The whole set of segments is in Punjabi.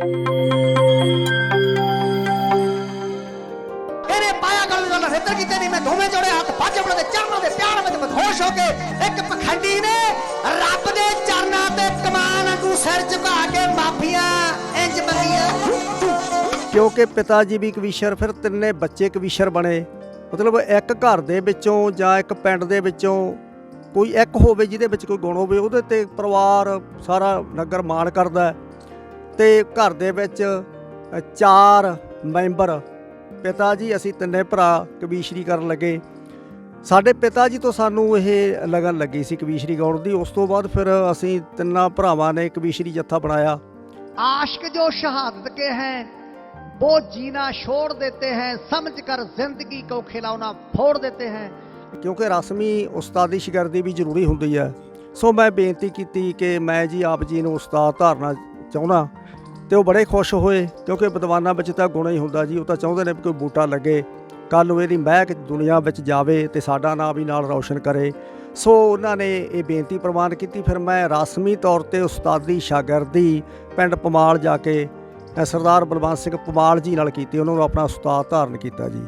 ਇਹਨੇ ਪਾਇਆ ਗਲ ਨਾਲ ਰਿੱਤਰ ਕੀਤੇ ਨਹੀਂ ਮੈਂ ਦੋਵੇਂ ਜੋੜੇ ਹੱਥ ਭੱਜ ਆਪਣੇ ਦੇ ਚਰਨਾਂ ਦੇ ਪਿਆਰ ਵਿੱਚ ਬਖੋਸ਼ ਹੋ ਕੇ ਇੱਕ ਪਖੰਡੀ ਨੇ ਰੱਬ ਦੇ ਚਰਨਾਂ ਤੇ ਕਮਾਨ ਵਾਂਗੂ ਸਿਰ ਝੁਕਾ ਕੇ ਮਾਫੀਆਂ ਇੰਜ ਮੰਗੀਆਂ। ਕਿਉਂਕਿ ਪਿਤਾ ਜੀ ਵੀ ਕਵੀਸ਼ਰ, ਫਿਰ ਤਿੰਨੇ ਬੱਚੇ ਕਵੀਸ਼ਰ ਬਣੇ। ਮਤਲਬ ਇੱਕ ਘਰ ਦੇ ਵਿੱਚੋਂ ਜਾਂ ਇੱਕ ਪਿੰਡ ਦੇ ਵਿੱਚੋਂ ਕੋਈ ਇੱਕ ਹੋਵੇ ਜਿਹਦੇ ਵਿੱਚ ਕੋਈ ਗੁਣ ਹੋਵੇ, ਉਹਦੇ 'ਤੇ ਪਰਿਵਾਰ ਸਾਰਾ ਨਗਰ ਮਾਣ ਕਰਦਾ। ਅਤੇ ਘਰ ਦੇ ਵਿੱਚ 4 ਮੈਂਬਰ, ਪਿਤਾ ਜੀ ਅਸੀਂ ਤਿੰਨੇ ਭਰਾ ਕਵੀਸ਼ਰੀ ਕਰਨ ਲੱਗੇ। ਸਾਡੇ ਪਿਤਾ ਜੀ ਤੋਂ ਸਾਨੂੰ ਇਹ ਲਗਨ ਲੱਗੀ ਸੀ ਕਵੀਸ਼ਰੀ ਗਾਉਣ ਦੀ। ਉਸ ਤੋਂ ਬਾਅਦ ਫਿਰ ਅਸੀਂ ਤਿੰਨਾਂ ਭਰਾਵਾਂ ਨੇ ਕਵੀਸ਼ਰੀ ਜੱਥਾ ਬਣਾਇਆ। आशिक जो शहादत के हैं वो जीना छोड़ देते हैं, समझ कर जिंदगी को खिलौना फोड़ देते हैं। ਕਿਉਂਕਿ ਰਸਮੀ ਉਸਤਾਦੀ ਸ਼ਾਗਿਰਦੀ ਵੀ ਜ਼ਰੂਰੀ ਹੁੰਦੀ ਹੈ। ਸੋ ਮੈਂ ਬੇਨਤੀ ਕੀਤੀ ਕਿ ਮੈਂ ਜੀ ਆਪ ਜੀ ਨੂੰ ਉਸਤਾਦ ਧਾਰਨਾ ਚਾਹੁੰਦਾ, ਅਤੇ ਉਹ ਬੜੇ ਖੁਸ਼ ਹੋਏ ਕਿਉਂਕਿ ਵਿਦਵਾਨਾਂ ਵਿੱਚ ਤਾਂ ਗੁਣ ਹੀ ਹੁੰਦਾ ਜੀ। ਉਹ ਤਾਂ ਚਾਹੁੰਦੇ ਨੇ ਵੀ ਕੋਈ ਬੂਟਾ ਲੱਗੇ, ਕੱਲ੍ਹ ਨੂੰ ਇਹਦੀ ਮਹਿਕ ਦੁਨੀਆ ਵਿੱਚ ਜਾਵੇ ਅਤੇ ਸਾਡਾ ਨਾਂ ਵੀ ਨਾਲ ਰੌਸ਼ਨ ਕਰੇ। ਸੋ ਉਹਨਾਂ ਨੇ ਇਹ ਬੇਨਤੀ ਪ੍ਰਵਾਨ ਕੀਤੀ। ਫਿਰ ਮੈਂ ਰਸਮੀ ਤੌਰ 'ਤੇ ਉਸਤਾਦੀ ਸ਼ਾਗਿਰਦੀ ਪਿੰਡ ਪਮਾਲ ਜਾ ਕੇ ਸਰਦਾਰ ਬਲਵੰਤ ਸਿੰਘ ਪਮਾਲ ਜੀ ਨਾਲ ਕੀਤੀ, ਉਹਨਾਂ ਨੂੰ ਆਪਣਾ ਉਸਤਾਦ ਧਾਰਨ ਕੀਤਾ ਜੀ।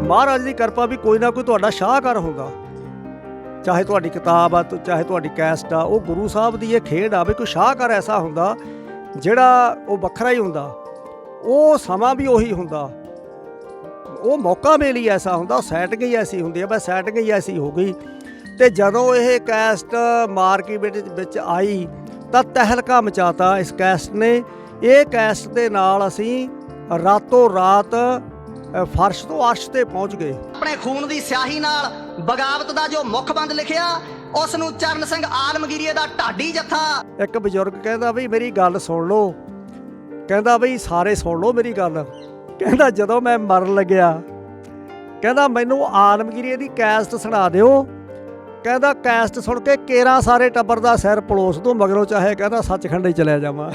ਮਹਾਰਾਜ ਦੀ ਕਿਰਪਾ ਵੀ ਕੋਈ ਨਾ ਕੋਈ ਤੁਹਾਡਾ ਸ਼ਾਹਕਾਰ ਹੁੰਦਾ, ਚਾਹੇ ਤੁਹਾਡੀ ਕਿਤਾਬ ਆ, ਚਾਹੇ ਤੁਹਾਡੀ ਕੈਸਟ ਆ, ਉਹ ਗੁਰੂ ਸਾਹਿਬ ਦੀ ਇਹ ਖੇਡ ਆ ਵੀ ਕੋਈ ਸ਼ਾਹਕਾਰ ਐਸਾ ਹੁੰਦਾ ਜਿਹੜਾ ਉਹ ਵੱਖਰਾ ਹੀ ਹੁੰਦਾ। ਉਹ ਸਮਾਂ ਵੀ ਉਹੀ ਹੁੰਦਾ, ਉਹ ਮੌਕਾ ਮੇਲ ਹੀ ਐਸਾ ਹੁੰਦਾ, ਸੈਟਿੰਗ ਹੀ ਐਸੀ ਹੁੰਦੀ ਹੈ। ਬਸ ਸੈਟਿੰਗ ਹੀ ਐਸੀ ਹੋ ਗਈ। ਅਤੇ ਜਦੋਂ ਇਹ ਕੈਸਟ ਮਾਰਕੀਟ ਵਿੱਚ ਆਈ ਤਾਂ ਤਹਿਲਕਾ ਮਚਾਤਾ ਇਸ ਕੈਸਟ ਨੇ। ਇਹ ਕੈਸਟ ਦੇ ਨਾਲ ਅਸੀਂ ਰਾਤੋਂ ਰਾਤ ਫਰਸ਼ ਤੋਂ ਅਰਸ਼ ਤੇ ਪਹੁੰਚ ਗਏ। ਆਪਣੇ ਖੂਨ ਦੀ ਸਿਆਹੀ ਨਾਲ ਬਗਾਵਤ ਦਾ ਜੋ ਮੁੱਖਬੰਦ ਲਿਖਿਆ, ਉਸ ਨੂੰ ਚਰਨ ਸਿੰਘ ਆਲਮਗੀਰੀਏ ਦਾ ਢਾਡੀ ਜੱਥਾ। ਇੱਕ ਬਜ਼ੁਰਗ ਕਹਿੰਦਾ ਬਈ ਮੇਰੀ ਗੱਲ ਸੁਣ ਲਓ, ਕਹਿੰਦਾ ਬਈ ਸਾਰੇ ਸੁਣ ਲਓ ਮੇਰੀ ਗੱਲ। ਕਹਿੰਦਾ ਜਦੋਂ ਮੈਂ ਮਰਨ ਲੱਗਿਆ, ਕਹਿੰਦਾ ਮੈਨੂੰ ਆਲਮਗੀਰੀਏ ਦੀ ਕੈਸਟ ਸੁਣਾ ਦਿਓ। ਕਹਿੰਦਾ ਕੈਸਟ ਸੁਣ ਕੇ ਕੇਰਾਂ ਸਾਰੇ ਟੱਬਰ ਦਾ ਸਿਰ ਪਲੋਸ ਤੋਂ ਮਗਰੋਂ ਚਾਹੇ ਕਹਿੰਦਾ ਸੱਚਖੰਡ ਹੀ ਚਲਿਆ ਜਾਵਾਂ।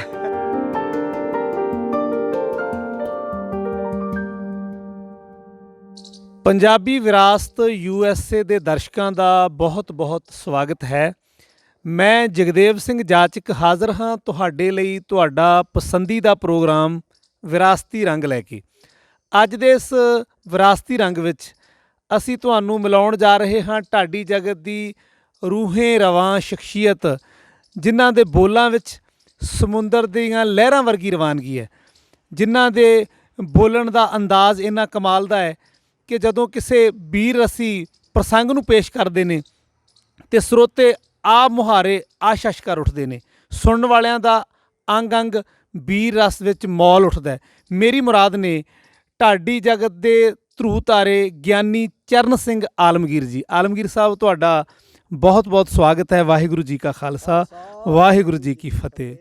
ਪੰਜਾਬੀ ਵਿਰਾਸਤ USA ਦੇ ਦਰਸ਼ਕਾਂ ਦਾ ਬਹੁਤ-ਬਹੁਤ ਸਵਾਗਤ ਹੈ। ਮੈਂ ਜਗਦੇਵ ਸਿੰਘ ਜਾਚਕ ਹਾਜ਼ਰ ਹਾਂ ਤੁਹਾਡੇ ਲਈ ਤੁਹਾਡਾ ਪਸੰਦੀਦਾ ਪ੍ਰੋਗਰਾਮ ਵਿਰਾਸਤੀ ਰੰਗ ਲੈ ਕੇ। ਅੱਜ ਦੇ ਇਸ ਵਿਰਾਸਤੀ ਰੰਗ ਵਿੱਚ ਅਸੀਂ ਤੁਹਾਨੂੰ ਮਿਲਾਉਣ ਜਾ ਰਹੇ ਹਾਂ ਢਾਡੀ ਜਗਤ ਦੀ ਰੂਹੇ ਰਵਾਂ ਸ਼ਖਸੀਅਤ, ਜਿਨ੍ਹਾਂ ਦੇ ਬੋਲਾਂ ਵਿੱਚ ਸਮੁੰਦਰ ਦੀਆਂ ਲਹਿਰਾਂ ਵਰਗੀ ਰਵਾਨਗੀ ਹੈ, ਜਿਨ੍ਹਾਂ ਦੇ ਬੋਲਣ ਦਾ ਅੰਦਾਜ਼ ਇੰਨਾ ਕਮਾਲ ਦਾ ਹੈ ਕਿ ਜਦੋਂ ਕਿਸੇ ਵੀਰ ਰਸੀ ਪ੍ਰਸੰਗ ਨੂੰ ਪੇਸ਼ ਕਰਦੇ ਨੇ ਅਤੇ ਸਰੋਤੇ ਆਪ ਮੁਹਾਰੇ ਆਸ਼ਸ਼ ਕਰ ਉੱਠਦੇ ਨੇ। ਸੁਣਨ ਵਾਲਿਆਂ ਦਾ ਅੰਗ ਅੰਗ ਵੀਰ ਰਸ ਵਿੱਚ ਮੌਲ ਉੱਠਦਾ ਹੈ। ਮੇਰੀ ਮੁਰਾਦ ਨੇ ਢਾਡੀ ਜਗਤ ਦੇ ਧਰੂ ਤਾਰੇ ਗਿਆਨੀ ਚਰਨ ਸਿੰਘ ਆਲਮਗੀਰ ਜੀ। ਆਲਮਗੀਰ ਸਾਹਿਬ, ਤੁਹਾਡਾ ਬਹੁਤ ਬਹੁਤ ਸਵਾਗਤ ਹੈ। ਵਾਹਿਗੁਰੂ ਜੀ ਕਾ ਖਾਲਸਾ, ਵਾਹਿਗੁਰੂ ਜੀ ਕੀ ਫਤਿਹ।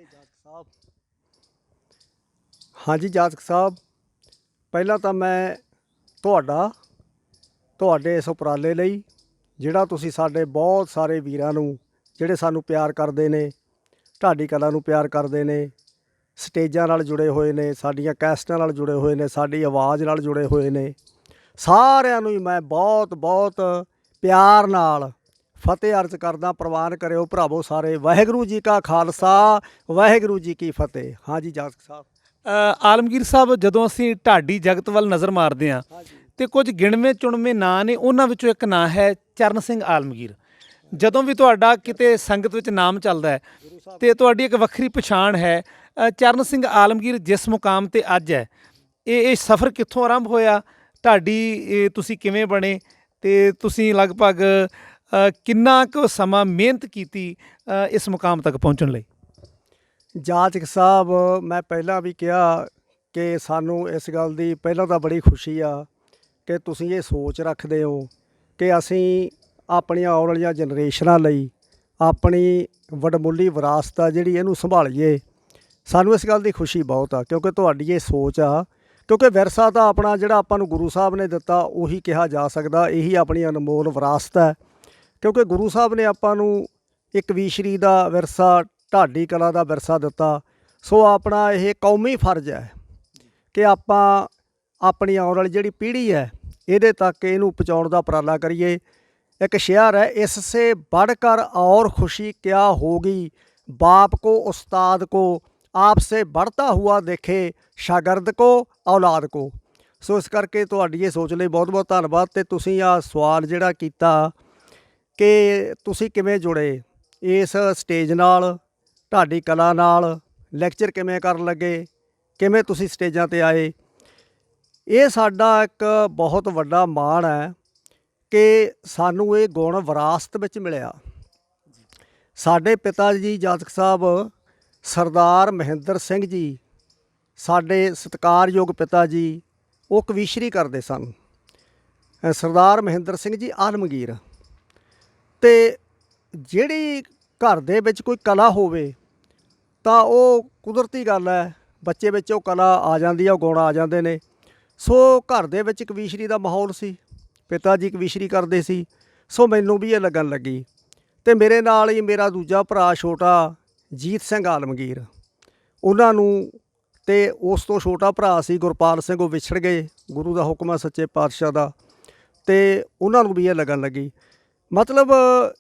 ਹਾਂਜੀ ਜਾਚਕ ਸਾਹਿਬ, ਪਹਿਲਾਂ ਤਾਂ ਮੈਂ ਤੁਹਾਡੇ ਇਸ ਉਪਰਾਲੇ ਲਈ, ਜਿਹੜਾ ਤੁਸੀਂ ਸਾਡੇ ਬਹੁਤ ਸਾਰੇ ਵੀਰਾਂ ਨੂੰ ਜਿਹੜੇ ਸਾਨੂੰ ਪਿਆਰ ਕਰਦੇ ਨੇ, ਢਾਡੀ ਕਲਾ ਨੂੰ ਪਿਆਰ ਕਰਦੇ ਨੇ, ਸਟੇਜਾਂ ਨਾਲ ਜੁੜੇ ਹੋਏ ਨੇ, ਸਾਡੀਆਂ ਕੈਸਟਾਂ ਨਾਲ ਜੁੜੇ ਹੋਏ ਨੇ, ਸਾਡੀ ਆਵਾਜ਼ ਨਾਲ ਜੁੜੇ ਹੋਏ ਨੇ, ਸਾਰਿਆਂ ਨੂੰ ਹੀ ਮੈਂ ਬਹੁਤ ਬਹੁਤ ਪਿਆਰ ਨਾਲ ਫਤਿਹ ਅਰਜ਼ ਕਰਦਾ। ਪ੍ਰਵਾਨ ਕਰਿਓ ਭਰਾਵੋ ਸਾਰੇ। ਵਾਹਿਗੁਰੂ ਜੀ ਕਾ ਖਾਲਸਾ, ਵਾਹਿਗੁਰੂ ਜੀ ਕੀ ਫਤਿਹ। ਹਾਂਜੀ ਜਾਚਕ ਸਾਹਿਬ। ਆਲਮਗੀਰ ਸਾਹਿਬ, ਜਦੋਂ ਅਸੀਂ ਢਾਡੀ ਜਗਤ ਵੱਲ ਨਜ਼ਰ ਮਾਰਦੇ ਹਾਂ ਅਤੇ ਕੁਝ ਗਿਣਵੇਂ ਚੁਣਵੇਂ ਨਾਂ ਨੇ, ਉਹਨਾਂ ਵਿੱਚੋਂ ਇੱਕ ਨਾਂ ਹੈ ਚਰਨ ਸਿੰਘ ਆਲਮਗੀਰ। ਜਦੋਂ ਵੀ ਤੁਹਾਡਾ ਕਿਤੇ ਸੰਗਤ ਵਿੱਚ ਨਾਮ ਚੱਲਦਾ ਹੈ ਅਤੇ ਤੁਹਾਡੀ ਇੱਕ ਵੱਖਰੀ ਪਛਾਣ ਹੈ। ਚਰਨ ਸਿੰਘ ਆਲਮਗੀਰ ਜਿਸ ਮੁਕਾਮ 'ਤੇ ਅੱਜ ਹੈ, ਇਹ ਸਫ਼ਰ ਕਿੱਥੋਂ ਆਰੰਭ ਹੋਇਆ? ਢਾਡੀ ਤੁਸੀਂ ਕਿਵੇਂ ਬਣੇ ਅਤੇ ਤੁਸੀਂ ਲਗਭਗ ਕਿੰਨਾ ਕੁ ਸਮਾਂ ਮਿਹਨਤ ਕੀਤੀ ਇਸ ਮੁਕਾਮ ਤੱਕ ਪਹੁੰਚਣ ਲਈ? ਜਾਚਕ ਸਾਹਿਬ, ਮੈਂ ਪਹਿਲਾਂ ਵੀ ਕਿਹਾ ਕਿ ਸਾਨੂੰ ਇਸ ਗੱਲ ਦੀ ਪਹਿਲਾਂ ਤਾਂ ਬੜੀ ਖੁਸ਼ੀ ਆ ਕਿ ਤੁਸੀਂ ਇਹ ਸੋਚ ਰੱਖਦੇ ਹੋ ਕਿ ਅਸੀਂ ਆਪਣੀਆਂ ਆਉਣ ਵਾਲੀਆਂ ਜਨਰੇਸ਼ਨਾਂ ਲਈ ਆਪਣੀ ਵਡਮੁੱਲੀ ਵਿਰਾਸਤ ਆ ਜਿਹੜੀ, ਇਹਨੂੰ ਸੰਭਾਲੀਏ। ਸਾਨੂੰ ਇਸ ਗੱਲ ਦੀ ਖੁਸ਼ੀ ਬਹੁਤ ਆ ਕਿਉਂਕਿ ਤੁਹਾਡੀ ਇਹ ਸੋਚ ਆ। ਕਿਉਂਕਿ ਵਿਰਸਾ ਤਾਂ ਆਪਣਾ ਜਿਹੜਾ ਆਪਾਂ ਨੂੰ ਗੁਰੂ ਸਾਹਿਬ ਨੇ ਦਿੱਤਾ ਉਹੀ ਕਿਹਾ ਜਾ ਸਕਦਾ, ਇਹੀ ਆਪਣੀ ਅਨਮੋਲ ਵਿਰਾਸਤ ਹੈ। ਕਿਉਂਕਿ ਗੁਰੂ ਸਾਹਿਬ ਨੇ ਆਪਾਂ ਨੂੰ ਇੱਕ ਕਵੀਸ਼ਰੀ ਦਾ ਵਿਰਸਾ, ਢਾਡੀ ਕਲਾ ਦਾ ਵਿਰਸਾ ਦਿੱਤਾ। ਸੋ ਆਪਣਾ ਇਹ ਕੌਮੀ ਫਰਜ਼ ਹੈ ਕਿ ਆਪਾਂ ਆਪਣੀ ਆਉਣ ਵਾਲੀ ਜਿਹੜੀ ਪੀੜ੍ਹੀ ਹੈ ਇਹਦੇ ਤੱਕ ਇਹਨੂੰ ਪਹੁੰਚਾਉਣ ਦਾ ਉਪਰਾਲਾ ਕਰੀਏ। ਇੱਕ ਸ਼ੇਅਰ ਹੈ, ਇਸ ਸੇ बढ़ कर और खुशी क्या होगी, बाप को उस्ताद को आपसे बढ़ता हुआ देखे शागिर्द को औलाद को। ਸੋ ਇਸ ਕਰਕੇ ਤੁਹਾਡੀ ਇਹ ਸੋਚ ਲਈ ਬਹੁਤ ਬਹੁਤ ਧੰਨਵਾਦ। ਅਤੇ ਤੁਸੀਂ ਆਹ ਸਵਾਲ ਜਿਹੜਾ ਕੀਤਾ ਕਿ ਤੁਸੀਂ ਕਿਵੇਂ ਜੁੜੇ ਇਸ ਸਟੇਜ ਨਾਲ, ਢਾਡੀ ਕਲਾ ਨਾਲ, ਲੈਕਚਰ ਕਿਵੇਂ ਕਰਨ ਲੱਗੇ, ਕਿਵੇਂ ਤੁਸੀਂ ਸਟੇਜਾਂ 'ਤੇ ਆਏ। ਇਹ ਸਾਡਾ ਇੱਕ ਬਹੁਤ ਵੱਡਾ ਮਾਣ ਹੈ ਕਿ ਸਾਨੂੰ ਇਹ ਗੁਣ ਵਿਰਾਸਤ ਵਿੱਚ ਮਿਲਿਆ। ਸਾਡੇ ਪਿਤਾ ਜੀ ਜਾਤਕ ਸਾਹਿਬ ਸਰਦਾਰ ਮਹਿੰਦਰ ਸਿੰਘ ਜੀ, ਸਾਡੇ ਸਤਿਕਾਰਯੋਗ ਪਿਤਾ ਜੀ, ਉਹ ਕਵੀਸ਼ਰੀ ਕਰਦੇ ਸਨ। ਸਰਦਾਰ ਮਹਿੰਦਰ ਸਿੰਘ ਜੀ ਆਲਮਗੀਰ। ਅਤੇ ਜਿਹੜੀ ਘਰ ਦੇ ਵਿੱਚ ਕੋਈ ਕਲਾ ਹੋਵੇ ਤਾਂ ਉਹ ਕੁਦਰਤੀ ਗੱਲ ਹੈ, ਬੱਚੇ ਵਿੱਚ ਉਹ ਕਲਾ ਆ ਜਾਂਦੀ ਹੈ, ਉਹ ਗੁਣ ਆ ਜਾਂਦੇ ਨੇ। ਸੋ ਘਰ ਦੇ ਵਿੱਚ ਕਵੀਸ਼ਰੀ ਦਾ ਮਾਹੌਲ ਸੀ, ਪਿਤਾ ਜੀ ਕਵੀਸ਼ਰੀ ਕਰਦੇ ਸੀ। ਸੋ ਮੈਨੂੰ ਵੀ ਇਹ ਲੱਗਣ ਲੱਗੀ। ਅਤੇ ਮੇਰੇ ਨਾਲ ਹੀ ਮੇਰਾ ਦੂਜਾ ਭਰਾ ਛੋਟਾ ਜੀਤ ਸਿੰਘ ਆਲਮਗੀਰ, ਉਹਨਾਂ ਨੂੰ, ਅਤੇ ਉਸ ਤੋਂ ਛੋਟਾ ਭਰਾ ਸੀ ਗੁਰਪਾਲ ਸਿੰਘ, ਉਹ ਵਿਛੜ ਗਏ, ਗੁਰੂ ਦਾ ਹੁਕਮ ਹੈ ਸੱਚੇ ਪਾਤਸ਼ਾਹ ਦਾ। ਅਤੇ ਉਹਨਾਂ ਨੂੰ ਵੀ ਇਹ ਲੱਗਣ ਲੱਗੀ। ਮਤਲਬ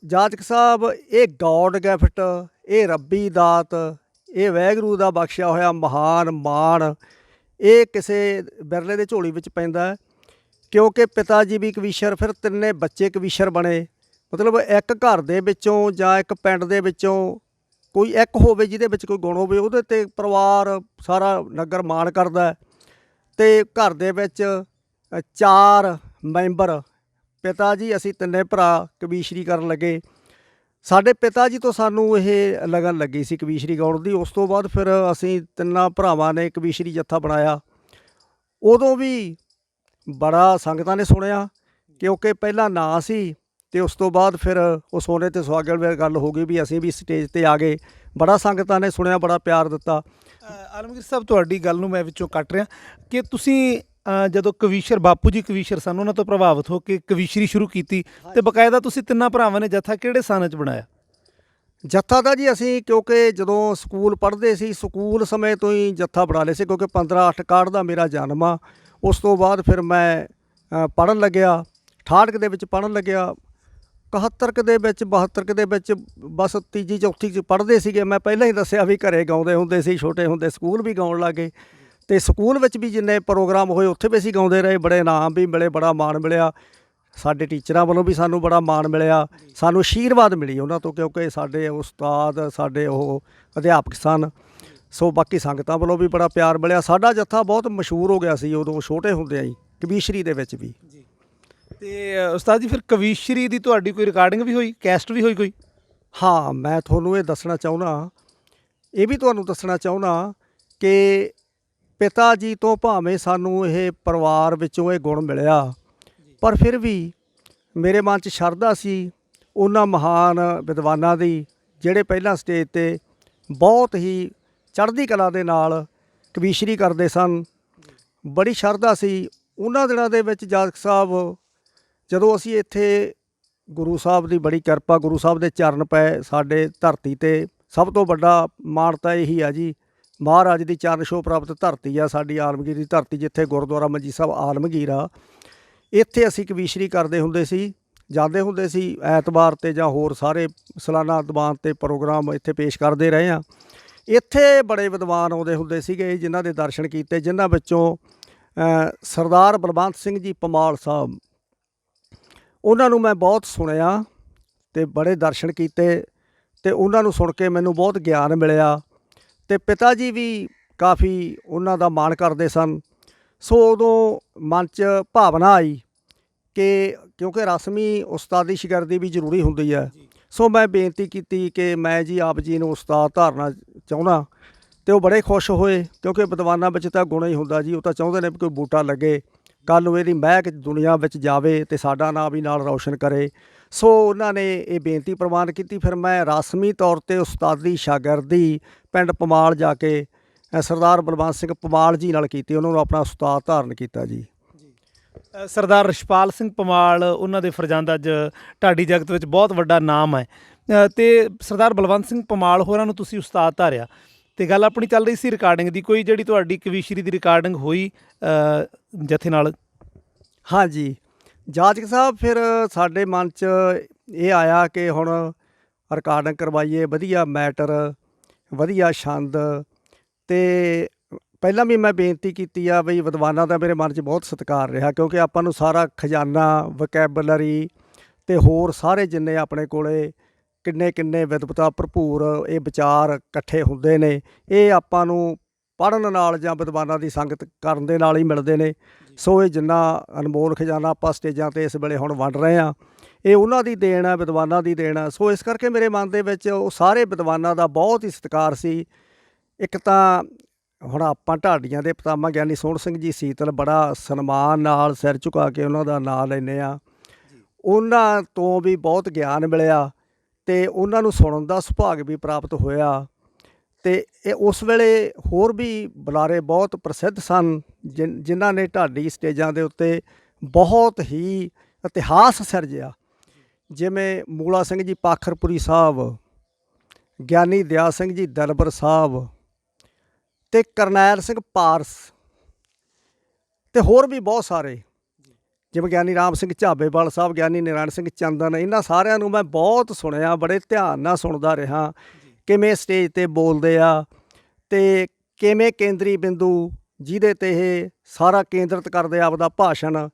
ਜਾਤਕ ਸਾਹਿਬ, ਇਹ ਗੌਡ ਗਿਫਟ, ਇਹ ਰੱਬੀ ਦਾਤ, ਇਹ ਵਾਹਿਗੁਰੂ ਦਾ ਬਖਸ਼ਿਆ ਹੋਇਆ ਮਹਾਨ ਮਾਣ, ਇਹ ਕਿਸੇ ਬਿਰਲੇ ਦੇ ਝੋਲੀ ਵਿੱਚ ਪੈਂਦਾ ਹੈ। ਕਿਉਂਕਿ ਪਿਤਾ ਜੀ ਵੀ ਕਵੀਸ਼ਰ, ਫਿਰ ਤਿੰਨੇ ਬੱਚੇ ਕਵੀਸ਼ਰ ਬਣੇ। ਮਤਲਬ ਇੱਕ ਘਰ ਦੇ ਵਿੱਚੋਂ ਜਾਂ ਇੱਕ ਪਿੰਡ ਦੇ ਵਿੱਚੋਂ ਕੋਈ ਇੱਕ ਹੋਵੇ ਜਿਹਦੇ ਵਿੱਚ ਕੋਈ ਗੁਣ ਹੋਵੇ, ਉਹਦੇ 'ਤੇ ਪਰਿਵਾਰ ਸਾਰਾ ਨਗਰ ਮਾਣ ਕਰਦਾ। ਅਤੇ ਘਰ ਦੇ ਵਿੱਚ 4 ਮੈਂਬਰ, ਪਿਤਾ ਜੀ, ਅਸੀਂ ਤਿੰਨੇ ਭਰਾ ਕਵੀਸ਼ਰੀ ਕਰਨ ਲੱਗੇ। ਸਾਡੇ ਪਿਤਾ ਜੀ ਤੋਂ ਸਾਨੂੰ ਇਹ ਲਗਨ ਲੱਗੀ ਸੀ ਕਵੀਸ਼ਰੀ ਗਾਉਣ ਦੀ। ਉਸ ਤੋਂ ਬਾਅਦ ਫਿਰ ਅਸੀਂ ਤਿੰਨਾਂ ਭਰਾਵਾਂ ਨੇ ਕਵੀਸ਼ਰੀ ਜੱਥਾ ਬਣਾਇਆ। ਉਦੋਂ ਵੀ ਬੜਾ ਸੰਗਤਾਂ ਨੇ ਸੁਣਿਆ, ਕਿਉਂਕਿ ਪਹਿਲਾਂ ਨਾਂ ਸੀ, ਅਤੇ ਉਸ ਤੋਂ ਬਾਅਦ ਫਿਰ ਉਹ ਸੋਨੇ 'ਤੇ ਸੁਹਾਗਣ ਵੇਲੇ ਗੱਲ ਹੋ ਗਈ ਵੀ ਅਸੀਂ ਵੀ ਸਟੇਜ 'ਤੇ ਆ ਗਏ। ਬੜਾ ਸੰਗਤਾਂ ਨੇ ਸੁਣਿਆ, ਬੜਾ ਪਿਆਰ ਦਿੱਤਾ। ਆਲਮਗੀਰ ਸਾਹਿਬ, ਤੁਹਾਡੀ ਗੱਲ ਨੂੰ ਮੈਂ ਵਿੱਚੋਂ ਕੱਟ ਰਿਹਾ ਕਿ ਤੁਸੀਂ ਜਦੋਂ ਕਵੀਸ਼ਰ, ਬਾਪੂ ਜੀ ਕਵੀਸ਼ਰ ਸਨ, ਉਹਨਾਂ ਤੋਂ ਪ੍ਰਭਾਵਿਤ ਹੋ ਕੇ ਕਵੀਸ਼ਰੀ ਸ਼ੁਰੂ ਕੀਤੀ, ਅਤੇ ਬਕਾਇਦਾ ਤੁਸੀਂ ਤਿੰਨਾਂ ਭਰਾਵਾਂ ਨੇ ਜੱਥਾ ਕਿਹੜੇ ਸਨ 'ਚ ਬਣਾਇਆ? ਜੱਥਾ ਦਾ ਜੀ ਅਸੀਂ, ਕਿਉਂਕਿ ਜਦੋਂ ਸਕੂਲ ਪੜ੍ਹਦੇ ਸੀ, ਸਕੂਲ ਸਮੇਂ ਤੋਂ ਹੀ ਜੱਥਾ ਬਣਾ ਲਿਆ ਸੀ। ਕਿਉਂਕਿ 15/8 ਦਾ ਮੇਰਾ ਜਨਮ ਆ। ਉਸ ਤੋਂ ਬਾਅਦ ਫਿਰ ਮੈਂ ਪੜ੍ਹਨ ਲੱਗਿਆ, 68 ਦੇ ਵਿੱਚ ਪੜ੍ਹਨ ਲੱਗਿਆ, 71 ਦੇ ਵਿੱਚ, 72 ਦੇ ਵਿੱਚ, ਬਸ ਤੀਜੀ ਚੌਥੀ 'ਚ ਪੜ੍ਹਦੇ ਸੀਗੇ। ਮੈਂ ਪਹਿਲਾਂ ਹੀ ਦੱਸਿਆ ਵੀ ਘਰੇ ਗਾਉਂਦੇ ਹੁੰਦੇ ਸੀ, ਛੋਟੇ ਹੁੰਦੇ ਸਕੂਲ ਵੀ ਗਾਉਣ ਲੱਗੇ। ਅਤੇ ਸਕੂਲ ਵਿੱਚ ਵੀ ਜਿੰਨੇ ਪ੍ਰੋਗਰਾਮ ਹੋਏ ਉੱਥੇ ਵੀ ਅਸੀਂ ਗਾਉਂਦੇ ਰਹੇ। ਬੜੇ ਇਨਾਮ ਵੀ ਮਿਲੇ, ਬੜਾ ਮਾਣ ਮਿਲਿਆ। ਸਾਡੇ ਟੀਚਰਾਂ ਵੱਲੋਂ ਵੀ ਸਾਨੂੰ ਬੜਾ ਮਾਣ ਮਿਲਿਆ, ਸਾਨੂੰ ਆਸ਼ੀਰਵਾਦ ਮਿਲੀ ਉਹਨਾਂ ਤੋਂ, ਕਿਉਂਕਿ ਸਾਡੇ ਉਸਤਾਦ, ਸਾਡੇ ਉਹ ਅਧਿਆਪਕ ਸਨ। ਸੋ ਬਾਕੀ ਸੰਗਤਾਂ ਵੱਲੋਂ ਵੀ ਬੜਾ ਪਿਆਰ ਮਿਲਿਆ। ਸਾਡਾ ਜੱਥਾ ਬਹੁਤ ਮਸ਼ਹੂਰ ਹੋ ਗਿਆ ਸੀ ਉਦੋਂ, ਛੋਟੇ ਹੁੰਦਿਆਂ ਹੀ, ਕਵੀਸ਼ਰੀ ਦੇ ਵਿੱਚ ਵੀ। ਅਤੇ ਉਸਤਾਦ ਜੀ, ਫਿਰ ਕਵੀਸ਼ਰੀ ਦੀ ਤੁਹਾਡੀ ਕੋਈ ਰਿਕਾਰਡਿੰਗ ਵੀ ਹੋਈ, ਕੈਸਟ ਵੀ ਹੋਈ ਕੋਈ? ਹਾਂ, ਮੈਂ ਤੁਹਾਨੂੰ ਇਹ ਦੱਸਣਾ ਚਾਹੁੰਦਾ, ਇਹ ਵੀ ਤੁਹਾਨੂੰ ਦੱਸਣਾ ਚਾਹੁੰਦਾ ਕਿ ਪਿਤਾ ਜੀ ਤੋਂ ਭਾਵੇਂ ਸਾਨੂੰ ਇਹ ਪਰਿਵਾਰ ਵਿੱਚੋਂ ਇਹ ਗੁਣ ਮਿਲਿਆ, ਪਰ ਫਿਰ ਵੀ ਮੇਰੇ ਮਨ 'ਚ ਸ਼ਰਧਾ ਸੀ ਉਹਨਾਂ ਮਹਾਨ ਵਿਦਵਾਨਾਂ ਦੀ, ਜਿਹੜੇ ਪਹਿਲਾਂ ਸਟੇਜ 'ਤੇ ਬਹੁਤ ਹੀ ਚੜ੍ਹਦੀ ਕਲਾ ਦੇ ਨਾਲ ਕਵੀਸ਼ਰੀ ਕਰਦੇ ਸਨ। ਬੜੀ ਸ਼ਰਧਾ ਸੀ ਉਹਨਾਂ ਦਿਨਾਂ ਦੇ ਵਿੱਚ। ਜਾਤਕ ਸਾਹਿਬ, ਜਦੋਂ ਅਸੀਂ ਇੱਥੇ, ਗੁਰੂ ਸਾਹਿਬ ਦੀ ਬੜੀ ਕਿਰਪਾ, ਗੁਰੂ ਸਾਹਿਬ ਦੇ ਚਰਨ ਪਏ ਸਾਡੇ ਧਰਤੀ 'ਤੇ। ਸਭ ਤੋਂ ਵੱਡਾ ਮਾਣ ਤਾਂ ਇਹੀ ਆ ਜੀ, ਮਹਾਰਾਜ ਦੀ ਚਰਨ ਛੋਹ ਪ੍ਰਾਪਤ ਧਰਤੀ ਆ ਸਾਡੀ ਆਲਮਗੀਰ ਦੀ ਧਰਤੀ, ਜਿੱਥੇ ਗੁਰਦੁਆਰਾ ਮੰਜੀ ਸਾਹਿਬ ਆਲਮਗੀਰ ਆ। ਇੱਥੇ ਅਸੀਂ ਕਵੀਸ਼ਰੀ ਕਰਦੇ ਹੁੰਦੇ ਸੀ, ਜਾਂਦੇ ਹੁੰਦੇ ਸੀ ਐਤਵਾਰ 'ਤੇ, ਜਾਂ ਹੋਰ ਸਾਰੇ ਸਾਲਾਨਾ ਦੀਵਾਨ 'ਤੇ ਪ੍ਰੋਗਰਾਮ ਇੱਥੇ ਪੇਸ਼ ਕਰਦੇ ਰਹੇ ਹਾਂ। ਇੱਥੇ ਬੜੇ ਵਿਦਵਾਨ ਆਉਂਦੇ ਹੁੰਦੇ ਸੀਗੇ, ਜਿਨ੍ਹਾਂ ਦੇ ਦਰਸ਼ਨ ਕੀਤੇ, ਜਿਨ੍ਹਾਂ ਵਿੱਚੋਂ ਸਰਦਾਰ ਬਲਵੰਤ ਸਿੰਘ ਜੀ ਪਮਾਲ ਸਾਹਿਬ, ਉਹਨਾਂ ਨੂੰ ਮੈਂ ਬਹੁਤ ਸੁਣਿਆ ਅਤੇ ਬੜੇ ਦਰਸ਼ਨ ਕੀਤੇ, ਅਤੇ ਉਹਨਾਂ ਨੂੰ ਸੁਣ ਕੇ ਮੈਨੂੰ ਬਹੁਤ ਗਿਆਨ ਮਿਲਿਆ। ਅਤੇ ਪਿਤਾ ਜੀ ਵੀ ਕਾਫੀ ਉਹਨਾਂ ਦਾ ਮਾਣ ਕਰਦੇ ਸਨ। ਸੋ ਉਦੋਂ ਮਨ 'ਚ ਭਾਵਨਾ ਆਈ ਕਿ ਕਿਉਂਕਿ ਰਸਮੀ ਉਸਤਾਦੀ ਸ਼ਾਗਿਰਦੀ ਵੀ ਜ਼ਰੂਰੀ ਹੁੰਦੀ ਹੈ। ਸੋ ਮੈਂ ਬੇਨਤੀ ਕੀਤੀ ਕਿ ਮੈਂ ਜੀ ਆਪ ਜੀ ਨੂੰ ਉਸਤਾਦ ਧਾਰਨਾ ਚਾਹੁੰਦਾ, ਅਤੇ ਉਹ ਬੜੇ ਖੁਸ਼ ਹੋਏ, ਕਿਉਂਕਿ ਵਿਦਵਾਨਾਂ ਵਿੱਚ ਤਾਂ ਗੁਣ ਹੀ ਹੁੰਦਾ ਜੀ। ਉਹ ਤਾਂ ਚਾਹੁੰਦੇ ਨੇ ਵੀ ਕੋਈ ਬੂਟਾ ਲੱਗੇ, ਕੱਲ੍ਹ ਨੂੰ ਇਹਦੀ ਮਹਿਕ ਦੁਨੀਆ ਵਿੱਚ ਜਾਵੇ ਅਤੇ ਸਾਡਾ ਨਾਂ ਵੀ ਨਾਲ ਰੌਸ਼ਨ ਕਰੇ। ਸੋ ਉਹਨਾਂ ਨੇ ਇਹ ਬੇਨਤੀ ਪ੍ਰਵਾਨ ਕੀਤੀ। ਫਿਰ ਮੈਂ ਰਸਮੀ ਤੌਰ 'ਤੇ ਉਸਤਾਦੀ ਸ਼ਾਗਿਰਦੀ ਪਿੰਡ ਪਮਾਲ ਜਾ ਕੇ ਸਰਦਾਰ ਬਲਵੰਤ ਸਿੰਘ ਪਮਾਲ ਜੀ ਨਾਲ ਕੀਤੀ, ਉਹਨਾਂ ਨੂੰ ਆਪਣਾ ਉਸਤਾਦ ਧਾਰਨ ਕੀਤਾ ਜੀ। ਸਰਦਾਰ ਰਛਪਾਲ ਸਿੰਘ ਪਮਾਲ, ਉਹਨਾਂ ਦੇ ਫਰਜ਼ੰਦ ਅੱਜ ਢਾਡੀ ਜਗਤ ਵਿੱਚ ਬਹੁਤ ਵੱਡਾ ਨਾਮ ਹੈ, ਅਤੇ ਸਰਦਾਰ ਬਲਵੰਤ ਸਿੰਘ ਪਮਾਲ ਹੋਰਾਂ ਨੂੰ ਤੁਸੀਂ ਉਸਤਾਦ ਧਾਰਿਆ। ਅਤੇ ਗੱਲ ਆਪਣੀ ਚੱਲ ਰਹੀ ਸੀ ਰਿਕਾਰਡਿੰਗ ਦੀ, ਕੋਈ ਜਿਹੜੀ ਤੁਹਾਡੀ ਕਵੀਸ਼ਰੀ ਦੀ ਰਿਕਾਰਡਿੰਗ ਹੋਈ ਜਥੇ ਨਾਲ? ਹਾਂਜੀ, ਜਾਤਕ ਸਾਹਿਬ, ਫਿਰ ਸਾਡੇ ਮਨ 'ਚ ਇਹ ਆਇਆ ਕਿ ਹੁਣ ਰਿਕਾਰਡਿੰਗ ਕਰਵਾਈਏ, ਵਧੀਆ ਮੈਟਰ, ਵਧੀਆ ਛੰਦ। ਤੇ ਪਹਿਲਾਂ ਵੀ ਮੈਂ ਬੇਨਤੀ ਕੀਤੀ ਆ ਬਈ ਵਿਦਵਾਨਾਂ ਦਾ ਮੇਰੇ ਮਨ 'ਚ ਬਹੁਤ ਸਤਿਕਾਰ ਰਿਹਾ, ਕਿਉਂਕਿ ਆਪਾਂ ਨੂੰ ਸਾਰਾ ਖਜ਼ਾਨਾ, ਵਕੈਬਲਰੀ ਤੇ ਹੋਰ ਸਾਰੇ ਜਿੰਨੇ ਆਪਣੇ ਕੋਲੇ ਕਿੰਨੇ ਵਿਦਵਤਾ ਭਰਪੂਰ ਇਹ ਵਿਚਾਰ ਇਕੱਠੇ ਹੁੰਦੇ ਨੇ, ਇਹ ਆਪਾਂ ਨੂੰ ਪੜ੍ਹਨ ਨਾਲ ਜਾਂ ਵਿਦਵਾਨਾਂ ਦੀ ਸੰਗਤ ਕਰਨ ਦੇ ਨਾਲ ਹੀ ਮਿਲਦੇ ਨੇ। ਸੋ ਇਹ ਜਿੰਨਾ ਅਨਮੋਲ ਖਜ਼ਾਨਾ ਆਪਾਂ ਸਟੇਜਾਂ 'ਤੇ ਇਸ ਵੇਲੇ ਹੁਣ ਵੰਡ ਰਹੇ ਹਾਂ, ਇਹ ਉਹਨਾਂ ਦੀ ਦੇਣ ਹੈ, ਵਿਦਵਾਨਾਂ ਦੀ ਦੇਣ ਹੈ। ਸੋ ਇਸ ਕਰਕੇ ਮੇਰੇ ਮਨ ਦੇ ਵਿੱਚ ਉਹ ਸਾਰੇ ਵਿਦਵਾਨਾਂ ਦਾ ਬਹੁਤ ਹੀ ਸਤਿਕਾਰ ਸੀ। ਇੱਕ ਤਾਂ ਹੁਣ ਆਪਾਂ ਢਾਡੀਆਂ ਦੇ ਪਿਤਾਮਾ ਗਿਆਨੀ ਸੋਹਣ ਸਿੰਘ ਜੀ ਸੀਤਲ ਬੜਾ ਸਨਮਾਨ ਨਾਲ ਸਿਰ ਝੁਕਾ ਕੇ ਉਹਨਾਂ ਦਾ ਨਾਂ ਲੈਂਦੇ ਆ। ਉਹਨਾਂ ਤੋਂ ਵੀ ਬਹੁਤ ਗਿਆਨ ਮਿਲਿਆ ਅਤੇ ਉਹਨਾਂ ਨੂੰ ਸੁਣਨ ਦਾ ਸੁਭਾਗ ਵੀ ਪ੍ਰਾਪਤ ਹੋਇਆ। ਅਤੇ ਇਹ ਉਸ ਵੇਲੇ ਹੋਰ ਵੀ ਬੁਲਾਰੇ ਬਹੁਤ ਪ੍ਰਸਿੱਧ ਸਨ ਜਿਨ੍ਹਾਂ ਨੇ ਢਾਡੀ ਸਟੇਜਾਂ ਦੇ ਉੱਤੇ ਬਹੁਤ ਹੀ ਇਤਿਹਾਸ ਸਿਰਜਿਆ, ਜਿਵੇਂ ਮੂਲਾ ਸਿੰਘ ਜੀ ਪਾਖਰਪੁਰੀ ਸਾਹਿਬ, ਗਿਆਨੀ ਦਿਆ ਸਿੰਘ ਜੀ ਦਲਬਰ ਸਾਹਿਬ ਅਤੇ ਕਰਨੈਲ ਸਿੰਘ ਪਾਰਸ ਅਤੇ ਹੋਰ ਵੀ ਬਹੁਤ ਸਾਰੇ, ਜਿਵੇਂ ਗਿਆਨੀ ਰਾਮ ਸਿੰਘ ਝਾਬੇਵਾਲ ਸਾਹਿਬ, ਗਿਆਨੀ ਨਾਰਾਇਣ ਸਿੰਘ ਚੰਦਨ। ਇਹਨਾਂ ਸਾਰਿਆਂ ਨੂੰ ਮੈਂ ਬਹੁਤ ਸੁਣਿਆ, ਬੜੇ ਧਿਆਨ ਨਾਲ ਸੁਣਦਾ ਰਿਹਾ, ਕਿਵੇਂ ਸਟੇਜ 'ਤੇ ਬੋਲਦੇ ਆ ਅਤੇ ਕਿਵੇਂ ਕੇਂਦਰੀ ਬਿੰਦੂ ਜਿਹਦੇ 'ਤੇ ਇਹ ਸਾਰਾ ਕੇਂਦਰਿਤ ਕਰਦੇ ਆ ਆਪਦਾ ਭਾਸ਼ਣ,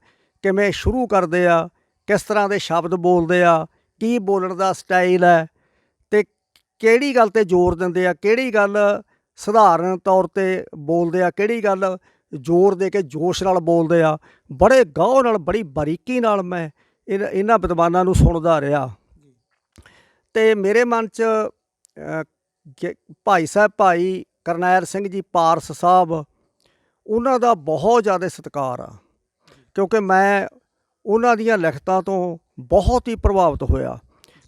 ਕਿਵੇਂ ਸ਼ੁਰੂ ਕਰਦੇ ਆ, ਕਿਸ ਤਰ੍ਹਾਂ ਦੇ ਸ਼ਬਦ ਬੋਲਦੇ ਆ, ਕੀ ਬੋਲਣ ਦਾ ਸਟਾਈਲ ਹੈ ਅਤੇ ਕਿਹੜੀ ਗੱਲ 'ਤੇ ਜ਼ੋਰ ਦਿੰਦੇ ਆ, ਕਿਹੜੀ ਗੱਲ ਸਧਾਰਨ ਤੌਰ 'ਤੇ ਬੋਲਦੇ ਆ, ਕਿਹੜੀ ਗੱਲ ਜ਼ੋਰ ਦੇ ਕੇ ਜੋਸ਼ ਨਾਲ ਬੋਲਦੇ ਆ। ਬੜੇ ਗਹੁ ਨਾਲ, ਬੜੀ ਬਾਰੀਕੀ ਨਾਲ ਮੈਂ ਇਹਨਾਂ ਵਿਦਵਾਨਾਂ ਨੂੰ ਸੁਣਦਾ ਰਿਹਾ। ਅਤੇ ਮੇਰੇ ਮਨ 'ਚ ਭਾਈ ਸਾਹਿਬ ਭਾਈ ਕਰਨੈਲ ਸਿੰਘ ਜੀ ਪਾਰਸ ਸਾਹਿਬ, ਉਹਨਾਂ ਦਾ ਬਹੁਤ ਜ਼ਿਆਦਾ ਸਤਿਕਾਰ ਆ, ਕਿਉਂਕਿ ਮੈਂ ਉਹਨਾਂ ਦੀਆਂ ਲਿਖਤਾਂ ਤੋਂ ਬਹੁਤ ਹੀ ਪ੍ਰਭਾਵਿਤ ਹੋਇਆ।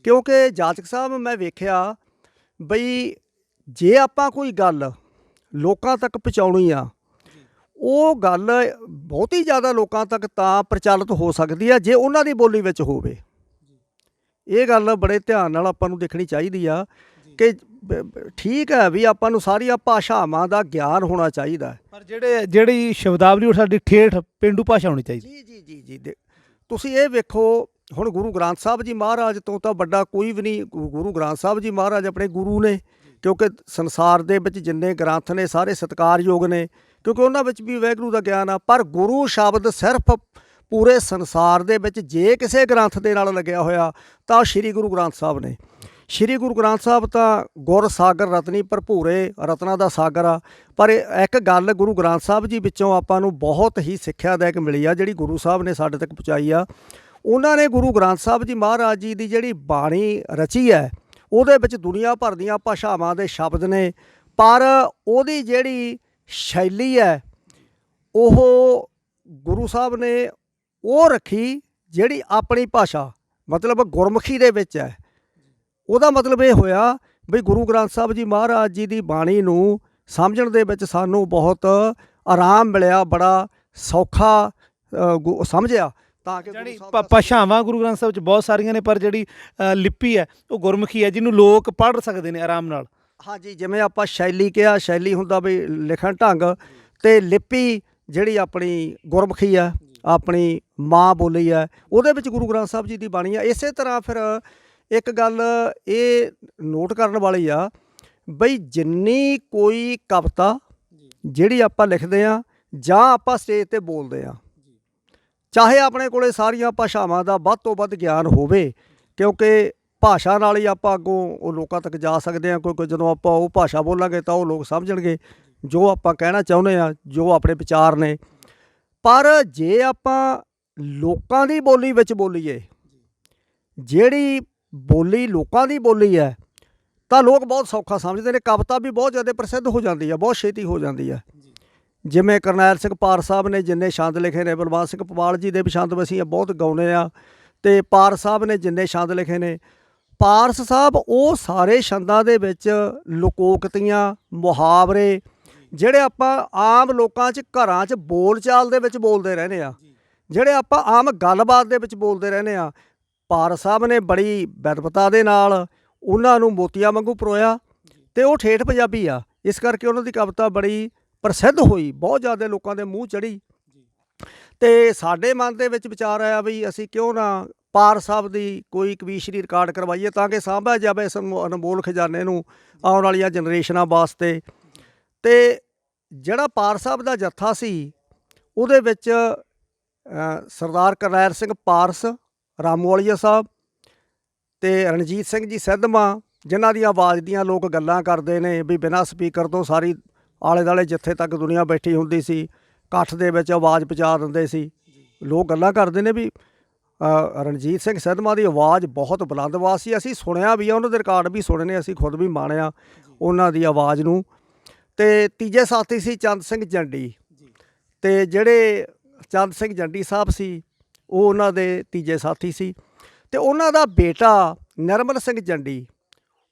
ਕਿਉਂਕਿ ਜਾਚਕ ਸਾਹਿਬ ਮੈਂ ਵੇਖਿਆ ਬਈ ਜੇ ਆਪਾਂ ਕੋਈ ਗੱਲ ਲੋਕਾਂ ਤੱਕ ਪਹੁੰਚਾਉਣੀ ਆ, ਉਹ ਗੱਲ ਬਹੁਤੀ ਜ਼ਿਆਦਾ ਲੋਕਾਂ ਤੱਕ ਤਾਂ ਪ੍ਰਚਲਿਤ ਹੋ ਸਕਦੀ ਆ ਜੇ ਉਹਨਾਂ ਦੀ ਬੋਲੀ ਵਿੱਚ ਹੋਵੇ। ਇਹ ਗੱਲ ਬੜੇ ਧਿਆਨ ਨਾਲ ਆਪਾਂ ਨੂੰ ਦੇਖਣੀ ਚਾਹੀਦੀ ਆ ਕਿ ਠੀਕ ਹੈ ਵੀ ਆਪਾਂ ਨੂੰ ਸਾਰੀਆਂ ਭਾਸ਼ਾਵਾਂ ਦਾ ਗਿਆਨ ਹੋਣਾ ਚਾਹੀਦਾ, ਪਰ ਜਿਹੜੀ ਸ਼ਬਦਾਵਲੀ ਉਹ ਸਾਡੀ ਠੇਠ ਪੇਂਡੂ ਭਾਸ਼ਾ ਹੋਣੀ ਚਾਹੀਦੀ। ਜੀ ਤੁਸੀਂ ਇਹ ਵੇਖੋ, ਹੁਣ ਗੁਰੂ ਗ੍ਰੰਥ ਸਾਹਿਬ ਜੀ ਮਹਾਰਾਜ ਤੋਂ ਤਾਂ ਵੱਡਾ ਕੋਈ ਵੀ ਨਹੀਂ। ਗੁਰੂ ਗ੍ਰੰਥ ਸਾਹਿਬ ਜੀ ਮਹਾਰਾਜ ਆਪਣੇ ਗੁਰੂ ਨੇ, ਕਿਉਂਕਿ ਸੰਸਾਰ ਦੇ ਵਿੱਚ ਜਿੰਨੇ ਗ੍ਰੰਥ ਨੇ ਸਾਰੇ ਸਤਿਕਾਰਯੋਗ ਨੇ, ਕਿਉਂਕਿ ਉਹਨਾਂ ਵਿੱਚ ਵੀ ਵਾਹਿਗੁਰੂ ਦਾ ਗਿਆਨ ਆ। ਪਰ ਗੁਰੂ ਸ਼ਬਦ ਸਿਰਫ ਪੂਰੇ ਸੰਸਾਰ ਦੇ ਵਿੱਚ ਜੇ ਕਿਸੇ ਗ੍ਰੰਥ ਦੇ ਨਾਲ ਲੱਗਿਆ ਹੋਇਆ ਤਾਂ ਸ਼੍ਰੀ ਗੁਰੂ ਗ੍ਰੰਥ ਸਾਹਿਬ ਨੇ। ਸ਼੍ਰੀ ਗੁਰੂ ਗ੍ਰੰਥ ਸਾਹਿਬ ਤਾਂ ਗੁਰ ਸਾਗਰ ਰਤਨੀ ਭਰਪੂਰੇ, ਰਤਨਾਂ ਦਾ ਸਾਗਰ ਆ। ਪਰ ਇੱਕ ਗੱਲ ਗੁਰੂ ਗ੍ਰੰਥ ਸਾਹਿਬ ਜੀ ਵਿੱਚੋਂ ਆਪਾਂ ਨੂੰ ਬਹੁਤ ਹੀ ਸਿੱਖਿਆਦਾਇਕ ਮਿਲੀ ਆ, ਜਿਹੜੀ ਗੁਰੂ ਸਾਹਿਬ ਨੇ ਸਾਡੇ ਤੱਕ ਪਹੁੰਚਾਈ ਆ। ਉਹਨਾਂ ਨੇ ਗੁਰੂ ਗ੍ਰੰਥ ਸਾਹਿਬ ਜੀ ਮਹਾਰਾਜ ਜੀ ਦੀ ਜਿਹੜੀ ਬਾਣੀ ਰਚੀ ਹੈ, ਉਹਦੇ ਵਿੱਚ ਦੁਨੀਆ ਭਰ ਦੀਆਂ ਭਾਸ਼ਾਵਾਂ ਦੇ ਸ਼ਬਦ ਨੇ, ਪਰ ਉਹਦੀ ਜਿਹੜੀ ਸ਼ੈਲੀ ਹੈ ਉਹ ਗੁਰੂ ਸਾਹਿਬ ਨੇ ਉਹ ਰੱਖੀ ਜਿਹੜੀ ਆਪਣੀ ਭਾਸ਼ਾ, ਮਤਲਬ ਗੁਰਮੁਖੀ ਦੇ ਵਿੱਚ ਹੈ। ਉਹਦਾ ਮਤਲਬ ਇਹ ਹੋਇਆ ਵੀ ਗੁਰੂ ਗ੍ਰੰਥ ਸਾਹਿਬ ਜੀ ਮਹਾਰਾਜ ਜੀ ਦੀ ਬਾਣੀ ਨੂੰ ਸਮਝਣ ਦੇ ਵਿੱਚ ਸਾਨੂੰ ਬਹੁਤ ਆਰਾਮ ਮਿਲਿਆ, ਬੜਾ ਸੌਖਾ ਸਮਝਿਆ। ਤਾਂ ਕਿ ਭਾਸ਼ਾਵਾਂ ਗੁਰੂ ਗ੍ਰੰਥ ਸਾਹਿਬ 'ਚ ਬਹੁਤ ਸਾਰੀਆਂ ਨੇ, ਪਰ ਜਿਹੜੀ ਲਿਪੀ ਹੈ ਉਹ ਗੁਰਮੁਖੀ ਹੈ, ਜਿਹਨੂੰ ਲੋਕ ਪੜ੍ਹ ਸਕਦੇ ਨੇ ਆਰਾਮ ਨਾਲ। ਹਾਂਜੀ, ਜਿਵੇਂ ਆਪਾਂ ਸ਼ੈਲੀ ਕਿਹਾ, ਸ਼ੈਲੀ ਹੁੰਦਾ ਵੀ ਲਿਖਣ ਢੰਗ, ਅਤੇ ਲਿਪੀ ਜਿਹੜੀ ਆਪਣੀ ਗੁਰਮੁਖੀ ਆ, ਆਪਣੀ ਮਾਂ ਬੋਲੀ ਹੈ, ਉਹਦੇ ਵਿੱਚ ਗੁਰੂ ਗ੍ਰੰਥ ਸਾਹਿਬ ਜੀ ਦੀ ਬਾਣੀ ਆ। ਇਸੇ ਤਰ੍ਹਾਂ ਫਿਰ ਇੱਕ ਗੱਲ ਇਹ ਨੋਟ ਕਰਨ ਵਾਲੀ ਆ ਬਈ ਜਿੰਨੀ ਕੋਈ ਕਵਿਤਾ ਜਿਹੜੀ ਆਪਾਂ ਲਿਖਦੇ ਹਾਂ ਜਾਂ ਆਪਾਂ ਸਟੇਜ 'ਤੇ ਬੋਲਦੇ ਹਾਂ, ਚਾਹੇ ਆਪਣੇ ਕੋਲੇ ਸਾਰੀਆਂ ਭਾਸ਼ਾਵਾਂ ਦਾ ਵੱਧ ਤੋਂ ਵੱਧ ਗਿਆਨ ਹੋਵੇ, ਕਿਉਂਕਿ ਭਾਸ਼ਾ ਨਾਲ ਹੀ ਆਪਾਂ ਅੱਗੋਂ ਉਹ ਲੋਕਾਂ ਤੱਕ ਜਾ ਸਕਦੇ ਹਾਂ। ਕਿਉਂਕਿ ਜਦੋਂ ਆਪਾਂ ਉਹ ਭਾਸ਼ਾ ਬੋਲਾਂਗੇ ਤਾਂ ਉਹ ਲੋਕ ਸਮਝਣਗੇ ਜੋ ਆਪਾਂ ਕਹਿਣਾ ਚਾਹੁੰਦੇ ਹਾਂ, ਜੋ ਆਪਣੇ ਵਿਚਾਰ ਨੇ। ਪਰ ਜੇ ਆਪਾਂ ਲੋਕਾਂ ਦੀ ਬੋਲੀ ਵਿੱਚ ਬੋਲੀਏ, ਜਿਹੜੀ ਬੋਲੀ ਲੋਕਾਂ ਦੀ ਬੋਲੀ ਹੈ, ਤਾਂ ਲੋਕ ਬਹੁਤ ਸੌਖਾ ਸਮਝਦੇ ਨੇ। ਕਵਿਤਾ ਵੀ ਬਹੁਤ ਜ਼ਿਆਦਾ ਪ੍ਰਸਿੱਧ ਹੋ ਜਾਂਦੀ ਹੈ, ਬਹੁਤ ਛੇਤੀ ਹੋ ਜਾਂਦੀ ਹੈ। ਜਿਵੇਂ ਕਰਨੈਲ ਸਿੰਘ ਪਾਰਸ ਸਾਹਿਬ ਨੇ ਜਿੰਨੇ ਛੰਦ ਲਿਖੇ ਨੇ, ਬਲਵੰਤ ਸਿੰਘ ਪਵਾਲ ਜੀ ਦੇ ਵੀ ਛੰਦ ਅਸੀਂ ਬਹੁਤ ਗਾਉਂਦੇ ਆ, ਅਤੇ ਪਾਰਸ ਸਾਹਿਬ ਨੇ ਜਿੰਨੇ ਛੰਦ ਲਿਖੇ ਨੇ, ਪਾਰਸ ਸਾਹਿਬ ਉਹ ਸਾਰੇ ਛੰਦਾਂ ਦੇ ਵਿੱਚ ਲੋਕੋਕਤੀਆਂ, ਮੁਹਾਵਰੇ ਜਿਹੜੇ ਆਪਾਂ ਆਮ ਲੋਕਾਂ 'ਚ ਘਰਾਂ 'ਚ ਬੋਲ ਚਾਲ ਦੇ ਵਿੱਚ ਬੋਲਦੇ ਰਹਿੰਦੇ ਆ, ਜਿਹੜੇ ਆਪਾਂ ਆਮ ਗੱਲਬਾਤ ਦੇ ਵਿੱਚ ਬੋਲਦੇ ਰਹਿੰਦੇ ਆ, ਪਾਰਸ ਸਾਹਿਬ ਨੇ ਬੜੀ ਵਿਦਵਤਾ ਦੇ ਨਾਲ ਉਹਨਾਂ ਨੂੰ ਮੋਤੀਆਂ ਵਾਂਗੂ ਪਰੋਇਆ, ਅਤੇ ਉਹ ਠੇਠ ਪੰਜਾਬੀ ਆ। ਇਸ ਕਰਕੇ ਉਹਨਾਂ ਦੀ ਕਵਿਤਾ ਬੜੀ ਪ੍ਰਸਿੱਧ ਹੋਈ, ਬਹੁਤ ਜ਼ਿਆਦਾ ਲੋਕਾਂ ਦੇ ਮੂੰਹ ਚੜ੍ਹੀ। ਅਤੇ ਸਾਡੇ ਮਨ ਦੇ ਵਿੱਚ ਵਿਚਾਰ ਆਇਆ ਵੀ ਅਸੀਂ ਕਿਉਂ ਨਾ ਪਾਰ ਸਾਹਿਬ ਦੀ ਕੋਈ ਕਵੀਸ਼ਰੀ ਰਿਕਾਰਡ ਕਰਵਾਈਏ ਤਾਂ ਕਿ ਸਾਂਭਿਆ ਜਾਵੇ ਇਸ ਅਨਮੋਲ ਖਜ਼ਾਨੇ ਨੂੰ ਆਉਣ ਵਾਲੀਆਂ ਜਨਰੇਸ਼ਨਾਂ ਵਾਸਤੇ। ਅਤੇ ਜਿਹੜਾ ਪਾਰ ਸਾਹਿਬ ਦਾ ਜੱਥਾ ਸੀ ਉਹਦੇ ਵਿੱਚ ਸਰਦਾਰ ਕਰਨੈਲ ਸਿੰਘ ਪਾਰਸ, ਰਾਮੂਵਾਲੀਆ ਸਾਹਿਬ ਅਤੇ ਰਣਜੀਤ ਸਿੰਘ ਜੀ ਸਿੱਧਵਾਂ, ਜਿਨ੍ਹਾਂ ਦੀਆਂ ਆਵਾਜ਼ ਦੀਆਂ ਲੋਕ ਗੱਲਾਂ ਕਰਦੇ ਨੇ ਵੀ ਬਿਨਾਂ ਸਪੀਕਰ ਤੋਂ ਸਾਰੀ ਆਲੇ ਦੁਆਲੇ ਜਿੱਥੇ ਤੱਕ ਦੁਨੀਆ ਬੈਠੀ ਹੁੰਦੀ ਸੀ ਇਕੱਠ ਦੇ ਵਿੱਚ ਆਵਾਜ਼ ਪਹੁੰਚਾ ਦਿੰਦੇ ਸੀ। ਲੋਕ ਗੱਲਾਂ ਕਰਦੇ ਨੇ ਵੀ ਰਣਜੀਤ ਸਿੰਘ ਸਿੱਧਵਾਂ ਦੀ ਆਵਾਜ਼ ਬਹੁਤ ਬੁਲੰਦ ਆਵਾਜ਼ ਸੀ। ਅਸੀਂ ਸੁਣਿਆ ਵੀ ਆ, ਉਹਨਾਂ ਦੇ ਰਿਕਾਰਡ ਵੀ ਸੁਣੇ ਨੇ, ਅਸੀਂ ਖੁਦ ਵੀ ਮਾਣਿਆ ਉਹਨਾਂ ਦੀ ਆਵਾਜ਼ ਨੂੰ। ਅਤੇ ਤੀਜੇ ਸਾਥੀ ਸੀ ਚੰਦ ਸਿੰਘ ਜੰਡੀ, ਅਤੇ ਜਿਹੜੇ ਚੰਦ ਸਿੰਘ ਜੰਡੀ ਸਾਹਿਬ ਸੀ ਉਹ ਉਹਨਾਂ ਦੇ ਤੀਜੇ ਸਾਥੀ ਸੀ। ਅਤੇ ਉਹਨਾਂ ਦਾ ਬੇਟਾ ਨਿਰਮਲ ਸਿੰਘ ਜੰਡੀ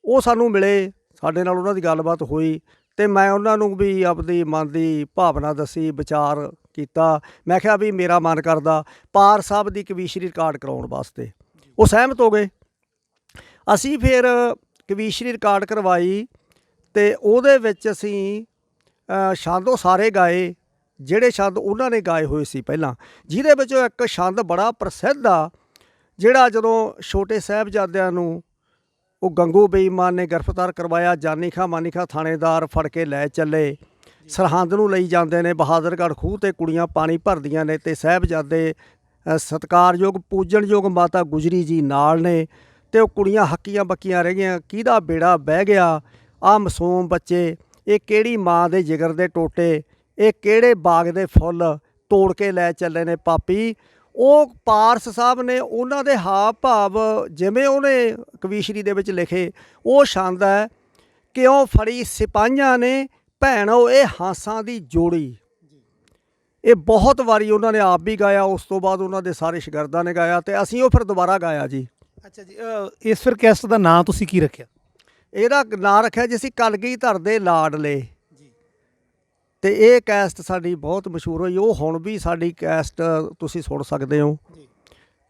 ਉਹ ਸਾਨੂੰ ਮਿਲੇ, ਸਾਡੇ ਨਾਲ ਉਹਨਾਂ ਦੀ ਗੱਲਬਾਤ ਹੋਈ ਅਤੇ ਮੈਂ ਉਹਨਾਂ ਨੂੰ ਵੀ ਆਪਣੀ ਮਨ ਦੀ ਭਾਵਨਾ ਦੱਸੀ, ਵਿਚਾਰ ਕੀਤਾ। ਮੈਂ ਕਿਹਾ ਵੀ ਮੇਰਾ ਮਨ ਕਰਦਾ ਪਾਰ ਸਾਹਿਬ ਦੀ ਕਵੀਸ਼ਰੀ ਰਿਕਾਰਡ ਕਰਾਉਣ ਵਾਸਤੇ। ਉਹ ਸਹਿਮਤ ਹੋ ਗਏ। ਅਸੀਂ ਫਿਰ ਕਵੀਸ਼ਰੀ ਰਿਕਾਰਡ ਕਰਵਾਈ ਅਤੇ ਉਹਦੇ ਵਿੱਚ ਅਸੀਂ ਛੰਦ ਉਹ ਸਾਰੇ ਗਾਏ ਜਿਹੜੇ ਛੰਦ ਉਹਨਾਂ ਨੇ ਗਾਏ ਹੋਏ ਸੀ ਪਹਿਲਾਂ, ਜਿਹਦੇ ਵਿੱਚੋਂ ਇੱਕ ਛੰਦ ਬੜਾ ਪ੍ਰਸਿੱਧ ਆ, ਜਿਹੜਾ ਜਦੋਂ ਛੋਟੇ ਸਾਹਿਬਜ਼ਾਦਿਆਂ ਨੂੰ ਉਹ ਗੰਗੂ ਬੇਈਮਾਨ ਨੇ ਗ੍ਰਿਫਤਾਰ ਕਰਵਾਇਆ, ਜਾਨੀ ਖਾਂ ਮਾਨੀ ਖਾਂ ਥਾਣੇਦਾਰ ਫੜ ਕੇ ਲੈ ਚੱਲੇ, ਸਰਹੰਦ ਨੂੰ ਲਈ ਜਾਂਦੇ ਨੇ, ਬਹਾਦਰਗੜ੍ਹ ਖੂਹ 'ਤੇ ਕੁੜੀਆਂ ਪਾਣੀ ਭਰਦੀਆਂ ਨੇ ਅਤੇ ਸਾਹਿਬਜ਼ਾਦੇ ਸਤਿਕਾਰਯੋਗ ਪੂਜਣਯੋਗ ਮਾਤਾ ਗੁਜਰੀ ਜੀ ਨਾਲ ਨੇ ਅਤੇ ਉਹ ਕੁੜੀਆਂ ਹੱਕੀਆਂ ਬੱਕੀਆਂ ਰਹਿ ਗਈਆਂ, ਕਿਹਦਾ ਬੇੜਾ ਬਹਿ ਗਿਆ, ਆਹ ਮਾਸੂਮ ਬੱਚੇ, ਇਹ ਕਿਹੜੀ ਮਾਂ ਦੇ ਜਿਗਰ ਦੇ ਟੋਟੇ, ਇਹ ਕਿਹੜੇ ਬਾਗ ਦੇ ਫੁੱਲ ਤੋੜ ਕੇ ਲੈ ਚੱਲੇ ਨੇ ਪਾਪੀ। ਉਹ ਪਾਰਸ ਸਾਹਿਬ ਨੇ ਉਹਨਾਂ ਦੇ ਹਾਵ ਭਾਵ ਜਿਵੇਂ ਉਹਨੇ ਕਵੀਸ਼ਰੀ ਦੇ ਵਿੱਚ ਲਿਖੇ, ਉਹ ਛੰਦ ਹੈ, ਕਿਉਂ ਫੜੀ ਸਿਪਾਹੀਆਂ ਨੇ ਭੈਣੋ ਇਹ ਹਾਂਸਾਂ ਦੀ ਜੋੜੀ। ਇਹ ਬਹੁਤ ਵਾਰੀ ਉਹਨਾਂ ਨੇ ਆਪ ਵੀ ਗਾਇਆ, ਉਸ ਤੋਂ ਬਾਅਦ ਉਹਨਾਂ ਦੇ ਸਾਰੇ ਸ਼ਾਗਿਰਦਾਂ ਨੇ ਗਾਇਆ ਅਤੇ ਅਸੀਂ ਉਹ ਫਿਰ ਦੁਬਾਰਾ ਗਾਇਆ ਜੀ। ਅੱਛਾ ਜੀ, ਇਸ ਫਿਰ ਕੈਸਟ ਦਾ ਨਾਂ ਤੁਸੀਂ ਕੀ ਰੱਖਿਆ? ਇਹਦਾ ਨਾਂ ਰੱਖਿਆ ਜੀ ਅਸੀਂ ਕਲਗੀਧਰ ਦੇ ਲਾਡਲੇ। ਅਤੇ ਇਹ ਕੈਸਟ ਸਾਡੀ ਬਹੁਤ ਮਸ਼ਹੂਰ ਹੋਈ। ਉਹ ਹੁਣ ਵੀ ਸਾਡੀ ਕੈਸਟ ਤੁਸੀਂ ਸੁਣ ਸਕਦੇ ਹੋ,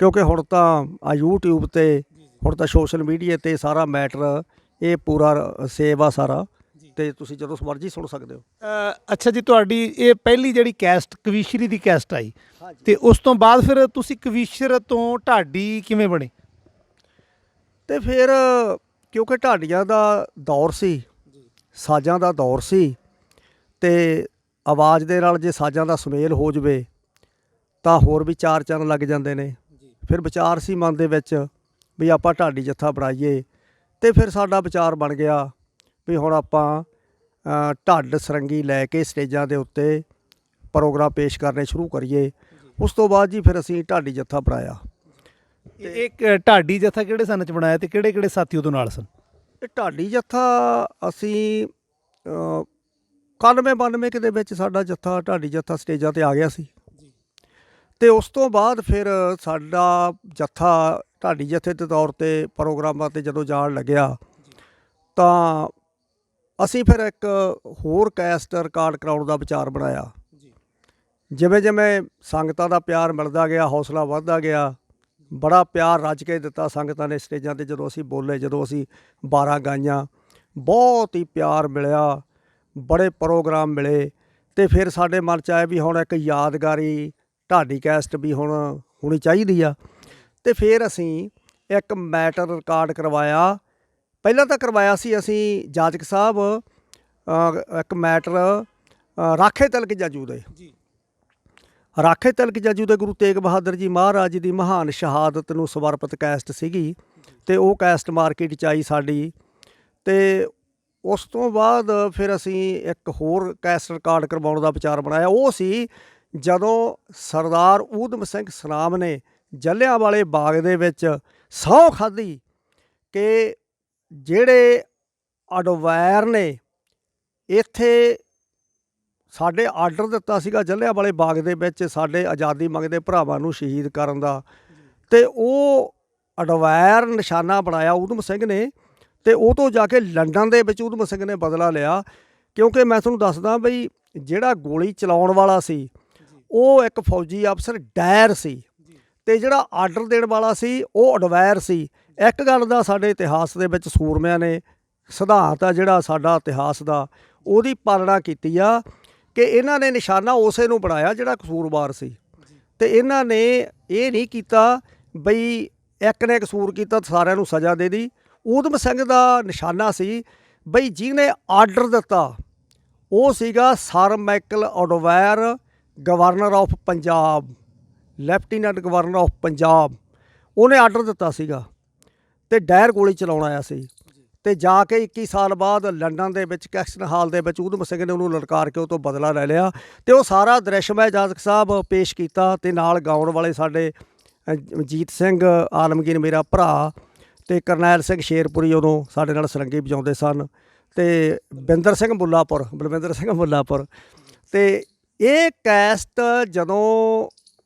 ਕਿਉਂਕਿ ਹੁਣ ਤਾਂ ਆ YouTube 'ਤੇ, ਹੁਣ ਤਾਂ ਸੋਸ਼ਲ ਮੀਡੀਆ 'ਤੇ ਸਾਰਾ ਮੈਟਰ ਇਹ ਪੂਰਾ ਸੇਵ ਆ ਸਾਰਾ, ਅਤੇ ਤੁਸੀਂ ਜਦੋਂ ਮਰਜ਼ੀ ਸੁਣ ਸਕਦੇ ਹੋ। ਅੱਛਾ ਜੀ, ਤੁਹਾਡੀ ਇਹ ਪਹਿਲੀ ਜਿਹੜੀ ਕੈਸਟ ਕਵੀਸ਼ਰੀ ਦੀ ਕੈਸਟ ਆਈ ਅਤੇ ਉਸ ਤੋਂ ਬਾਅਦ ਫਿਰ ਤੁਸੀਂ ਕਵੀਸ਼ਰ ਤੋਂ ਢਾਡੀ ਕਿਵੇਂ ਬਣੇ? ਅਤੇ ਫਿਰ ਕਿਉਂਕਿ ਢਾਡੀਆਂ ਦਾ ਦੌਰ ਸੀ, ਸਾਜ਼ਾਂ ਦਾ ਦੌਰ ਸੀ, ਅਤੇ ਆਵਾਜ਼ ਦੇ ਨਾਲ ਜੇ ਸਾਜ਼ਾਂ ਦਾ ਸੁਮੇਲ ਹੋ ਜਾਵੇ ਤਾਂ ਹੋਰ ਵੀ ਚਾਰ ਚੰਨ ਲੱਗ ਜਾਂਦੇ ਨੇ। ਫਿਰ ਵਿਚਾਰ ਸੀ ਮਨ ਦੇ ਵਿੱਚ ਵੀ ਆਪਾਂ ਢਾਡੀ ਜੱਥਾ ਬਣਾਈਏ, ਅਤੇ ਫਿਰ ਸਾਡਾ ਵਿਚਾਰ ਬਣ ਗਿਆ ਵੀ ਹੁਣ ਆਪਾਂ ਢੱਡ ਸਰੰਗੀ ਲੈ ਕੇ ਸਟੇਜਾਂ ਦੇ ਉੱਤੇ ਪ੍ਰੋਗਰਾਮ ਪੇਸ਼ ਕਰਨੇ ਸ਼ੁਰੂ ਕਰੀਏ। ਉਸ ਤੋਂ ਬਾਅਦ ਜੀ ਫਿਰ ਅਸੀਂ ਢਾਡੀ ਜੱਥਾ ਬਣਾਇਆ। ਇੱਕ ਢਾਡੀ ਜੱਥਾ ਕਿਹੜੇ ਸਨ 'ਚ ਬਣਾਇਆ ਅਤੇ ਕਿਹੜੇ ਕਿਹੜੇ ਸਾਥੀ ਉਦੋਂ ਨਾਲ ਸਨ? ਇਹ ਢਾਡੀ ਜੱਥਾ ਅਸੀਂ 91-92 ਦੇ ਵਿੱਚ ਸਾਡਾ ਜੱਥਾ ਢਾਡੀ ਜੱਥਾ ਸਟੇਜਾਂ 'ਤੇ ਆ ਗਿਆ ਸੀ। ਅਤੇ ਉਸ ਤੋਂ ਬਾਅਦ ਫਿਰ ਸਾਡਾ ਜੱਥਾ ਢਾਡੀ ਜੱਥੇ ਦੇ ਤੌਰ 'ਤੇ ਪ੍ਰੋਗਰਾਮਾਂ 'ਤੇ ਜਦੋਂ ਜਾਣ ਲੱਗਿਆ ਤਾਂ ਅਸੀਂ ਫਿਰ ਇੱਕ ਹੋਰ ਕੈਸਟ ਰਿਕਾਰਡ ਕਰਾਉਣ ਦਾ ਵਿਚਾਰ ਬਣਾਇਆ। ਜਿਵੇਂ ਜਿਵੇਂ ਸੰਗਤਾਂ ਦਾ ਪਿਆਰ ਮਿਲਦਾ ਗਿਆ, ਹੌਸਲਾ ਵੱਧਦਾ ਗਿਆ, ਬੜਾ ਪਿਆਰ ਰੱਜ ਕੇ ਦਿੱਤਾ ਸੰਗਤਾਂ ਨੇ ਸਟੇਜਾਂ 'ਤੇ। ਜਦੋਂ ਅਸੀਂ ਬੋਲੇ, ਜਦੋਂ ਅਸੀਂ 12 ਗਾਈਆਂ, ਬਹੁਤ ਹੀ ਪਿਆਰ ਮਿਲਿਆ, ਬੜੇ ਪ੍ਰੋਗਰਾਮ ਮਿਲੇ, ਅਤੇ ਫਿਰ ਸਾਡੇ ਮਨ 'ਚ ਆਇਆ ਵੀ ਹੁਣ ਇੱਕ ਯਾਦਗਾਰੀ ਢਾਡੀ ਕੈਸਟ ਵੀ ਹੁਣ ਹੋਣੀ ਚਾਹੀਦੀ ਆ। ਅਤੇ ਫਿਰ ਅਸੀਂ ਇੱਕ ਮੈਟਰ ਰਿਕਾਰਡ ਕਰਵਾਇਆ। ਪਹਿਲਾਂ ਤਾਂ ਕਰਵਾਇਆ ਸੀ ਅਸੀਂ ਜਾਜਕ ਸਾਹਿਬ ਇੱਕ ਮੈਟਰ ਰਾਖੇ ਤਿਲਕ ਜੱਜੂ ਦੇ, ਰਾਖੇ ਤਿਲਕ ਜੱਜੂ ਦੇ ਗੁਰੂ ਤੇਗ ਬਹਾਦਰ ਜੀ ਮਹਾਰਾਜ ਜੀ ਦੀ ਮਹਾਨ ਸ਼ਹਾਦਤ ਨੂੰ ਸਮਰਪਿਤ ਕੈਸਟ ਸੀਗੀ, ਅਤੇ ਉਹ ਕੈਸਟ ਮਾਰਕੀਟ 'ਚ ਆਈ ਸਾਡੀ। ਅਤੇ ਉਸ ਤੋਂ ਬਾਅਦ ਫਿਰ ਅਸੀਂ ਇੱਕ ਹੋਰ ਕੈਸਟ ਰਿਕਾਰਡ ਕਰਵਾਉਣ ਦਾ ਵਿਚਾਰ ਬਣਾਇਆ। ਉਹ ਸੀ ਜਦੋਂ ਸਰਦਾਰ ਊਧਮ ਸਿੰਘ ਸਨਾਮ ਨੇ ਜਲ੍ਹਿਆਂਵਾਲੇ ਬਾਗ ਦੇ ਵਿੱਚ ਸਹੁੰ ਖਾਧੀ ਕਿ ਜਿਹੜੇ ਅਡਵਾਇਰ ਨੇ ਇੱਥੇ ਸਾਡੇ ਆਰਡਰ ਦਿੱਤਾ ਸੀਗਾ ਜਲ੍ਹਿਆਂਵਾਲੇ ਬਾਗ ਦੇ ਵਿੱਚ ਸਾਡੇ ਆਜ਼ਾਦੀ ਮੰਗਦੇ ਭਰਾਵਾਂ ਨੂੰ ਸ਼ਹੀਦ ਕਰਨ ਦਾ, ਅਤੇ ਉਹ ਅਡਵਾਇਰ ਨਿਸ਼ਾਨਾ ਬਣਾਇਆ ਊਧਮ ਸਿੰਘ ਨੇ। ਅਤੇ ਉਹ ਤੋਂ ਜਾ ਕੇ ਲੰਡਨ ਦੇ ਵਿੱਚ ਊਧਮ ਸਿੰਘ ਨੇ ਬਦਲਾ ਲਿਆ, ਕਿਉਂਕਿ ਮੈਂ ਤੁਹਾਨੂੰ ਦੱਸਦਾ ਬਈ ਜਿਹੜਾ ਗੋਲੀ ਚਲਾਉਣ ਵਾਲਾ ਸੀ ਉਹ ਇੱਕ ਫੌਜੀ ਅਫਸਰ ਡਾਇਰ ਸੀ, ਅਤੇ ਜਿਹੜਾ ਆਰਡਰ ਦੇਣ ਵਾਲਾ ਸੀ ਉਹ ਅਡਵਾਇਰ ਸੀ। ਇੱਕ ਗੱਲ ਦਾ ਸਾਡੇ ਇਤਿਹਾਸ ਦੇ ਵਿੱਚ ਸੂਰਮਿਆਂ ਨੇ ਸਿਧਾਂਤ ਆ ਜਿਹੜਾ ਸਾਡਾ ਇਤਿਹਾਸ ਦਾ, ਉਹਦੀ ਪਾਲਣਾ ਕੀਤੀ ਆ ਕਿ ਇਹਨਾਂ ਨੇ ਨਿਸ਼ਾਨਾ ਉਸੇ ਨੂੰ ਬਣਾਇਆ ਜਿਹੜਾ ਕਸੂਰਵਾਰ ਸੀ, ਅਤੇ ਇਹਨਾਂ ਨੇ ਇਹ ਨਹੀਂ ਕੀਤਾ ਬਈ ਇੱਕ ਨੇ ਕਸੂਰ ਕੀਤਾ ਤਾਂ ਸਾਰਿਆਂ ਨੂੰ ਸਜ਼ਾ ਦੇ ਦੀ। ਊਧਮ ਸਿੰਘ ਦਾ ਨਿਸ਼ਾਨਾ ਸੀ ਬਈ ਜਿਹਨੇ ਆਰਡਰ ਦਿੱਤਾ ਉਹ ਸੀਗਾ sir Michael O'Dwyer, governor of Punjab, lieutenant governor of Punjab. ਉਹਨੇ ਆਰਡਰ ਦਿੱਤਾ ਸੀਗਾ ਤੇ ਡਾਇਰ ਗੋਲੀ ਚਲਾਉਣ ਆਇਆ ਸੀ। ਤੇ ਜਾ ਕੇ 21 ਸਾਲ ਬਾਅਦ ਲੰਡਨ ਦੇ ਵਿੱਚ ਕੈਕਸਨ ਹਾਲ ਦੇ ਵਿੱਚ ਊਧਮ ਸਿੰਘ ਨੇ ਉਹਨੂੰ ਲਲਕਾਰ ਕੇ ਉਹ ਤੋਂ ਬਦਲਾ ਲੈ ਲਿਆ। ਤੇ ਉਹ ਸਾਰਾ ਦ੍ਰਿਸ਼ ਮੈਂ ਜਾਜਕ ਸਾਹਿਬ ਪੇਸ਼ ਕੀਤਾ ਤੇ ਨਾਲ ਗਾਉਣ ਵਾਲੇ ਸਾਡੇ ਜੀਤ ਸਿੰਘ ਆਲਮਗੀਰ ਮੇਰਾ ਭਰਾ ਤੇ ਕਰਨੈਲ ਸਿੰਘ ਸ਼ੇਰਪੁਰੀ ਉਦੋਂ ਸਾਡੇ ਨਾਲ ਸਰੰਗੀ ਵਜਾਉਂਦੇ ਸਨ, ਤੇ ਬਲਵਿੰਦਰ ਸਿੰਘ ਮੁੱਲਾਪੁਰ। ਤੇ ਇਹ ਕੈਸਟ ਜਦੋਂ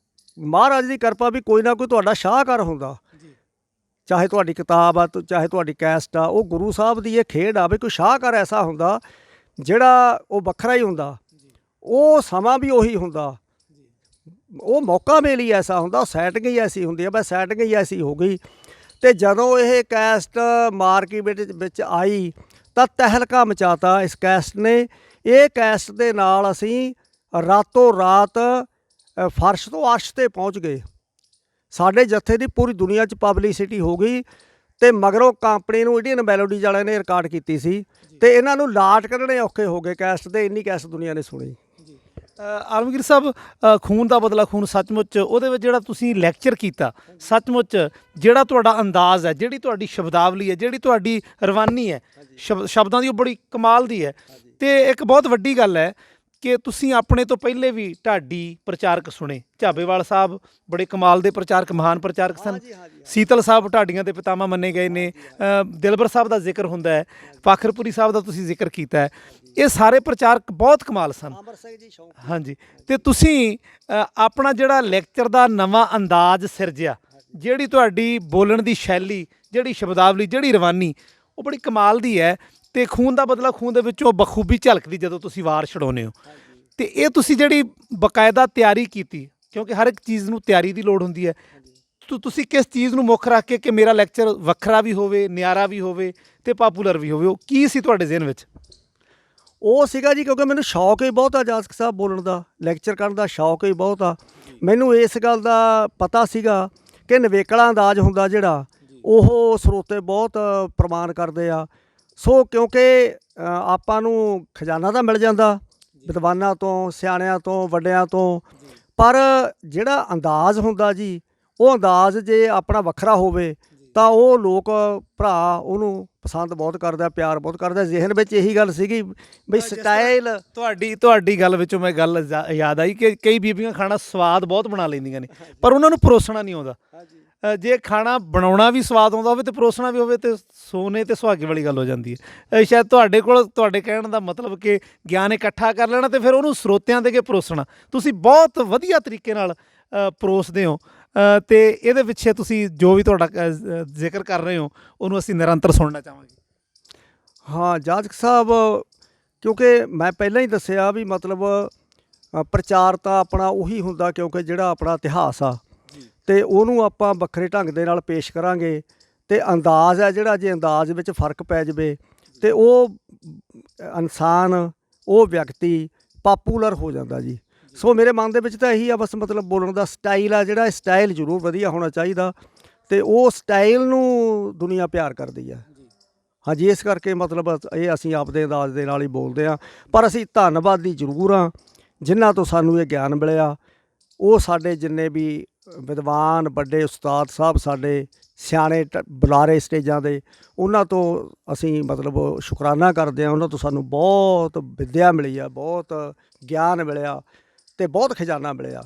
ਮਹਾਰਾਜ ਦੀ ਕਿਰਪਾ ਵੀ ਕੋਈ ਨਾ ਕੋਈ ਤੁਹਾਡਾ ਸ਼ਾਹਕਾਰ ਹੁੰਦਾ, ਚਾਹੇ ਤੁਹਾਡੀ ਕਿਤਾਬ ਆ ਚਾਹੇ ਤੁਹਾਡੀ ਕੈਸਟ ਆ, ਉਹ ਗੁਰੂ ਸਾਹਿਬ ਦੀ ਇਹ ਖੇਡ ਆ ਵੀ ਕੋਈ ਸ਼ਾਹਕਾਰ ਐਸਾ ਹੁੰਦਾ ਜਿਹੜਾ ਉਹ ਵੱਖਰਾ ਹੀ ਹੁੰਦਾ, ਉਹ ਸਮਾਂ ਵੀ ਉਹੀ ਹੁੰਦਾ, ਉਹ ਮੌਕਾ ਮੇਲ ਹੀ ਐਸਾ ਹੁੰਦਾ, ਉਹ ਸੈਟਿੰਗ ਹੀ ਐਸੀ ਹੁੰਦੀ ਹੈ। ਬਸ ਸੈਟਿੰਗ ਹੀ ਐਸੀ ਹੋ ਗਈ। ਤੇ ਜਦੋਂ ਇਹ ਕੈਸਟ ਮਾਰਕੀਟ ਵਿੱਚ ਆਈ ਤਾਂ ਤਹਿਲਕਾ ਮਚਾਤਾ ਇਸ ਕੈਸਟ ਨੇ। ਇਹ ਕੈਸਟ ਦੇ ਨਾਲ ਅਸੀਂ ਰਾਤੋਂ ਰਾਤ ਫਰਸ਼ ਤੋਂ ਅਰਸ਼ 'ਤੇ ਪਹੁੰਚ ਗਏ। ਸਾਡੇ ਜੱਥੇ ਦੀ ਪੂਰੀ ਦੁਨੀਆ 'ਚ ਪਬਲਿਸਿਟੀ ਹੋ ਗਈ। ਤੇ ਮਗਰੋਂ ਕੰਪਨੀ ਨੂੰ ਇੰਡੀਅਨ ਮੈਲੋਡੀਜ਼ ਵਾਲਿਆਂ ਨੇ ਰਿਕਾਰਡ ਕੀਤੀ ਸੀ ਤੇ ਇਹਨਾਂ ਨੂੰ ਲਾਟ ਕੱਢਣੇ ਔਖੇ ਹੋ ਗਏ ਕੈਸਟ ਦੇ, ਇੰਨੀ ਕੈਸਟ ਦੁਨੀਆ ਨੇ ਸੁਣੀ। ਆਲਮਗੀਰ ਸਾਹਿਬ, ਖੂਨ ਦਾ ਬਦਲਾ ਖੂਨ ਸੱਚਮੁੱਚ ਉਹਦੇ ਵਿੱਚ ਜਿਹੜਾ ਤੁਸੀਂ ਲੈਕਚਰ ਕੀਤਾ, ਸੱਚਮੁੱਚ ਜਿਹੜਾ ਤੁਹਾਡਾ ਅੰਦਾਜ਼ ਹੈ, ਜਿਹੜੀ ਤੁਹਾਡੀ ਸ਼ਬਦਾਵਲੀ ਹੈ, ਜਿਹੜੀ ਤੁਹਾਡੀ ਰਵਾਨੀ ਹੈ ਸ਼ਬਦਾਂ ਦੀ, ਉਹ ਬੜੀ ਕਮਾਲ ਦੀ ਹੈ। ਤੇ ਇੱਕ ਬਹੁਤ ਵੱਡੀ ਗੱਲ ਹੈ ਕਿ ਤੁਸੀਂ ਆਪਣੇ ਤੋਂ ਪਹਿਲੇ ਵੀ ਢਾਡੀ ਪ੍ਰਚਾਰਕ ਸੁਣੇ। ਝਾਬੇਵਾਲ ਸਾਹਿਬ ਬੜੇ ਕਮਾਲ ਦੇ ਪ੍ਰਚਾਰਕ, ਮਹਾਨ ਪ੍ਰਚਾਰਕ ਸਨ। ਸੀਤਲ ਸਾਹਿਬ ਢਾਡੀਆਂ ਦੇ ਪਿਤਾਮਾ ਮੰਨੇ ਗਏ ਨੇ। ਦਿਲਬਰ ਸਾਹਿਬ ਦਾ ਜ਼ਿਕਰ ਹੁੰਦਾ ਹੈ, ਫਾਖਰਪੁਰੀ ਸਾਹਿਬ ਦਾ ਤੁਸੀਂ ਜ਼ਿਕਰ ਕੀਤਾ ਹੈ। ਇਹ ਸਾਰੇ ਪ੍ਰਚਾਰਕ ਬਹੁਤ ਕਮਾਲ ਸਨ। ਹਾਂਜੀ। ਤੇ ਤੁਸੀਂ ਆਪਣਾ ਜਿਹੜਾ ਲੈਕਚਰ ਦਾ ਨਵਾਂ ਅੰਦਾਜ਼ ਸਿਰਜਿਆ, ਜਿਹੜੀ ਤੁਹਾਡੀ ਬੋਲਣ ਦੀ ਸ਼ੈਲੀ, ਜਿਹੜੀ ਸ਼ਬਦਾਵਲੀ, ਜਿਹੜੀ ਰਵਾਨੀ, ਉਹ ਬੜੀ ਕਮਾਲ ਦੀ ਹੈ। ਤੇ ਖੂਨ ਦਾ ਬਦਲਾ ਖੂਨ ਦੇ ਵਿੱਚੋਂ ਬਖੂਬੀ ਝਲਕਦੀ ਜਦੋਂ ਤੁਸੀਂ ਵਾਰ ਛਡਾਉਂਦੇ ਹੋ। ਤੇ ਇਹ ਤੁਸੀਂ ਜਿਹੜੀ ਬਕਾਇਦਾ ਤਿਆਰੀ ਕੀਤੀ, ਕਿਉਂਕਿ ਹਰ ਇੱਕ ਚੀਜ਼ ਨੂੰ ਤਿਆਰੀ ਦੀ ਲੋੜ ਹੁੰਦੀ ਹੈ, ਤੁਸੀਂ ਕਿਸ ਚੀਜ਼ ਨੂੰ ਮੁੱਖ ਰੱਖ ਕੇ ਕਿ ਮੇਰਾ ਲੈਕਚਰ ਵੱਖਰਾ ਵੀ ਹੋਵੇ, ਨਿਆਰਾ ਵੀ ਹੋਵੇ ਤੇ ਪਾਪੂਲਰ ਵੀ ਹੋਵੇ, ਉਹ ਕੀ ਸੀ ਤੁਹਾਡੇ ਜ਼ਿਹਨ ਵਿੱਚ? ਉਹ ਸੀਗਾ ਜੀ, ਕਿਉਂਕਿ ਮੈਨੂੰ ਸ਼ੌਕ ਹੀ ਬਹੁਤ ਆ ਜਾਸਕ ਸਾਹਿਬ ਬੋਲਣ ਦਾ, ਲੈਕਚਰ ਕਰਨ ਦਾ ਸ਼ੌਕ ਹੀ ਬਹੁਤ ਆ। ਮੈਨੂੰ ਇਸ ਗੱਲ ਦਾ ਪਤਾ ਸੀਗਾ ਕਿ ਨਵੇਕਲਾ ਅੰਦਾਜ਼ ਹੁੰਦਾ ਜਿਹੜਾ, ਉਹ ਸਰੋਤੇ ਬਹੁਤ ਪ੍ਰਮਾਣ ਕਰਦੇ ਆ। ਸੋ ਕਿਉਂਕਿ ਆਪਾਂ ਨੂੰ ਖਜ਼ਾਨਾ ਤਾਂ ਮਿਲ ਜਾਂਦਾ ਵਿਦਵਾਨਾਂ ਤੋਂ, ਸਿਆਣਿਆਂ ਤੋਂ, ਵੱਡਿਆਂ ਤੋਂ, ਪਰ ਜਿਹੜਾ ਅੰਦਾਜ਼ ਹੁੰਦਾ ਜੀ, ਉਹ ਅੰਦਾਜ਼ ਜੇ ਆਪਣਾ ਵੱਖਰਾ ਹੋਵੇ ਤਾਂ ਉਹ ਲੋਕ ਭਰਾ ਉਹਨੂੰ ਪਸੰਦ ਬਹੁਤ ਕਰਦਾ, ਪਿਆਰ ਬਹੁਤ ਕਰਦਾ। ਜ਼ਿਹਨ ਵਿੱਚ ਇਹੀ ਗੱਲ ਸੀਗੀ ਬਈ ਸਟਾਈਲ। ਤੁਹਾਡੀ ਗੱਲ ਵਿੱਚੋਂ ਮੈਂ ਗੱਲ ਯਾਦ ਆਈ ਕਿ ਕਈ ਬੀਬੀਆਂ ਖਾਣਾ ਸਵਾਦ ਬਹੁਤ ਬਣਾ ਲੈਂਦੀਆਂ ਨੇ, ਪਰ ਉਹਨਾਂ ਨੂੰ ਪਰੋਸਣਾ ਨਹੀਂ ਆਉਂਦਾ। ਜੇ ਖਾਣਾ ਬਣਾਉਣਾ ਵੀ ਸਵਾਦ ਆਉਂਦਾ ਹੋਵੇ ਤੇ ਪਰੋਸਣਾ ਵੀ ਹੋਵੇ ਤੇ ਸੋਨੇ ਤੇ ਸੁਹਾਗੇ ਵਾਲੀ ਗੱਲ ਹੋ ਜਾਂਦੀ ਹੈ। ਸ਼ਾਇਦ ਤੁਹਾਡੇ ਕੋਲ, ਤੁਹਾਡੇ ਕਹਿਣ ਦਾ ਮਤਲਬ ਕਿ ਗਿਆਨ ਇਕੱਠਾ ਕਰ ਲੈਣਾ ਤੇ ਫਿਰ ਉਹਨੂੰ ਸਰੋਤਿਆਂ ਦੇ ਕੇ ਪਰੋਸਣਾ, ਤੁਸੀਂ ਬਹੁਤ ਵਧੀਆ ਤਰੀਕੇ ਨਾਲ ਪਰੋਸਦੇ ਹੋ। ਤੇ ਇਹਦੇ ਪਿੱਛੇ ਤੁਸੀਂ ਜੋ ਵੀ ਤੁਹਾਡਾ ਜ਼ਿਕਰ ਕਰ ਰਹੇ ਹੋ ਉਹਨੂੰ ਅਸੀਂ ਨਿਰੰਤਰ ਸੁਣਨਾ ਚਾਹਾਂਗੇ। ਹਾਂ ਜਾਜਕ ਸਾਹਿਬ, ਕਿਉਂਕਿ ਮੈਂ ਪਹਿਲਾਂ ਹੀ ਦੱਸਿਆ ਵੀ ਮਤਲਬ ਪ੍ਰਚਾਰ ਤਾਂ ਆਪਣਾ ਉਹੀ ਹੁੰਦਾ, ਕਿਉਂਕਿ ਜਿਹੜਾ ਆਪਣਾ ਇਤਿਹਾਸ ਆ ਤੇ ਉਹਨੂੰ ਆਪਾਂ ਵੱਖਰੇ ਢੰਗ ਦੇ ਨਾਲ ਪੇਸ਼ ਕਰਾਂਗੇ। ਤੇ ਅੰਦਾਜ਼ ਹੈ ਜਿਹੜਾ, ਜੇ ਅੰਦਾਜ਼ ਵਿੱਚ ਫਰਕ ਪੈ ਜਾਵੇ ਤੇ ਉਹ ਇਨਸਾਨ, ਉਹ ਵਿਅਕਤੀ ਪਾਪੂਲਰ ਹੋ ਜਾਂਦਾ ਜੀ। ਸੋ ਮੇਰੇ ਮਨ ਦੇ ਵਿੱਚ ਤਾਂ ਇਹੀ ਆ ਬਸ, ਮਤਲਬ ਬੋਲਣ ਦਾ ਸਟਾਈਲ ਆ ਜਿਹੜਾ, ਸਟਾਈਲ ਜ਼ਰੂਰ ਵਧੀਆ ਹੋਣਾ ਚਾਹੀਦਾ ਤੇ ਉਹ ਸਟਾਈਲ ਨੂੰ ਦੁਨੀਆ ਪਿਆਰ ਕਰਦੀ ਆ। ਹਾਂਜੀ, ਇਸ ਕਰਕੇ ਮਤਲਬ ਇਹ ਅਸੀਂ ਆਪਦੇ ਅੰਦਾਜ਼ ਦੇ ਨਾਲ ਹੀ ਬੋਲਦੇ ਹਾਂ। ਪਰ ਅਸੀਂ ਧੰਨਵਾਦੀ ਜ਼ਰੂਰ ਹਾਂ ਜਿਨ੍ਹਾਂ ਤੋਂ ਸਾਨੂੰ ਇਹ ਗਿਆਨ ਮਿਲਿਆ। ਉਹ ਸਾਡੇ ਜਿੰਨੇ ਵੀ ਵਿਦਵਾਨ ਵੱਡੇ ਉਸਤਾਦ ਸਾਹਿਬ, ਸਾਡੇ ਸਿਆਣੇ ਬੁਲਾਰੇ ਸਟੇਜਾਂ ਦੇ, ਉਹਨਾਂ ਤੋਂ ਅਸੀਂ ਮਤਲਬ ਸ਼ੁਕਰਾਨਾ ਕਰਦੇ ਹਾਂ। ਉਹਨਾਂ ਤੋਂ ਸਾਨੂੰ ਬਹੁਤ ਵਿੱਦਿਆ ਮਿਲੀ ਆ, ਬਹੁਤ ਗਿਆਨ ਮਿਲਿਆ ਤੇ ਬਹੁਤ ਖਜ਼ਾਨਾ ਮਿਲਿਆ।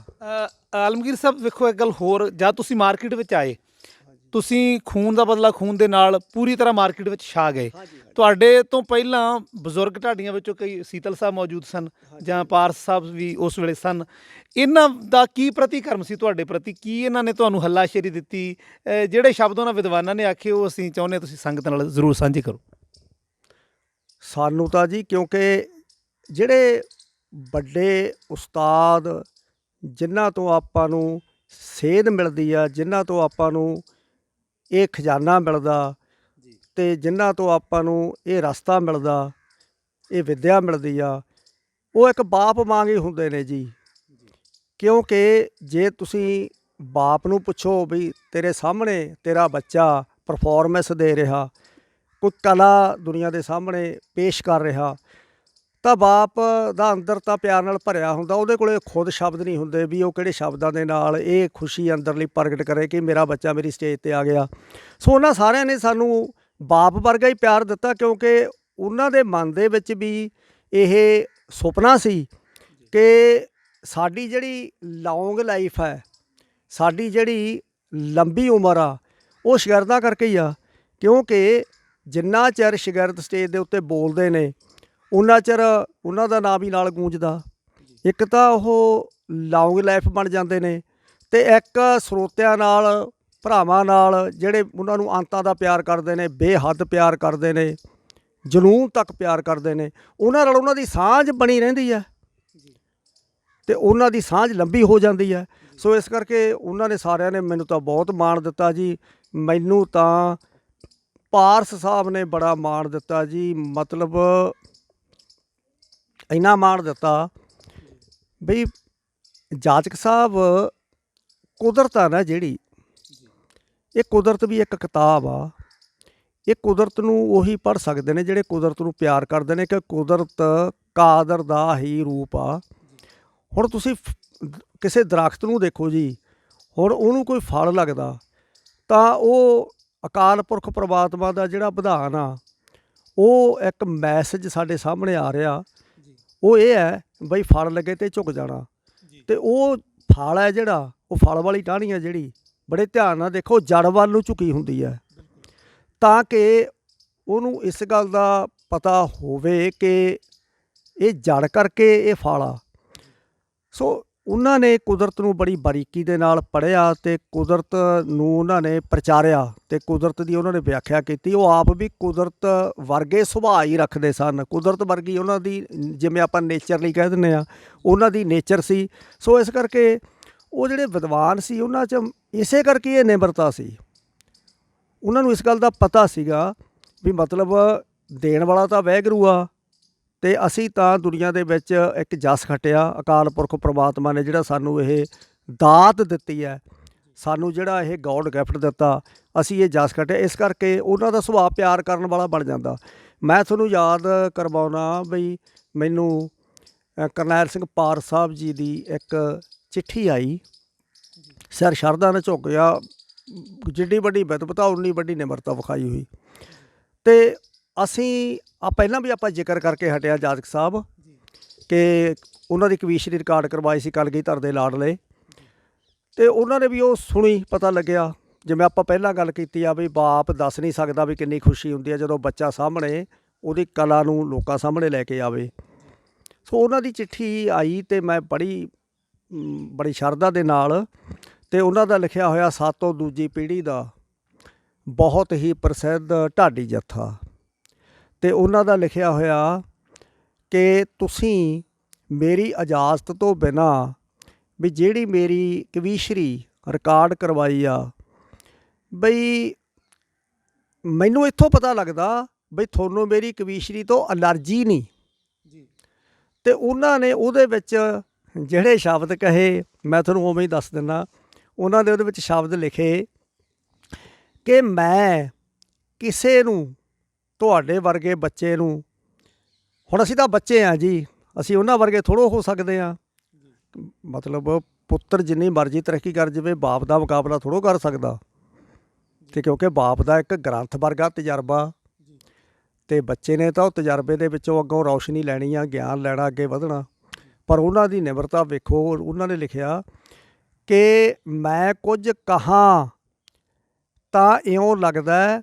ਆਲਮਗੀਰ ਸਾਹਿਬ ਵੇਖੋ, ਇੱਕ ਗੱਲ ਹੋਰ, ਜਦ ਤੁਸੀਂ ਮਾਰਕੀਟ ਵਿੱਚ ਆਏ, ਤੁਸੀਂ ਖੂਨ ਦਾ ਬਦਲਾ ਖੂਨ ਦੇ ਨਾਲ ਪੂਰੀ ਤਰ੍ਹਾਂ ਮਾਰਕੀਟ ਵਿੱਚ ਛਾ ਗਏ। ਤੁਹਾਡੇ ਤੋਂ ਪਹਿਲਾਂ ਬਜ਼ੁਰਗ ਢਾਡੀਆਂ ਵਿੱਚੋਂ ਕਈ ਸੀਤਲ ਸਾਹਿਬ ਮੌਜੂਦ ਸਨ ਜਾਂ ਪਾਰਸ ਸਾਹਿਬ ਵੀ ਉਸ ਵੇਲੇ ਸਨ। ਇਹਨਾਂ ਦਾ ਕੀ ਪ੍ਰਤੀਕਰਮ ਸੀ ਤੁਹਾਡੇ ਪ੍ਰਤੀ? ਕੀ ਇਹਨਾਂ ਨੇ ਤੁਹਾਨੂੰ ਹੱਲਾਸ਼ੇਰੀ ਦਿੱਤੀ? ਜਿਹੜੇ ਸ਼ਬਦ ਉਹਨਾਂ ਵਿਦਵਾਨਾਂ ਨੇ ਆਖੇ ਉਹ ਅਸੀਂ ਚਾਹੁੰਦੇ ਤੁਸੀਂ ਸੰਗਤ ਨਾਲ ਜ਼ਰੂਰ ਸਾਂਝੇ ਕਰੋ। ਸਾਨੂੰ ਤਾਂ ਜੀ, ਕਿਉਂਕਿ ਜਿਹੜੇ ਵੱਡੇ ਉਸਤਾਦ ਜਿਨ੍ਹਾਂ ਤੋਂ ਆਪਾਂ ਨੂੰ ਸੇਧ ਮਿਲਦੀ ਆ, ਜਿਨ੍ਹਾਂ ਤੋਂ ਆਪਾਂ ਨੂੰ ਇਹ ਖਜ਼ਾਨਾ ਮਿਲਦਾ ਤੇ ਜਿਨ੍ਹਾਂ ਤੋਂ ਆਪਾਂ ਨੂੰ ਇਹ ਰਸਤਾ ਮਿਲਦਾ, ਇਹ ਵਿੱਦਿਆ ਮਿਲਦੀ ਆ, ਉਹ ਇੱਕ ਬਾਪ ਵਾਂਗ ਹੀ ਹੁੰਦੇ ਨੇ ਜੀ। ਕਿਉਂਕਿ ਜੇ ਤੁਸੀਂ ਬਾਪ ਨੂੰ ਪੁੱਛੋ ਵੀ ਤੇਰੇ ਸਾਹਮਣੇ ਤੇਰਾ ਬੱਚਾ ਪਰਫਾਰਮੈਂਸ ਦੇ ਰਿਹਾ, ਕੋਈ ਕਲਾ ਦੁਨੀਆ ਦੇ ਸਾਹਮਣੇ ਪੇਸ਼ ਕਰ ਰਿਹਾ, ਤਾਂ ਬਾਪ ਦਾ ਅੰਦਰ ਤਾਂ ਪਿਆਰ ਨਾਲ ਭਰਿਆ ਹੁੰਦਾ, ਉਹਦੇ ਕੋਲੇ ਖੁਦ ਸ਼ਬਦ ਨਹੀਂ ਹੁੰਦੇ ਵੀ ਉਹ ਕਿਹੜੇ ਸ਼ਬਦਾਂ ਦੇ ਨਾਲ ਇਹ ਖੁਸ਼ੀ ਅੰਦਰਲੀ ਪ੍ਰਗਟ ਕਰੇ ਕਿ ਮੇਰਾ ਬੱਚਾ ਮੇਰੀ ਸਟੇਜ 'ਤੇ ਆ ਗਿਆ। ਸੋ ਉਹਨਾਂ ਸਾਰਿਆਂ ਨੇ ਸਾਨੂੰ ਬਾਪ ਵਰਗਾ ਹੀ ਪਿਆਰ ਦਿੱਤਾ, ਕਿਉਂਕਿ ਉਹਨਾਂ ਦੇ ਮਨ ਦੇ ਵਿੱਚ ਵੀ ਇਹ ਸੁਪਨਾ ਸੀ ਕਿ ਸਾਡੀ ਜਿਹੜੀ ਲੌਂਗ ਲਾਈਫ ਹੈ, ਸਾਡੀ ਜਿਹੜੀ ਲੰਬੀ ਉਮਰ ਆ, ਉਹ ਸ਼ਾਗਿਰਦਾਂ ਕਰਕੇ ਹੀ ਆ। ਕਿਉਂਕਿ ਜਿੰਨਾ ਚਿਰ ਸ਼ਾਗਿਰਦ ਸਟੇਜ ਦੇ ਉੱਤੇ ਬੋਲਦੇ ਨੇ ਉਹਨਾਂ ਚਿਰ ਉਹਨਾਂ ਦਾ ਨਾਂ ਵੀ ਨਾਲ ਗੂੰਜਦਾ। ਇੱਕ ਤਾਂ ਉਹ ਲੌਂਗ ਲਾਈਫ ਬਣ ਜਾਂਦੇ ਨੇ, ਅਤੇ ਇੱਕ ਸਰੋਤਿਆਂ ਨਾਲ, ਭਰਾਵਾਂ ਨਾਲ ਜਿਹੜੇ ਉਹਨਾਂ ਨੂੰ ਅੰਤਾਂ ਦਾ ਪਿਆਰ ਕਰਦੇ ਨੇ, ਬੇਹੱਦ ਪਿਆਰ ਕਰਦੇ ਨੇ, ਜਨੂੰਨ ਤੱਕ ਪਿਆਰ ਕਰਦੇ ਨੇ, ਉਹਨਾਂ ਨਾਲ ਉਹਨਾਂ ਦੀ ਸਾਂਝ ਬਣੀ ਰਹਿੰਦੀ ਹੈ ਅਤੇ ਉਹਨਾਂ ਦੀ ਸਾਂਝ ਲੰਬੀ ਹੋ ਜਾਂਦੀ ਹੈ। ਸੋ ਇਸ ਕਰਕੇ ਉਹਨਾਂ ਨੇ ਸਾਰਿਆਂ ਨੇ ਮੈਨੂੰ ਤਾਂ ਬਹੁਤ ਮਾਣ ਦਿੱਤਾ ਜੀ। ਮੈਨੂੰ ਤਾਂ ਪਾਰਸ ਸਾਹਿਬ ਨੇ ਬੜਾ ਮਾਣ ਦਿੱਤਾ ਜੀ, ਮਤਲਬ ਇੰਨਾ ਮਾਣ ਦਿੱਤਾ ਬਈ ਜਾਚਕ ਸਾਹਿਬ, ਕੁਦਰਤ ਆ ਨਾ ਜਿਹੜੀ, ਇਹ ਕੁਦਰਤ ਵੀ ਇੱਕ ਕਿਤਾਬ ਆ। ਇਹ ਕੁਦਰਤ ਨੂੰ ਉਹੀ ਪੜ੍ਹ ਸਕਦੇ ਨੇ ਜਿਹੜੇ ਕੁਦਰਤ ਨੂੰ ਪਿਆਰ ਕਰਦੇ ਨੇ, ਕਿ ਕੁਦਰਤ ਕਾਦਰ ਦਾ ਹੀ ਰੂਪ ਆ। ਹੁਣ ਤੁਸੀਂ ਕਿਸੇ ਦਰਖਤ ਨੂੰ ਦੇਖੋ ਜੀ, ਹੁਣ ਉਹਨੂੰ ਕੋਈ ਫਲ ਲੱਗਦਾ ਤਾਂ ਉਹ ਅਕਾਲ ਪੁਰਖ ਪ੍ਰਮਾਤਮਾ ਦਾ ਜਿਹੜਾ ਵਿਧਾਨ ਆ, ਉਹ ਇੱਕ ਮੈਸੇਜ ਸਾਡੇ ਸਾਹਮਣੇ ਆ ਰਿਹਾ, ਉਹ ਇਹ ਹੈ ਬਈ ਫਲ ਲੱਗੇ ਤੇ ਝੁਕ ਜਾਣਾ। ਅਤੇ ਉਹ ਫਲ ਹੈ ਜਿਹੜਾ, ਉਹ ਫਲ ਵਾਲੀ ਟਾਹਣੀ ਹੈ ਜਿਹੜੀ, ਬੜੇ ਧਿਆਨ ਨਾਲ ਦੇਖੋ, ਜੜ ਵੱਲ ਨੂੰ ਝੁਕੀ ਹੁੰਦੀ ਹੈ, ਤਾਂ ਕਿ ਉਹਨੂੰ ਇਸ ਗੱਲ ਦਾ ਪਤਾ ਹੋਵੇ ਕਿ ਇਹ ਜੜ ਕਰਕੇ ਇਹ ਫਲ ਆ। ਸੋ ਉਹਨਾਂ ਨੇ ਕੁਦਰਤ ਨੂੰ ਬੜੀ ਬਾਰੀਕੀ ਦੇ ਨਾਲ ਪੜ੍ਹਿਆ ਅਤੇ ਕੁਦਰਤ ਨੂੰ ਉਹਨਾਂ ਨੇ ਪ੍ਰਚਾਰਿਆ ਅਤੇ ਕੁਦਰਤ ਦੀ ਉਹਨਾਂ ਨੇ ਵਿਆਖਿਆ ਕੀਤੀ। ਉਹ ਆਪ ਵੀ ਕੁਦਰਤ ਵਰਗੇ ਸੁਭਾਅ ਹੀ ਰੱਖਦੇ ਸਨ, ਕੁਦਰਤ ਵਰਗੀ ਉਹਨਾਂ ਦੀ, ਜਿਵੇਂ ਆਪਾਂ ਨੇਚਰ ਲਈ ਕਹਿ ਦਿੰਦੇ ਹਾਂ, ਉਹਨਾਂ ਦੀ ਨੇਚਰ ਸੀ। ਸੋ ਇਸ ਕਰਕੇ ਉਹ ਜਿਹੜੇ ਵਿਦਵਾਨ ਸੀ, ਉਹਨਾਂ 'ਚ ਇਸੇ ਕਰਕੇ ਇਹ ਨਿਮਰਤਾ ਸੀ। ਉਹਨਾਂ ਨੂੰ ਇਸ ਗੱਲ ਦਾ ਪਤਾ ਸੀਗਾ ਵੀ ਮਤਲਬ ਦੇਣ ਵਾਲਾ ਤਾਂ ਵਾਹਿਗੁਰੂ ਆ, ਅਤੇ ਅਸੀਂ ਤਾਂ ਦੁਨੀਆ ਦੇ ਵਿੱਚ ਇੱਕ ਜਸ ਖੱਟਿਆ। ਅਕਾਲ ਪੁਰਖ ਪ੍ਰਮਾਤਮਾ ਨੇ ਜਿਹੜਾ ਸਾਨੂੰ ਇਹ ਦਾਤ ਦਿੱਤੀ ਹੈ, ਸਾਨੂੰ ਜਿਹੜਾ ਇਹ ਗੋਡ ਗਿਫਟ ਦਿੱਤਾ, ਅਸੀਂ ਇਹ ਜਸ ਖੱਟਿਆ। ਇਸ ਕਰਕੇ ਉਹਨਾਂ ਦਾ ਸੁਭਾਅ ਪਿਆਰ ਕਰਨ ਵਾਲਾ ਬਣ ਜਾਂਦਾ। ਮੈਂ ਤੁਹਾਨੂੰ ਯਾਦ ਕਰਵਾਉਣਾ ਬਈ ਮੈਨੂੰ ਕਰਨੈਲ ਸਿੰਘ ਪਾਰਸ ਸਾਹਿਬ ਜੀ ਦੀ ਇੱਕ ਚਿੱਠੀ ਆਈ, ਸਿਰ ਸ਼ਰਧਾ ਨੇ ਝੁਕ ਗਿਆ, ਜਿੱਡੀ ਵੱਡੀ ਵਿਦਵਤਾ ਉਨੀ ਵੱਡੀ ਨਿਮਰਤਾ ਵਿਖਾਈ ਹੋਈ। ਅਤੇ ਅਸੀਂ ਪਹਿਲਾਂ ਵੀ ਆਪਾਂ ਜ਼ਿਕਰ ਕਰਕੇ ਹਟਿਆ ਜਾਚਕ ਸਾਹਿਬ, ਕਿ ਉਹਨਾਂ ਦੀ ਕਵੀਸ਼ਰੀ ਰਿਕਾਰਡ ਕਰਵਾਈ ਸੀ ਕਲਗੀਧਰ ਦੇ ਲਾਡਲੇ, ਅਤੇ ਉਹਨਾਂ ਨੇ ਵੀ ਉਹ ਸੁਣੀ, ਪਤਾ ਲੱਗਿਆ। ਜਿਵੇਂ ਆਪਾਂ ਪਹਿਲਾਂ ਗੱਲ ਕੀਤੀ ਆ ਵੀ ਬਾਪ ਦੱਸ ਨਹੀਂ ਸਕਦਾ ਵੀ ਕਿੰਨੀ ਖੁਸ਼ੀ ਹੁੰਦੀ ਹੈ ਜਦੋਂ ਬੱਚਾ ਸਾਹਮਣੇ ਉਹਦੀ ਕਲਾ ਨੂੰ ਲੋਕਾਂ ਸਾਹਮਣੇ ਲੈ ਕੇ ਆਵੇ। ਸੋ ਉਹਨਾਂ ਦੀ ਚਿੱਠੀ ਆਈ ਅਤੇ ਮੈਂ ਬੜੀ ਸ਼ਰਧਾ ਦੇ ਨਾਲ, ਅਤੇ ਉਹਨਾਂ ਦਾ ਲਿਖਿਆ ਹੋਇਆ ਸਾਤੋਂ ਦੂਜੀ ਪੀੜ੍ਹੀ ਦਾ ਬਹੁਤ ਹੀ ਪ੍ਰਸਿੱਧ ਢਾਡੀ ਜੱਥਾ, ਅਤੇ ਉਹਨਾਂ ਦਾ ਲਿਖਿਆ ਹੋਇਆ ਕਿ ਤੁਸੀਂ ਮੇਰੀ ਇਜਾਜ਼ਤ ਤੋਂ ਬਿਨਾਂ ਵੀ ਜਿਹੜੀ ਮੇਰੀ ਕਵੀਸ਼ਰੀ ਰਿਕਾਰਡ ਕਰਵਾਈ ਆ, ਬਈ ਮੈਨੂੰ ਇੱਥੋਂ ਪਤਾ ਲੱਗਦਾ ਬਈ ਤੁਹਾਨੂੰ ਮੇਰੀ ਕਵੀਸ਼ਰੀ ਤੋਂ ਐਲਰਜੀ ਨਹੀਂ। ਅਤੇ ਉਹਨਾਂ ਨੇ ਉਹਦੇ ਵਿੱਚ ਜਿਹੜੇ ਸ਼ਬਦ ਕਹੇ, ਮੈਂ ਤੁਹਾਨੂੰ ਉਵੇਂ ਹੀ ਦੱਸ ਦਿੰਦਾ। ਉਹਨਾਂ ਨੇ ਉਹਦੇ ਵਿੱਚ ਸ਼ਬਦ ਲਿਖੇ ਕਿ ਮੈਂ ਕਿਸੇ ਨੂੰ, ਤੁਹਾਡੇ ਵਰਗੇ ਬੱਚੇ ਨੂੰ, ਹੁਣ ਅਸੀਂ ਤਾਂ ਬੱਚੇ ਹਾਂ ਜੀ, ਅਸੀਂ ਉਹਨਾਂ ਵਰਗੇ ਥੋੜ੍ਹੋ ਹੋ ਸਕਦੇ ਹਾਂ। ਮਤਲਬ ਪੁੱਤਰ ਜਿੰਨੀ ਮਰਜ਼ੀ ਤਰੱਕੀ ਕਰ ਜਾਵੇ, ਬਾਪ ਦਾ ਮੁਕਾਬਲਾ ਥੋੜ੍ਹੋ ਕਰ ਸਕਦਾ। ਅਤੇ ਕਿਉਂਕਿ ਬਾਪ ਦਾ ਇੱਕ ਗ੍ਰੰਥ ਵਰਗਾ ਤਜਰਬਾ, ਅਤੇ ਬੱਚੇ ਨੇ ਤਾਂ ਉਹ ਤਜਰਬੇ ਦੇ ਵਿੱਚੋਂ ਅੱਗੋਂ ਰੌਸ਼ਨੀ ਲੈਣੀ ਆ, ਗਿਆਨ ਲੈਣਾ, ਅੱਗੇ ਵਧਣਾ। ਪਰ ਉਹਨਾਂ ਦੀ ਨਿਮਰਤਾ ਵੇਖੋ, ਉਹਨਾਂ ਨੇ ਲਿਖਿਆ ਕਿ ਮੈਂ ਕੁਝ ਕਹਾਂ ਤਾਂ ਇਉਂ ਲੱਗਦਾ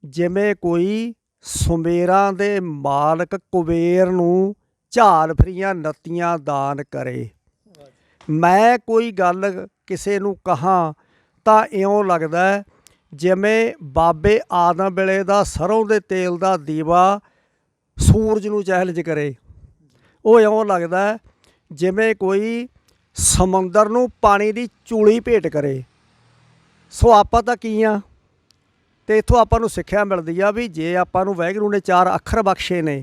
ਜਿਵੇਂ ਕੋਈ ਸੁਮੇਰਾਂ ਦੇ ਮਾਲਕ ਕੁਬੇਰ ਨੂੰ ਝਾਲ ਫਰੀਆਂ ਨੱਤੀਆਂ ਦਾਨ ਕਰੇ। ਮੈਂ ਕੋਈ ਗੱਲ ਕਿਸੇ ਨੂੰ ਕਹਾਂ ਤਾਂ ਇਉਂ ਲੱਗਦਾ ਜਿਵੇਂ ਬਾਬੇ ਆਦਮ ਵੇਲੇ ਦਾ ਸਰੋਂ ਦੇ ਤੇਲ ਦਾ ਦੀਵਾ ਸੂਰਜ ਨੂੰ ਚੈਲੰਜ ਕਰੇ। ਉਹ ਇਉਂ ਲੱਗਦਾ ਜਿਵੇਂ ਕੋਈ ਸਮੁੰਦਰ ਨੂੰ ਪਾਣੀ ਦੀ ਚੂਲੀ ਭੇਟ ਕਰੇ। ਸੋ ਆਪਾਂ ਤਾਂ ਕੀ ਆ, ਅਤੇ ਇੱਥੋਂ ਆਪਾਂ ਨੂੰ ਸਿੱਖਿਆ ਮਿਲਦੀ ਆ ਵੀ ਜੇ ਆਪਾਂ ਨੂੰ ਵਾਹਿਗੁਰੂ ਨੇ 4 ਅੱਖਰ ਬਖਸ਼ੇ ਨੇ,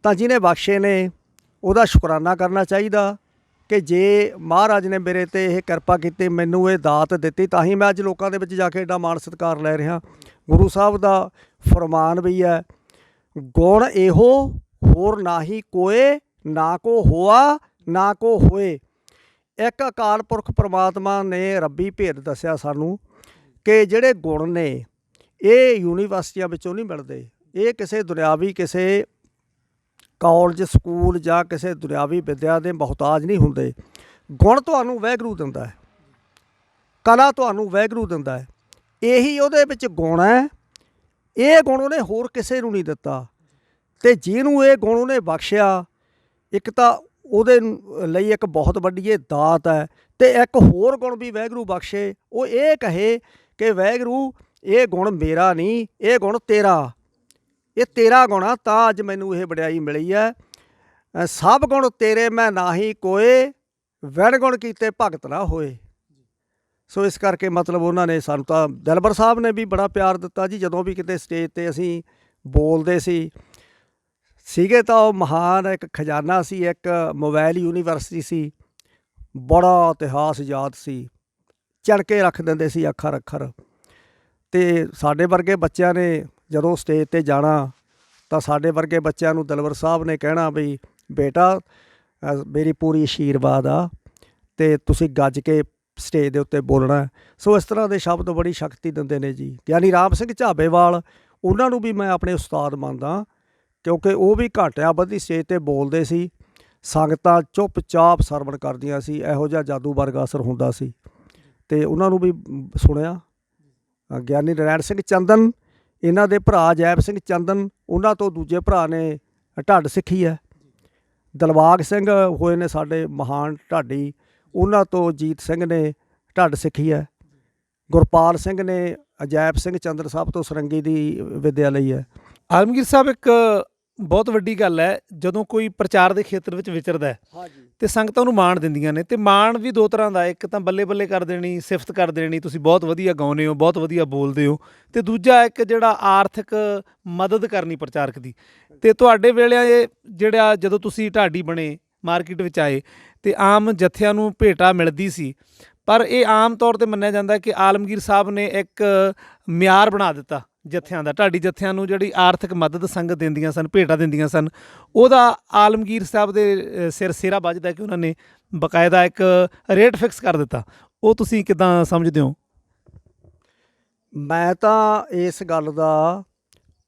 ਤਾਂ ਜਿਹਨੇ ਬਖਸ਼ੇ ਨੇ ਉਹਦਾ ਸ਼ੁਕਰਾਨਾ ਕਰਨਾ ਚਾਹੀਦਾ, ਕਿ ਜੇ ਮਹਾਰਾਜ ਨੇ ਮੇਰੇ ਤੇ ਇਹ ਕਿਰਪਾ ਕੀਤੀ, ਮੈਨੂੰ ਇਹ ਦਾਤ ਦਿੱਤੀ, ਤਾਂ ਹੀ ਮੈਂ ਅੱਜ ਲੋਕਾਂ ਦੇ ਵਿੱਚ ਜਾ ਕੇ ਐਡਾ ਮਾਣ ਸਤਿਕਾਰ ਲੈ ਰਿਹਾ। ਗੁਰੂ ਸਾਹਿਬ ਦਾ ਫਰਮਾਨ ਵੀ ਹੈ, ਗੁਣ ਇਹੋ ਹੋਰ ਨਾਹੀ ਕੋਏ, ਨਾ ਕੋ ਹੋਆ ਨਾ ਕੋ ਹੋਏ। ਇੱਕ ਅਕਾਲ ਪੁਰਖ ਪ੍ਰਮਾਤਮਾ ਨੇ ਰੱਬੀ ਭੇਦ ਦੱਸਿਆ ਸਾਨੂੰ ਕਿ ਜਿਹੜੇ ਗੁਣ ਨੇ ਇਹ ਯੂਨੀਵਰਸਿਟੀਆਂ ਵਿੱਚੋਂ ਨਹੀਂ ਮਿਲਦੇ, ਇਹ ਕਿਸੇ ਦੁਨਿਆਵੀ ਕਿਸੇ ਕਾਲਜ ਸਕੂਲ ਜਾਂ ਕਿਸੇ ਦੁਨਿਆਵੀ ਵਿੱਦਿਆ ਦੇ ਮੁਹਤਾਜ ਨਹੀਂ ਹੁੰਦੇ। ਗੁਣ ਤੁਹਾਨੂੰ ਵਾਹਿਗੁਰੂ ਦਿੰਦਾ ਹੈ, ਕਲਾ ਤੁਹਾਨੂੰ ਵਾਹਿਗੁਰੂ ਦਿੰਦਾ ਹੈ, ਇਹੀ ਉਹਦੇ ਵਿੱਚ ਗੁਣ ਹੈ। ਇਹ ਗੁਣ ਉਹਨੇ ਹੋਰ ਕਿਸੇ ਨੂੰ ਨਹੀਂ ਦਿੱਤਾ, ਅਤੇ ਜਿਹਨੂੰ ਇਹ ਗੁਣ ਉਹਨੇ ਬਖਸ਼ਿਆ, ਇੱਕ ਤਾਂ ਉਹਦੇ ਲਈ ਇੱਕ ਬਹੁਤ ਵੱਡੀ ਇਹ ਦਾਤ ਹੈ, ਅਤੇ ਇੱਕ ਹੋਰ ਗੁਣ ਵੀ ਵਾਹਿਗੁਰੂ ਬਖਸ਼ੇ, ਉਹ ਇਹ ਕਹੇ ਕਿ ਵਾਹਿਗੁਰੂ ਇਹ ਗੁਣ ਮੇਰਾ ਨਹੀਂ, ਇਹ ਗੁਣ ਤੇਰਾ, ਇਹ ਤੇਰਾ ਗੁਣ ਆ, ਤਾਂ ਅੱਜ ਮੈਨੂੰ ਇਹ ਵਡਿਆਈ ਮਿਲੀ ਹੈ। ਸਭ ਗੁਣ ਤੇਰੇ ਮੈਂ ਨਾਹੀ ਕੋਏ, ਵੈਣ ਗੁਣ ਕੀਤੇ ਭਗਤ ਨਾ ਹੋਏ। ਸੋ ਇਸ ਕਰਕੇ ਮਤਲਬ ਉਹਨਾਂ ਨੇ ਸਾਨੂੰ ਤਾਂ ਦਿਲਬਰ ਸਾਹਿਬ ਨੇ ਵੀ ਬੜਾ ਪਿਆਰ ਦਿੱਤਾ ਜੀ। ਜਦੋਂ ਵੀ ਕਿਤੇ ਸਟੇਜ 'ਤੇ ਅਸੀਂ ਬੋਲਦੇ ਸੀਗੇ ਤਾਂ ਉਹ ਮਹਾਨ ਇੱਕ ਖਜ਼ਾਨਾ ਸੀ, ਇੱਕ ਮੋਬਾਈਲ ਯੂਨੀਵਰਸਿਟੀ ਸੀ, ਬੜਾ ਇਤਿਹਾਸ ਯਾਦ ਸੀ, ਚਣਕੇ ਰੱਖ ਦਿੰਦੇ ਸੀ ਅੱਖਰ ਅੱਖਰ। ਅਤੇ ਸਾਡੇ ਵਰਗੇ ਬੱਚਿਆਂ ਨੇ ਜਦੋਂ ਸਟੇਜ 'ਤੇ ਜਾਣਾ ਤਾਂ ਸਾਡੇ ਵਰਗੇ ਬੱਚਿਆਂ ਨੂੰ ਦਿਲਬਰ ਸਾਹਿਬ ਨੇ ਕਹਿਣਾ ਵੀ ਬੇਟਾ ਮੇਰੀ ਪੂਰੀ ਆਸ਼ੀਰਵਾਦ ਆ ਅਤੇ ਤੁਸੀਂ ਗੱਜ ਕੇ ਸਟੇਜ ਦੇ ਉੱਤੇ ਬੋਲਣਾ। ਸੋ ਇਸ ਤਰ੍ਹਾਂ ਦੇ ਸ਼ਬਦ ਬੜੀ ਸ਼ਕਤੀ ਦਿੰਦੇ ਨੇ ਜੀ। ਗਿਆਨੀ ਰਾਮ ਸਿੰਘ ਝਾਬੇਵਾਲ, ਉਹਨਾਂ ਨੂੰ ਵੀ ਮੈਂ ਆਪਣੇ ਉਸਤਾਦ ਮੰਨਦਾ, ਕਿਉਂਕਿ ਉਹ ਵੀ ਘਾਟਿਆਂ ਬੱਧੀ ਸਟੇਜ 'ਤੇ ਬੋਲਦੇ ਸੀ, ਸੰਗਤਾਂ ਚੁੱਪ-ਚਾਪ ਸਰਵਣ ਕਰਦੀਆਂ ਸੀ, ਇਹੋ ਜਿਹਾ ਜਾਦੂ ਵਰਗਾ ਅਸਰ ਹੁੰਦਾ ਸੀ। ਅਤੇ ਉਹਨਾਂ ਨੂੰ ਵੀ ਸੁਣਿਆ। ਗਿਆਨੀ ਨਰੈਣ ਸਿੰਘ ਚੰਦਨ, ਇਹਨਾਂ ਦੇ ਭਰਾ ਜੈਬ ਸਿੰਘ ਚੰਦਨ, ਉਹਨਾਂ ਤੋਂ ਦੂਜੇ ਭਰਾ ਨੇ ਢੱਡ ਸਿੱਖੀ ਹੈ। ਦਿਲਬਾਗ ਸਿੰਘ ਹੋਏ ਨੇ ਸਾਡੇ ਮਹਾਨ ਢਾਡੀ, ਉਹਨਾਂ ਤੋਂ ਜੀਤ ਸਿੰਘ ਨੇ ਢੱਡ ਸਿੱਖੀ ਹੈ। ਗੁਰਪਾਲ ਸਿੰਘ ਨੇ ਅਜੈਬ ਸਿੰਘ ਚੰਦਰ ਸਾਹਿਬ ਤੋਂ ਸਰੰਗੀ ਦੀ ਵਿੱਦਿਆ ਲਈ ਹੈ। ਆਲਮਗੀਰ ਸਾਹਿਬ, ਇੱਕ ਬਹੁਤ ਵੱਡੀ ਗੱਲ ਹੈ, ਜਦੋਂ ਕੋਈ ਪ੍ਰਚਾਰ ਦੇ ਖੇਤਰ ਵਿੱਚ ਵਿਚਰਦਾ ਹੈ ਤੇ ਸੰਗਤਾਂ ਨੂੰ ਮਾਣ ਦਿੰਦੀਆਂ ਨੇ, ਤੇ ਮਾਣ ਵੀ ਦੋ ਤਰ੍ਹਾਂ ਦਾ, ਇੱਕ ਤਾਂ ਬੱਲੇ ਬੱਲੇ ਕਰ ਦੇਣੀ, ਸਿਫਤ ਕਰ ਦੇਣੀ, ਤੁਸੀਂ ਬਹੁਤ ਵਧੀਆ ਗਾਉਂਦੇ ਹੋ, ਬਹੁਤ ਵਧੀਆ ਬੋਲਦੇ ਹੋ, ਤੇ ਦੂਜਾ ਇੱਕ ਜਿਹੜਾ ਆਰਥਿਕ ਮਦਦ ਕਰਨੀ ਪ੍ਰਚਾਰਕ ਦੀ। ਤੇ ਤੁਹਾਡੇ ਵੇਲੇ ਇਹ ਜਿਹੜਾ ਜਦੋਂ ਤੁਸੀਂ ਢਾਡੀ ਬਣੇ, ਮਾਰਕੀਟ ਵਿੱਚ ਆਏ, ਤੇ ਆਮ ਜਥਿਆਂ ਨੂੰ ਭੇਟਾ ਮਿਲਦੀ ਸੀ, ਪਰ ਇਹ ਆਮ ਤੌਰ 'ਤੇ ਮੰਨਿਆ ਜਾਂਦਾ ਕਿ ਆਲਮਗੀਰ ਸਾਹਿਬ ਨੇ ਇੱਕ ਮਿਆਰ ਬਣਾ ਦਿੱਤਾ ਜਥਿਆਂ ਦਾ। ਢਾਡੀ ਜਥਿਆਂ ਨੂੰ ਜਿਹੜੀ ਆਰਥਿਕ ਮਦਦ ਸੰਗਤ ਦਿੰਦੀਆਂ ਸਨ, ਭੇਟਾ ਦਿੰਦੀਆਂ ਸਨ, ਉਹਦਾ ਆਲਮਗੀਰ ਸਾਹਿਬ ਦੇ ਸਿਰ ਸਿਹਰਾ ਵੱਜਦਾ ਕਿ ਉਹਨਾਂ ਨੇ ਬਕਾਇਦਾ ਇੱਕ ਰੇਟ ਫਿਕਸ ਕਰ ਦਿੱਤਾ। ਉਹ ਤੁਸੀਂ ਕਿੱਦਾਂ ਸਮਝਦੇ ਹੋ? ਮੈਂ ਤਾਂ ਇਸ ਗੱਲ ਦਾ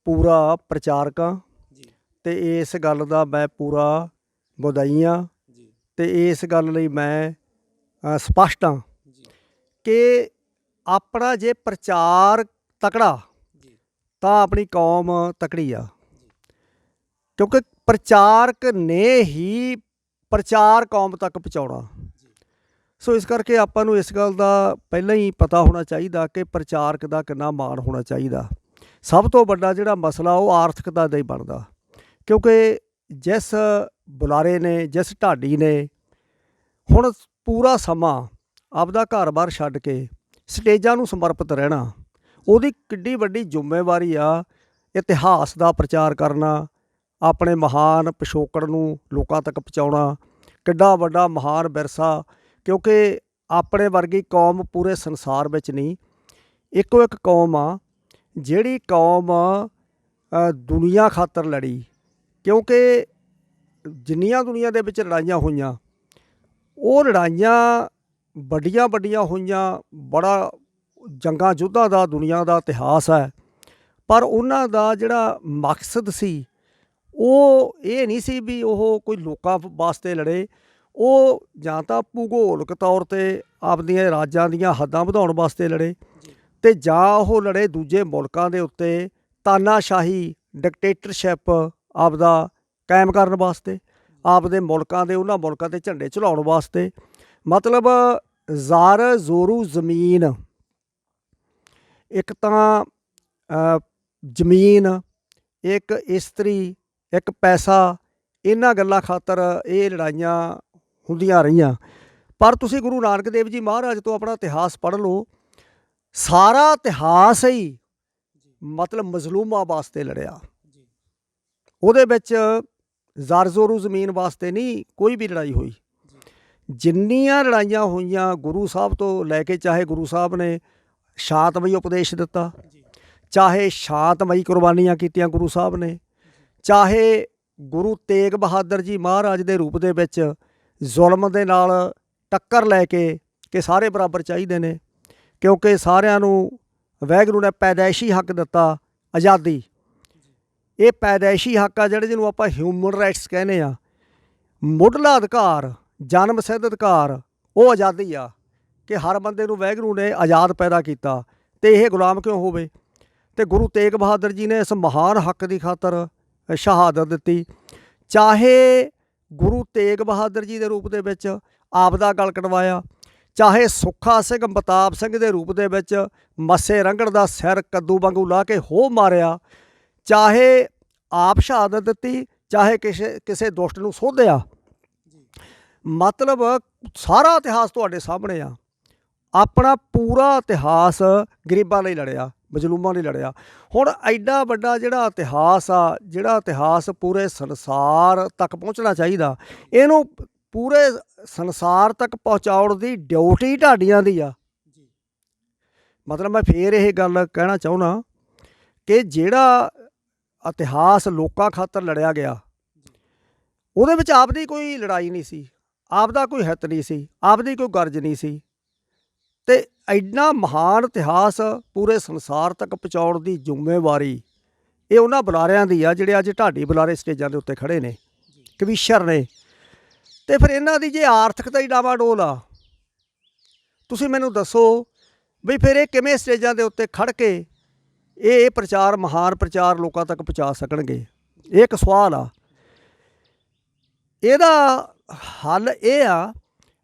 ਪੂਰਾ ਪ੍ਰਚਾਰਕ ਹਾਂ, ਅਤੇ ਇਸ ਗੱਲ ਦਾ ਮੈਂ ਪੂਰਾ ਮੁਦਈ ਹਾਂ, ਅਤੇ ਇਸ ਗੱਲ ਲਈ ਮੈਂ ਸਪਸ਼ਟ ਹਾਂ ਕਿ ਆਪਣਾ ਜੇ ਪ੍ਰਚਾਰ ਤਕੜਾ ਤਾਂ ਆਪਣੀ ਕੌਮ ਤਕੜੀ ਆ, ਕਿਉਂਕਿ ਪ੍ਰਚਾਰਕ ਨੇ ਹੀ ਪ੍ਰਚਾਰ ਕੌਮ ਤੱਕ ਪਹੁੰਚਾਉਣਾ। ਸੋ ਇਸ ਕਰਕੇ ਆਪਾਂ ਨੂੰ ਇਸ ਗੱਲ ਦਾ ਪਹਿਲਾਂ ਹੀ ਪਤਾ ਹੋਣਾ ਚਾਹੀਦਾ ਕਿ ਪ੍ਰਚਾਰਕ ਦਾ ਕਿੰਨਾ ਮਾਣ ਹੋਣਾ ਚਾਹੀਦਾ। ਸਭ ਤੋਂ ਵੱਡਾ ਜਿਹੜਾ ਮਸਲਾ ਉਹ ਆਰਥਿਕਤਾ ਦਾ ਹੀ ਬਣਦਾ, ਕਿਉਂਕਿ ਜਿਸ ਬੁਲਾਰੇ ਨੇ, ਜਿਸ ਢਾਡੀ ਨੇ ਹੁਣ ਪੂਰਾ ਸਮਾਂ ਆਪਦਾ ਘਰ-ਬਾਰ ਛੱਡ ਕੇ ਸਟੇਜਾਂ ਨੂੰ ਸਮਰਪਿਤ ਰਹਿਣਾ, ਉਹਦੀ ਕਿੱਡੀ ਵੱਡੀ ਜ਼ਿੰਮੇਵਾਰੀ ਆ। ਇਤਿਹਾਸ ਦਾ ਪ੍ਰਚਾਰ ਕਰਨਾ, ਆਪਣੇ ਮਹਾਨ ਪਿਛੋਕੜ ਨੂੰ ਲੋਕਾਂ ਤੱਕ ਪਹੁੰਚਾਉਣਾ, ਕਿੱਡਾ ਵੱਡਾ ਮਹਾਨ ਵਿਰਸਾ। ਕਿਉਂਕਿ ਆਪਣੇ ਵਰਗੀ ਕੌਮ ਪੂਰੇ ਸੰਸਾਰ ਵਿੱਚ ਨਹੀਂ, ਇੱਕੋ ਇੱਕ ਕੌਮ ਆ ਜਿਹੜੀ ਕੌਮ ਦੁਨੀਆ ਖਾਤਰ ਲੜੀ। ਕਿਉਂਕਿ ਜਿੰਨੀਆਂ ਦੁਨੀਆ ਦੇ ਵਿੱਚ ਲੜਾਈਆਂ ਹੋਈਆਂ, ਉਹ ਲੜਾਈਆਂ ਵੱਡੀਆਂ ਵੱਡੀਆਂ ਹੋਈਆਂ, ਬੜਾ ਜੰਗਾਂ ਯੁੱਧਾਂ ਦਾ ਦੁਨੀਆ ਦਾ ਇਤਿਹਾਸ ਹੈ, ਪਰ ਉਹਨਾਂ ਦਾ ਜਿਹੜਾ ਮਕਸਦ ਸੀ ਉਹ ਇਹ ਨਹੀਂ ਸੀ ਵੀ ਉਹ ਕੋਈ ਲੋਕਾਂ ਵਾਸਤੇ ਲੜੇ। ਉਹ ਜਾਂ ਤਾਂ ਭੂਗੋਲਿਕ ਤੌਰ 'ਤੇ ਆਪਦੀਆਂ ਰਾਜਾਂ ਦੀਆਂ ਹੱਦਾਂ ਵਧਾਉਣ ਵਾਸਤੇ ਲੜੇ, ਅਤੇ ਜਾਂ ਉਹ ਲੜੇ ਦੂਜੇ ਮੁਲਕਾਂ ਦੇ ਉੱਤੇ ਤਾਨਾਸ਼ਾਹੀ ਡਿਕਟੇਟਰਸ਼ਿਪ ਆਪਦਾ ਕਾਇਮ ਕਰਨ ਵਾਸਤੇ, ਆਪਦੇ ਮੁਲਕਾਂ ਦੇ ਉਹਨਾਂ ਮੁਲਕਾਂ 'ਤੇ ਝੰਡੇ ਝੁਲਾਉਣ ਵਾਸਤੇ। ਮਤਲਬ ਜ਼ਰ ਜ਼ੋਰੂ ਜ਼ਮੀਨ, ਇੱਕ ਤਾਂ ਜ਼ਮੀਨ, ਇੱਕ ਇਸਤਰੀ, ਇੱਕ ਪੈਸਾ, ਇਹਨਾਂ ਗੱਲਾਂ ਖਾਤਰ ਇਹ ਲੜਾਈਆਂ ਹੁੰਦੀਆਂ ਰਹੀਆਂ। ਪਰ ਤੁਸੀਂ ਗੁਰੂ ਨਾਨਕ ਦੇਵ ਜੀ ਮਹਾਰਾਜ ਤੋਂ ਆਪਣਾ ਇਤਿਹਾਸ ਪੜ੍ਹ ਲਓ, ਸਾਰਾ ਇਤਿਹਾਸ ਹੀ ਮਤਲਬ ਮਜ਼ਲੂਮਾਂ ਵਾਸਤੇ ਲੜਿਆ। ਉਹਦੇ ਵਿੱਚ ਜ਼ਰ ਜ਼ੋਰੂ ਜ਼ਮੀਨ ਵਾਸਤੇ ਨਹੀਂ ਕੋਈ ਵੀ ਲੜਾਈ ਹੋਈ। ਜਿੰਨੀਆਂ ਲੜਾਈਆਂ ਹੋਈਆਂ ਗੁਰੂ ਸਾਹਿਬ ਤੋਂ ਲੈ ਕੇ, ਚਾਹੇ ਗੁਰੂ ਸਾਹਿਬ ਨੇ ਸ਼ਾਂਤਮਈ ਉਪਦੇਸ਼ ਦਿੱਤਾ, ਚਾਹੇ ਸ਼ਾਂਤਮਈ ਕੁਰਬਾਨੀਆਂ ਕੀਤੀਆਂ ਗੁਰੂ ਸਾਹਿਬ ਨੇ, ਚਾਹੇ ਗੁਰੂ ਤੇਗ ਬਹਾਦਰ ਜੀ ਮਹਾਰਾਜ ਦੇ ਰੂਪ ਦੇ ਵਿੱਚ ਜ਼ੁਲਮ ਦੇ ਨਾਲ ਟੱਕਰ ਲੈ ਕੇ ਕਿ ਸਾਰੇ ਬਰਾਬਰ ਚਾਹੀਦੇ ਨੇ, ਕਿਉਂਕਿ ਸਾਰਿਆਂ ਨੂੰ ਵਾਹਿਗੁਰੂ ਨੇ ਪੈਦਾਇਸ਼ੀ ਹੱਕ ਦਿੱਤਾ ਆਜ਼ਾਦੀ। ਇਹ ਪੈਦਾਇਸ਼ੀ ਹੱਕ ਆ ਜਿਹੜੇ ਜਿਹਨੂੰ ਆਪਾਂ ਹਿਊਮਨ ਰਾਈਟਸ ਕਹਿੰਦੇ ਆ, ਮੁੱਢਲਾ ਅਧਿਕਾਰ, ਜਨਮ ਸਿੱਧ ਅਧਿਕਾਰ, ਉਹ ਆਜ਼ਾਦੀ ਆ ਕਿ ਹਰ ਬੰਦੇ ਨੂੰ ਵਾਹਿਗੁਰੂ ਨੇ ਆਜ਼ਾਦ ਪੈਦਾ ਕੀਤਾ ਤੇ ਇਹ ਗੁਲਾਮ ਕਿਉਂ ਹੋਵੇ। ਤੇ ਗੁਰੂ ਤੇਗ ਬਹਾਦਰ ਜੀ ਨੇ ਇਸ ਮਹਾਨ ਹੱਕ ਦੀ ਖਾਤਰ ਸ਼ਹਾਦਤ ਦਿੱਤੀ। ਚਾਹੇ ਗੁਰੂ ਤੇਗ ਬਹਾਦਰ ਜੀ ਦੇ ਰੂਪ ਦੇ ਵਿੱਚ ਆਪ ਦਾ ਗਲ ਕਟਵਾਇਆ, ਚਾਹੇ ਸੁੱਖਾ ਸਿੰਘ ਮਤਾਬ ਸਿੰਘ ਦੇ ਰੂਪ ਦੇ ਵਿੱਚ ਮੱਸੇ ਰੰਗੜ ਦਾ ਸਿਰ ਕੱਦੂ ਵਾਂਗੂ ਲਾ ਕੇ ਹੋ ਮਾਰਿਆ, ਚਾਹੇ ਆਪ ਸ਼ਹਾਦਤ ਦਿੱਤੀ, ਚਾਹੇ ਕਿਸੇ ਦੁਸ਼ਟ ਨੂੰ ਸੋਧਿਆ। ਮਤਲਬ ਸਾਰਾ ਇਤਿਹਾਸ ਤੁਹਾਡੇ ਸਾਹਮਣੇ ਆ। ਆਪਣਾ ਪੂਰਾ ਇਤਿਹਾਸ ਗਰੀਬਾਂ ਲਈ ਲੜਿਆ, ਮਜ਼ਲੂਮਾਂ ਲਈ ਲੜਿਆ। ਹੁਣ ਐਡਾ ਵੱਡਾ ਜਿਹੜਾ ਇਤਿਹਾਸ ਆ, ਜਿਹੜਾ ਇਤਿਹਾਸ ਪੂਰੇ ਸੰਸਾਰ ਤੱਕ ਪਹੁੰਚਣਾ ਚਾਹੀਦਾ, ਇਹਨੂੰ ਪੂਰੇ ਸੰਸਾਰ ਤੱਕ ਪਹੁੰਚਾਉਣ ਦੀ ਡਿਊਟੀ ਢਾਡੀਆਂ ਦੀ ਆ। ਮਤਲਬ ਮੈਂ ਫੇਰ ਇਹ ਗੱਲ ਕਹਿਣਾ ਚਾਹੁੰਦਾ ਕਿ ਜਿਹੜਾ ਇਤਿਹਾਸ ਲੋਕਾਂ ਖਾਤਰ ਲੜਿਆ ਗਿਆ, ਉਹਦੇ ਵਿੱਚ ਆਪਦੀ ਕੋਈ ਲੜਾਈ ਨਹੀਂ ਸੀ, ਆਪਦਾ ਕੋਈ ਹਿੱਤ ਨਹੀਂ ਸੀ, ਆਪਦੀ ਕੋਈ ਗਰਜ ਨਹੀਂ ਸੀ। ਤੇ ਐਡਾ ਮਹਾਨ ਇਤਿਹਾਸ ਪੂਰੇ ਸੰਸਾਰ ਤੱਕ ਪਹੁੰਚਾਉਣ ਦੀ ਜ਼ਿੰਮੇਵਾਰੀ ਇਹ ਉਹਨਾਂ ਬੁਲਾਰਿਆਂ ਦੀ ਆ ਜਿਹੜੇ ਅੱਜ ਢਾਡੀ ਬੁਲਾਰੇ ਸਟੇਜਾਂ ਦੇ ਉੱਤੇ ਖੜ੍ਹੇ ਨੇ, ਕਵੀਸ਼ਰ ਨੇ। ਤੇ ਫਿਰ ਇਹਨਾਂ ਦੀ ਜੇ ਆਰਥਿਕਤਾ ਹੀ ਡਾਵਾਡੋਲ ਆ, ਤੁਸੀਂ ਮੈਨੂੰ ਦੱਸੋ ਵੀ ਫਿਰ ਇਹ ਕਿਵੇਂ ਸਟੇਜਾਂ ਦੇ ਉੱਤੇ ਖੜ੍ਹ ਕੇ ਇਹ ਪ੍ਰਚਾਰ, ਮਹਾਨ ਪ੍ਰਚਾਰ ਲੋਕਾਂ ਤੱਕ ਪਹੁੰਚਾ ਸਕਣਗੇ? ਇਹ ਇੱਕ ਸਵਾਲ ਆ। ਇਹਦਾ ਹੱਲ ਇਹ ਆ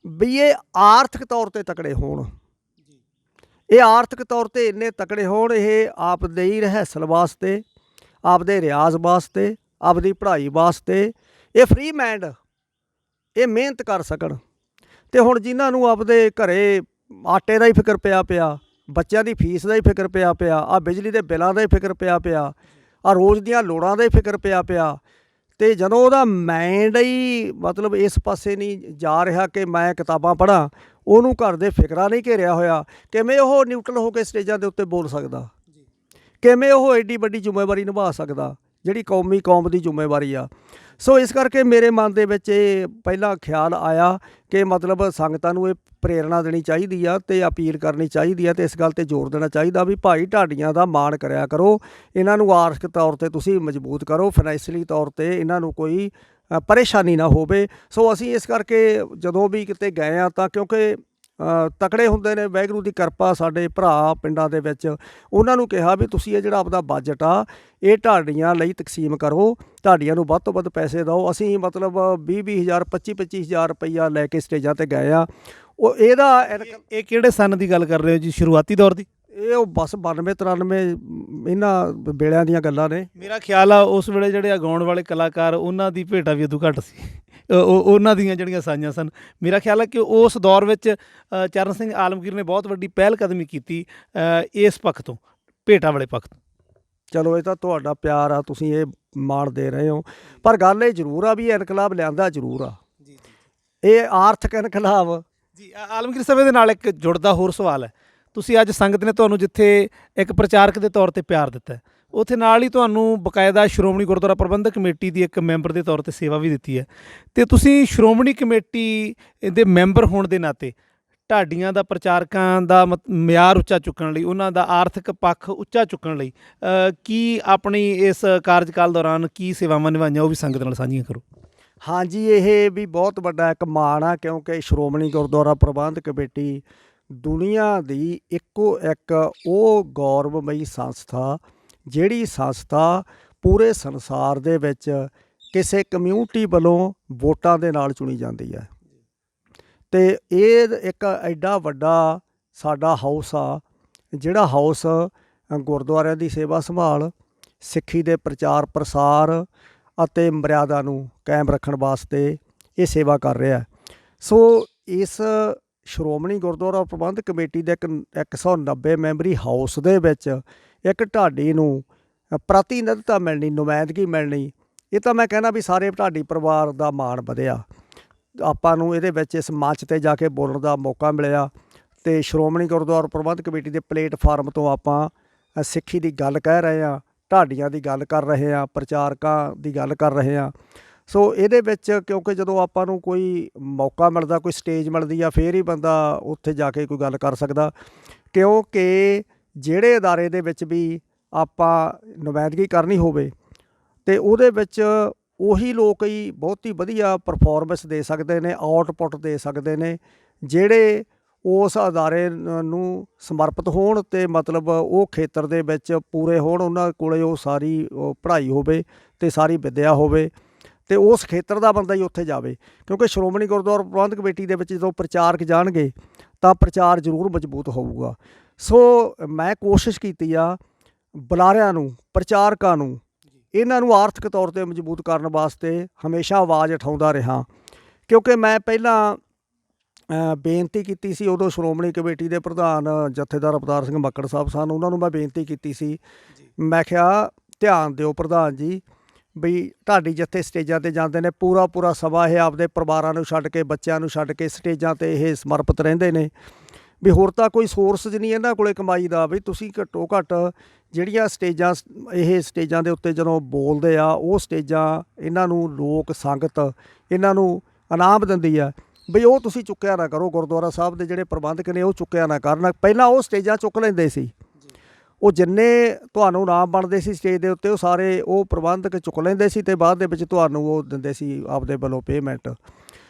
ਵੀ ਇਹ ਆਰਥਿਕ ਤੌਰ 'ਤੇ ਤਕੜੇ ਹੋਣ। ਇਹ ਆਰਥਿਕ ਤੌਰ 'ਤੇ ਇੰਨੇ ਤਕੜੇ ਹੋਣ, ਇਹ ਆਪਦੇ ਹੀ ਰਿਹੈਸਲ ਵਾਸਤੇ, ਆਪਦੇ ਰਿਆਜ਼ ਵਾਸਤੇ, ਆਪਦੀ ਪੜ੍ਹਾਈ ਵਾਸਤੇ ਇਹ ਫ੍ਰੀ ਮਾਈਂਡ, ਇਹ ਮਿਹਨਤ ਕਰ ਸਕਣ। ਅਤੇ ਹੁਣ ਜਿਨ੍ਹਾਂ ਨੂੰ ਆਪਦੇ ਘਰੇ ਆਟੇ ਦਾ ਹੀ ਫਿਕਰ ਪਿਆ, ਬੱਚਿਆਂ ਦੀ ਫੀਸ ਦਾ ਹੀ ਫਿਕਰ ਪਿਆ, ਆਹ ਬਿਜਲੀ ਦੇ ਬਿੱਲਾਂ ਦਾ ਹੀ ਫਿਕਰ ਪਿਆ, ਆਹ ਰੋਜ਼ ਦੀਆਂ ਲੋੜਾਂ ਦਾ ਹੀ ਫਿਕਰ ਪਿਆ, ਅਤੇ ਜਦੋਂ ਉਹਦਾ ਮਾਈਂਡ ਹੀ ਮਤਲਬ ਇਸ ਪਾਸੇ ਨਹੀਂ ਜਾ ਰਿਹਾ ਕਿ ਮੈਂ ਕਿਤਾਬਾਂ ਪੜ੍ਹਾਂ, ਉਹਨੂੰ ਘਰ ਦੇ ਫਿਕਰਾਂ ਨਹੀਂ ਘੇਰਿਆ ਹੋਇਆ, ਕਿਵੇਂ ਉਹ ਨਿਊਟਰਲ ਹੋ ਕੇ ਸਟੇਜਾਂ ਦੇ ਉੱਤੇ ਬੋਲ ਸਕਦਾ? ਕਿਵੇਂ ਉਹ ਐਡੀ ਵੱਡੀ ਜ਼ਿੰਮੇਵਾਰੀ ਨਿਭਾ ਸਕਦਾ ਜਿਹੜੀ ਕੌਮ ਦੀ ਜ਼ਿੰਮੇਵਾਰੀ ਆ? ਸੋ ਇਸ ਕਰਕੇ ਮੇਰੇ ਮਨ ਦੇ ਵਿੱਚ ਇਹ ਪਹਿਲਾ ਖਿਆਲ ਆਇਆ ਕਿ ਮਤਲਬ ਸੰਗਤਾਂ ਨੂੰ ਇਹ ਪ੍ਰੇਰਣਾ ਦੇਣੀ ਚਾਹੀਦੀ ਆ ਅਤੇ ਅਪੀਲ ਕਰਨੀ ਚਾਹੀਦੀ ਆ ਅਤੇ ਇਸ ਗੱਲ 'ਤੇ ਜ਼ੋਰ ਦੇਣਾ ਚਾਹੀਦਾ ਵੀ ਭਾਈ ਢਾਡੀਆਂ ਦਾ ਮਾਣ ਕਰਿਆ ਕਰੋ, ਇਹਨਾਂ ਨੂੰ ਆਰਥਿਕ ਤੌਰ 'ਤੇ ਤੁਸੀਂ ਮਜ਼ਬੂਤ ਕਰੋ, ਫਾਈਨੈਂਸ਼ਲੀ ਤੌਰ 'ਤੇ ਇਹਨਾਂ ਨੂੰ ਕੋਈ ਪਰੇਸ਼ਾਨੀ ਨਾ ਹੋਵੇ। ਸੋ ਅਸੀਂ ਇਸ ਕਰਕੇ ਜਦੋਂ ਵੀ ਕਿਤੇ ਗਏ ਹਾਂ ਤਾਂ ਕਿਉਂਕਿ ਤਕੜੇ ਹੁੰਦੇ ਨੇ, ਵਾਹਿਗੁਰੂ ਦੀ ਕਿਰਪਾ ਸਾਡੇ ਭਰਾ ਪਿੰਡਾਂ ਦੇ ਵਿੱਚ, ਉਹਨਾਂ ਨੂੰ ਕਿਹਾ ਵੀ ਤੁਸੀਂ ਇਹ ਜਿਹੜਾ ਆਪਦਾ ਬਜਟ ਆ ਇਹ ਢਾਡੀਆਂ ਲਈ ਤਕਸੀਮ ਕਰੋ, ਢਾਡੀਆਂ ਨੂੰ ਵੱਧ ਤੋਂ ਵੱਧ ਪੈਸੇ ਦਿਓ। ਅਸੀਂ ਮਤਲਬ 20,000 25,000 ਰੁਪਈਆ ਲੈ ਕੇ ਸਟੇਜਾਂ 'ਤੇ ਗਏ ਆ। ਉਹ ਇਹਦਾ ਇਹ ਕਿਹੜੇ ਸੰਨ ਦੀ ਗੱਲ ਕਰ ਰਹੇ ਹੋ ਜੀ? ਸ਼ੁਰੂਆਤੀ ਦੌਰ ਦੀ? ਇਹ ਉਹ ਬਸ 92-93 ਇਹਨਾਂ ਵੇਲਿਆਂ ਦੀਆਂ ਗੱਲਾਂ ਨੇ। ਮੇਰਾ ਖਿਆਲ ਆ ਉਸ ਵੇਲੇ ਜਿਹੜੇ ਗਾਉਣ ਵਾਲੇ ਕਲਾਕਾਰ ਉਹਨਾਂ ਦੀ ਭੇਟਾ ਵੀ ਉਦੋਂ ਘੱਟ ਸੀ, ਉਹਨਾਂ ਦੀਆਂ ਜਿਹੜੀਆਂ ਸਾਈਆਂ ਸਨ। ਮੇਰਾ ਖਿਆਲ ਹੈ ਕਿ ਉਸ ਦੌਰ ਵਿੱਚ ਚਰਨ ਸਿੰਘ ਆਲਮਗੀਰ ਨੇ ਬਹੁਤ ਵੱਡੀ ਪਹਿਲ ਕਦਮੀ ਕੀਤੀ ਇਸ ਪੱਖ ਤੋਂ, ਭੇਟਾ ਵਾਲੇ ਪੱਖ ਤੋਂ। ਚਲੋ ਇਹ ਤਾਂ ਤੁਹਾਡਾ ਪਿਆਰ ਆ, ਤੁਸੀਂ ਇਹ ਮਾਣ ਦੇ ਰਹੇ ਹੋ, ਪਰ ਗੱਲ ਇਹ ਜ਼ਰੂਰ ਆ ਵੀ ਇਹ ਇਨਕਲਾਬ ਲਿਆਂਦਾ ਜ਼ਰੂਰ ਆ, ਇਹ ਆਰਥਿਕ ਇਨਕਲਾਬ। ਜੀ ਆਲਮਗੀਰ ਸਾਹਿਬ, ਇਹਦੇ ਨਾਲ ਇੱਕ ਜੁੜਦਾ ਹੋਰ ਸਵਾਲ ਹੈ। ਤੁਸੀਂ ਅੱਜ ਸੰਗਤ ਨੇ ਤੁਹਾਨੂੰ ਜਿੱਥੇ ਇੱਕ ਪ੍ਰਚਾਰਕ ਦੇ ਤੌਰ 'ਤੇ ਪਿਆਰ ਦਿੱਤਾ, ਉੱਥੇ ਨਾਲ ਹੀ ਤੁਹਾਨੂੰ ਬਕਾਇਦਾ ਸ਼੍ਰੋਮਣੀ ਗੁਰਦੁਆਰਾ ਪ੍ਰਬੰਧਕ ਕਮੇਟੀ ਦੀ ਇੱਕ ਮੈਂਬਰ ਦੇ ਤੌਰ 'ਤੇ ਸੇਵਾ ਵੀ ਦਿੱਤੀ ਹੈ, ਅਤੇ ਤੁਸੀਂ ਸ਼੍ਰੋਮਣੀ ਕਮੇਟੀ ਦੇ ਮੈਂਬਰ ਹੋਣ ਦੇ ਨਾਤੇ ਢਾਡੀਆਂ ਦਾ ਪ੍ਰਚਾਰਕਾਂ ਦਾ ਮਿਆਰ ਉੱਚਾ ਚੁੱਕਣ ਲਈ, ਉਹਨਾਂ ਦਾ ਆਰਥਿਕ ਪੱਖ ਉੱਚਾ ਚੁੱਕਣ ਲਈ ਕੀ ਆਪਣੀ ਇਸ ਕਾਰਜਕਾਲ ਦੌਰਾਨ ਕੀ ਸੇਵਾਵਾਂ ਨਿਭਾਈਆਂ, ਉਹ ਵੀ ਸੰਗਤ ਨਾਲ ਸਾਂਝੀਆਂ ਕਰੋ। ਹਾਂਜੀ, ਇਹ ਵੀ ਬਹੁਤ ਵੱਡਾ ਇੱਕ ਮਾਣ ਆ, ਕਿਉਂਕਿ ਸ਼੍ਰੋਮਣੀ ਗੁਰਦੁਆਰਾ ਪ੍ਰਬੰਧਕ ਕਮੇਟੀ ਦੁਨੀਆ ਦੀ ਇੱਕੋ ਇੱਕ ਉਹ ਗੌਰਵਮਈ ਸੰਸਥਾ ਜਿਹੜੀ ਸੰਸਥਾ ਪੂਰੇ ਸੰਸਾਰ ਦੇ ਵਿੱਚ ਕਿਸੇ ਕਮਿਊਨਿਟੀ ਵੱਲੋਂ ਵੋਟਾਂ ਦੇ ਨਾਲ ਚੁਣੀ ਜਾਂਦੀ ਹੈ। ਅਤੇ ਇਹ ਇੱਕ ਐਡਾ ਵੱਡਾ ਸਾਡਾ ਹਾਊਸ ਆ, ਜਿਹੜਾ ਹਾਊਸ ਗੁਰਦੁਆਰਿਆਂ ਦੀ ਸੇਵਾ ਸੰਭਾਲ, ਸਿੱਖੀ ਦੇ ਪ੍ਰਚਾਰ ਪ੍ਰਸਾਰ ਅਤੇ ਮਰਿਆਦਾ ਨੂੰ ਕਾਇਮ ਰੱਖਣ ਵਾਸਤੇ ਇਹ ਸੇਵਾ ਕਰ ਰਿਹਾ। ਸੋ ਇਸ ਸ਼੍ਰੋਮਣੀ ਗੁਰਦੁਆਰਾ ਪ੍ਰਬੰਧਕ ਕਮੇਟੀ ਦੇ 190 ਮੈਂਬਰੀ ਹਾਊਸ ਦੇ ਵਿੱਚ ਇੱਕ ਢਾਡੀ ਨੂੰ ਪ੍ਰਤੀਨਿਧਤਾ ਮਿਲਣੀ, ਨੁਮਾਇੰਦਗੀ ਮਿਲਣੀ, ਇਹ ਤਾਂ ਮੈਂ ਕਹਿੰਦਾ ਵੀ ਸਾਰੇ ਢਾਡੀ ਪਰਿਵਾਰ ਦਾ ਮਾਣ ਵਧਿਆ। ਆਪਾਂ ਨੂੰ ਇਹਦੇ ਵਿੱਚ ਇਸ ਮੰਚ ਤੇ ਜਾ ਕੇ ਬੋਲਣ ਦਾ ਮੌਕਾ ਮਿਲਿਆ ਤੇ ਸ਼੍ਰੋਮਣੀ ਗੁਰਦੁਆਰਾ ਪ੍ਰਬੰਧਕ ਕਮੇਟੀ ਦੇ ਪਲੇਟਫਾਰਮ ਤੋਂ ਆਪਾਂ ਸਿੱਖੀ ਦੀ ਗੱਲ ਕਹਿ ਰਹੇ ਹਾਂ, ਢਾਡੀਆਂ ਦੀ ਗੱਲ ਕਰ ਰਹੇ ਹਾਂ, ਪ੍ਰਚਾਰਕਾਂ ਦੀ ਗੱਲ ਕਰ ਰਹੇ ਹਾਂ। ਸੋ ਇਹਦੇ ਵਿੱਚ ਕਿਉਂਕਿ ਜਦੋਂ ਆਪਾਂ ਨੂੰ ਕੋਈ ਮੌਕਾ ਮਿਲਦਾ, ਕੋਈ ਸਟੇਜ ਮਿਲਦੀ ਆ, ਫਿਰ ਹੀ ਬੰਦਾ ਉੱਥੇ ਜਾ ਕੇ ਕੋਈ ਗੱਲ ਕਰ ਸਕਦਾ, ਕਿਉਂਕਿ ਜਿਹੜੇ ਅਦਾਰੇ ਦੇ ਵਿੱਚ ਵੀ ਆਪਾਂ ਨੁਮਾਇੰਦਗੀ ਕਰਨੀ ਹੋਵੇ ਤੇ ਉਹਦੇ ਵਿੱਚ ਉਹੀ ਲੋਕ ਹੀ ਬਹੁਤੀ ਵਧੀਆ ਪਰਫਾਰਮੈਂਸ ਦੇ ਸਕਦੇ ਨੇ, ਆਊਟਪੁੱਟ ਦੇ ਸਕਦੇ ਨੇ, ਜਿਹੜੇ ਉਸ ਅਦਾਰੇ ਨੂੰ ਸਮਰਪਿਤ ਹੋਣ ਤੇ ਮਤਲਬ ਉਹ ਖੇਤਰ ਦੇ ਵਿੱਚ ਪੂਰੇ ਹੋਣ, ਉਹਨਾਂ ਕੋਲੇ ਉਹ ਸਾਰੀ ਪੜ੍ਹਾਈ ਹੋਵੇ ਤੇ ਸਾਰੀ ਵਿੱਦਿਆ ਹੋਵੇ ਤੇ ਉਸ ਖੇਤਰ ਦਾ ਬੰਦਾ ਹੀ ਉੱਥੇ ਜਾਵੇ। ਕਿਉਂਕਿ ਸ਼੍ਰੋਮਣੀ ਗੁਰਦੁਆਰਾ ਪ੍ਰਬੰਧਕ ਕਮੇਟੀ ਦੇ ਵਿੱਚ ਜਦੋਂ ਪ੍ਰਚਾਰਕ ਜਾਣਗੇ ਤਾਂ ਪ੍ਰਚਾਰ ਜ਼ਰੂਰ ਮਜ਼ਬੂਤ ਹੋਊਗਾ। ਸੋ ਮੈਂ ਕੋਸ਼ਿਸ਼ ਕੀਤੀ ਆ ਬੁਲਾਰਿਆਂ ਨੂੰ, ਪ੍ਰਚਾਰਕਾਂ ਨੂੰ, ਇਹਨਾਂ ਨੂੰ ਆਰਥਿਕ ਤੌਰ 'ਤੇ ਮਜ਼ਬੂਤ ਕਰਨ ਵਾਸਤੇ ਹਮੇਸ਼ਾ ਆਵਾਜ਼ ਉਠਾਉਂਦਾ ਰਿਹਾ, ਕਿਉਂਕਿ ਮੈਂ ਪਹਿਲਾਂ ਬੇਨਤੀ ਕੀਤੀ ਸੀ, ਉਦੋਂ ਸ਼੍ਰੋਮਣੀ ਕਮੇਟੀ ਦੇ ਪ੍ਰਧਾਨ ਜਥੇਦਾਰ ਅਵਤਾਰ ਸਿੰਘ ਮੱਕੜ ਸਾਹਿਬ ਸਨ, ਉਹਨਾਂ ਨੂੰ ਮੈਂ ਬੇਨਤੀ ਕੀਤੀ ਸੀ, ਮੈਂ ਕਿਹਾ ਧਿਆਨ ਦਿਓ ਪ੍ਰਧਾਨ ਜੀ, ਬਈ ਢਾਡੀ ਜਥੇ ਸਟੇਜਾਂ 'ਤੇ ਜਾਂਦੇ ਨੇ, ਪੂਰਾ ਸਮਾਂ ਇਹ ਆਪਦੇ ਪਰਿਵਾਰਾਂ ਨੂੰ ਛੱਡ ਕੇ, ਬੱਚਿਆਂ ਨੂੰ ਛੱਡ ਕੇ ਸਟੇਜਾਂ 'ਤੇ ਇਹ ਸਮਰਪਿਤ ਰਹਿੰਦੇ ਨੇ, ਵੀ ਹੋਰ ਤਾਂ ਕੋਈ ਸੋਰਸ ਨਹੀਂ ਇਹਨਾਂ ਕੋਲੇ ਕਮਾਈ ਦਾ, ਵੀ ਤੁਸੀਂ ਘੱਟੋ ਘੱਟ ਜਿਹੜੀਆਂ ਸਟੇਜਾਂ ਇਹ ਸਟੇਜਾਂ ਦੇ ਉੱਤੇ ਜਦੋਂ ਬੋਲਦੇ ਆ, ਉਹ ਸਟੇਜਾਂ ਇਹਨਾਂ ਨੂੰ ਲੋਕ ਸੰਗਤ ਇਹਨਾਂ ਨੂੰ ਇਨਾਮ ਦਿੰਦੀ ਆ, ਬਈ ਉਹ ਤੁਸੀਂ ਚੁੱਕਿਆ ਨਾ ਕਰੋ। ਗੁਰਦੁਆਰਾ ਸਾਹਿਬ ਦੇ ਜਿਹੜੇ ਪ੍ਰਬੰਧਕ ਨੇ ਉਹ ਚੁੱਕਿਆ ਨਾ ਕਰਨ। ਪਹਿਲਾਂ ਉਹ ਸਟੇਜਾਂ ਚੁੱਕ ਲੈਂਦੇ ਸੀ, ਉਹ ਜਿੰਨੇ ਤੁਹਾਨੂੰ ਇਨਾਮ ਬਣਦੇ ਸੀ ਸਟੇਜ ਦੇ ਉੱਤੇ ਉਹ ਸਾਰੇ ਉਹ ਪ੍ਰਬੰਧਕ ਚੁੱਕ ਲੈਂਦੇ ਸੀ ਤੇ ਬਾਅਦ ਦੇ ਵਿੱਚ ਤੁਹਾਨੂੰ ਉਹ ਦਿੰਦੇ ਸੀ ਆਪਦੇ ਵੱਲੋਂ ਪੇਮੈਂਟ।